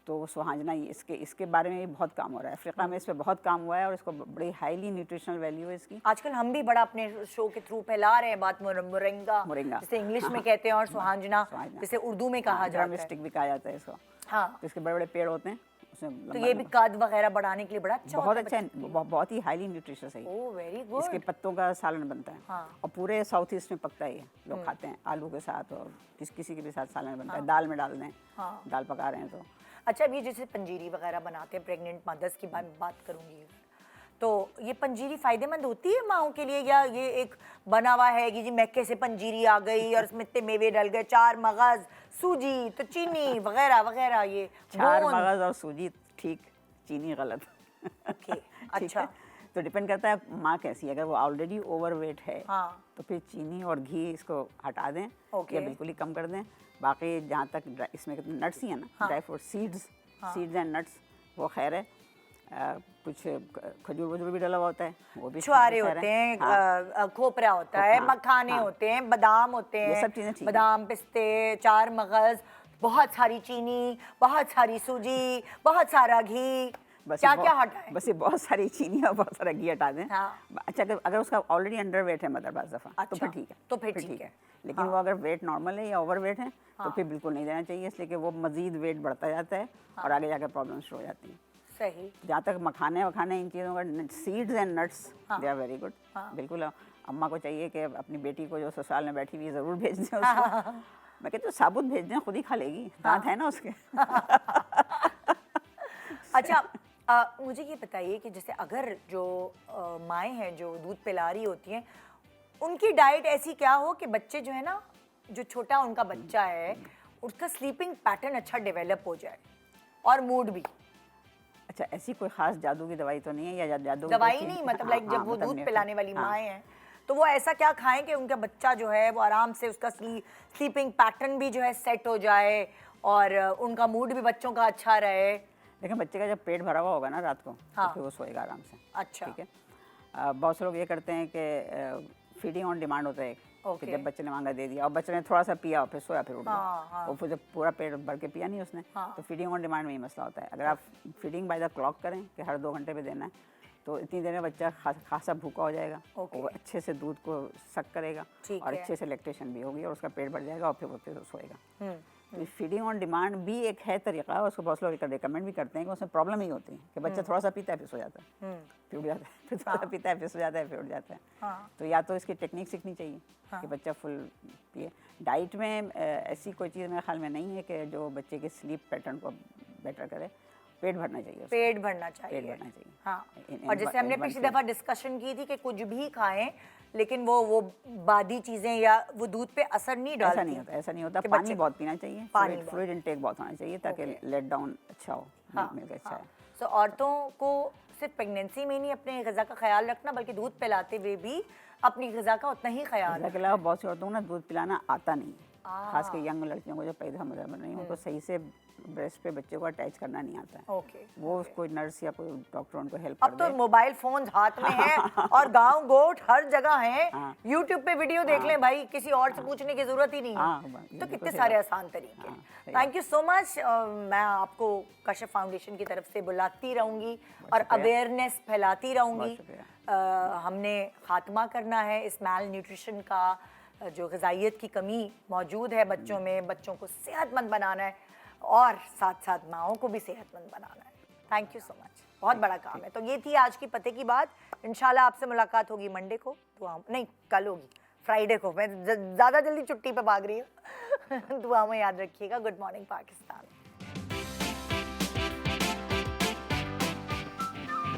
तो वो सुहांजना इसके बारे में भी बहुत काम हो रहा है। अफ्रीका में इस पर बहुत काम हुआ है, और इसको बड़ी हाईली न्यूट्रिशनल वैल्यू है इसकी। आजकल हम भी बड़ा अपने शो के थ्रू फैला रहे हैं बात मोरिंगा, मोरिंगा। जिसे इंग्लिश में कहते हैं, और सुहांजना सुहांजना। जिसे उर्दू में कहा जाता है। स्टिक भी कहा जाता है इसको। हाँ तो इसके बड़े बड़े पेड़ होते हैं, उसमें तो ये भी कद वगैरह बढ़ाने के लिए बड़ा अच्छा बहुत होता अच्छा है, बहुत ही हाईली न्यूट्रिशियस है ये। ओह वेरी इसके गुड। पत्तों का सालन बनता है। हाँ। और पूरे साउथ ईस्ट में पकता है ये, लोग खाते हैं आलू के साथ, और किसी के भी साथ सालन बनता है। दाल में डाल दें, हाँ। दाल पका रहे हैं तो। अच्छा अभी जैसे पंजीरी वगैरह बनाते हैं, प्रेग्नेंट मदर्स की बात करूंगी, तो ये पंजीरी फायदेमंद होती है माओं के लिए, या ये एक बना हुआ है कि जी मैके से पंजीरी आ गई और इसमें इतने मेवे डल गए, 4 मगज, सूजी, तो चीनी वगैरह वगैरह, ये 4 गोंद? मगज और सूजी ठीक, चीनी गलत। ओके, ठीक अच्छा। है? तो डिपेंड करता है माँ कैसी है। अगर वो ऑलरेडी ओवरवेट है हाँ। तो फिर चीनी और घी इसको हटा दें ओके। या बिल्कुल ही कम कर दें। बाकी जहाँ तक इसमें नट्स ही है ना, dry fruit, seeds and nuts, वो खैर है। कुछ खजूर वजूर भी डला हुआ होता है, वो भी छुआरे खैर होते है। हैं, हाँ। खोपरा होता है, हाँ, मखाने हाँ। होते हैं, बादाम होते हैं, ये सब चीज़ें ठीक हैं। बादाम, पिस्ते, 4 मगज, बहुत सारी चीनी, बहुत सारी सूजी, बहुत सारा घी, क्या क्या हटाएं? बस ये बहुत सारी चीनी और बहुत सारा घी हटा दें। हाँ। अच्छा, अगर उसका ऑलरेडी अंडर वेट है मदर बाज़ दफ़ा, तो अच्छा, फिर ठीक है, तो फिर ठीक है। लेकिन वो अगर वेट नॉर्मल है या ओवर वेट है तो फिर बिल्कुल नहीं देना चाहिए, इसलिए कि वो मजीद वेट बढ़ता जाता है और आगे जाकर प्रॉब्लम शुरू हो जाती हैं। सही। जहाँ तक मखाने वखाने इन चीज़ों का, seeds and nuts, they are very good. बिल्कुल अम्मा को चाहिए कि अपनी बेटी को जो ससुराल में बैठी हुई है ज़रूर भेज दें उसको। मैं कहती हूँ साबुत भेज दें, खुद ही खा लेगी, दांत है ना उसके। अच्छा, मुझे ये बताइए कि जैसे अगर जो माएँ हैं जो दूध पिला रही होती हैं, उनकी डाइट ऐसी क्या हो कि बच्चे जो है ना, जो छोटा उनका बच्चा है, उसका स्लीपिंग पैटर्न अच्छा डेवलप हो जाए और मूड भी। अच्छा, ऐसी कोई खास जादू की दवाई तो नहीं है, या जादू की दवाई कोई नहीं, चीज़- मतलब हाँ, लाइक हाँ, जब वो मतलब दूध नहीं, पिलाने वाली हाँ। माएँ हैं, तो वो ऐसा क्या खाएं कि उनका बच्चा जो है वो आराम से, उसका स्लीपिंग पैटर्न भी जो है सेट हो जाए और उनका मूड भी बच्चों का अच्छा रहे। लेकिन बच्चे का जब पेट भरा हुआ होगा ना रात को, हाँ। तो फिर वो सोएगा आराम से। अच्छा। ठीक है। बहुत से लोग ये करते हैं कि फीडिंग ऑन डिमांड होता है कि ओके। जब बच्चे ने मांगा दे दिया और बच्चे ने थोड़ा सा पिया और फिर सोया, फिर उठ गया। हाँ। और फिर जब पूरा पेट भर के पिया नहीं उसने, तो फीडिंग ऑन डिमांड में ही मसला होता है। अगर आप फीडिंग बाय द क्लॉक करें कि हर 2 घंटे पे देना है, तो इतनी देर में बच्चा खासा भूखा हो जाएगा, ओके। वो अच्छे से दूध को सक करेगा ठीक और है। अच्छे से लैक्टेशन भी होगी और उसका पेट भर जाएगा और फिर वो सोएगा। हम्म। तो फीडिंग ऑन डिमांड भी एक है तरीका, उसको बहुत लोग रिकमेंड भी करते हैं कि उसमें प्रॉब्लम ही होती है कि बच्चा थोड़ा सा पीता है फिर सो जाता है, फिर उठ जाता है, फिर थोड़ा सा पीता है फिर सो जाता है, फिर उठ जाता है। हाँ। तो या तो इसकी टेक्निक सीखनी चाहिए कि बच्चा फुल पिए। डाइट में ऐसी कोई चीज़ मेरे ख्याल में नहीं है कि जो बच्चे के स्लीप पैटर्न को बेटर करे। पेट भरना चाहिए उसको। पेट भरना चाहिए। पेट भरना चाहिए। हाँ। इन- और इन- जैसे हमने इन- पिछली इन- दफा डिस्कशन की थी कि कुछ भी खाएं लेकिन वो बादी चीजें या वो दूध पे असर नहीं डालती। ऐसा नहीं होता। कि पानी बच्चे- बहुत पीना चाहिए, पानी फ्लूइड इनटेक बहुत होना चाहिए ताकि लेट डाउन अच्छा हो, मिल्क अच्छा है। सो औरतों को सिर्फ प्रेगनेंसी में नहीं अपने ग़िज़ा का ख्याल रखना, बल्कि दूध पिलाते हुए भी अपनी ग़िज़ा का उतना ही ख्याल इसके अलावा बहुत सी औरतों को ना दूध पिलाना आता नहीं है, खास कर यंग लड़कियों को जो पैदा मदर बन रही हैं, उनको सही से ब्रेस्ट पे बच्चे को अटैच करना नहीं आता है। ओके। वो कोई नर्स या कोई डॉक्टर उनको हेल्प कर अब तो दे। मोबाइल फोन हाथ में है और गांव गोट हर जगह है। यूट्यूब पे वीडियो देख लें भाई, किसी और से पूछने की जरूरत ही नहीं हाँ, है। ये तो बिल्कुल कितने सही सारे बात। आसान तरीके हाँ, हैं। सही थैंक यू सो मच। मैं आपको कश्यप फाउंडेशन की तरफ से बुलाती रहूंगी और अवेयरनेस फैलाती रहूंगी। बहुत शुक्रिया। हमने खात्मा करना है इस मैल न्यूट्रिशन का, जो ग़िज़ाइयत की कमी मौजूद है बच्चों में, बच्चों को सेहतमंद बनाना है और साथ साथ माओं को भी सेहतमंद बनाना है। थैंक यू सो मच, बहुत बड़ा काम है। तो ये थी आज की पते की बात। इंशाल्लाह आपसे मुलाकात होगी मंडे को, दुआ नहीं कल होगी, फ्राइडे को। मैं ज़्यादा जल्दी छुट्टी पे भाग रही हूँ। दुआ में याद रखिएगा। Good morning Pakistan.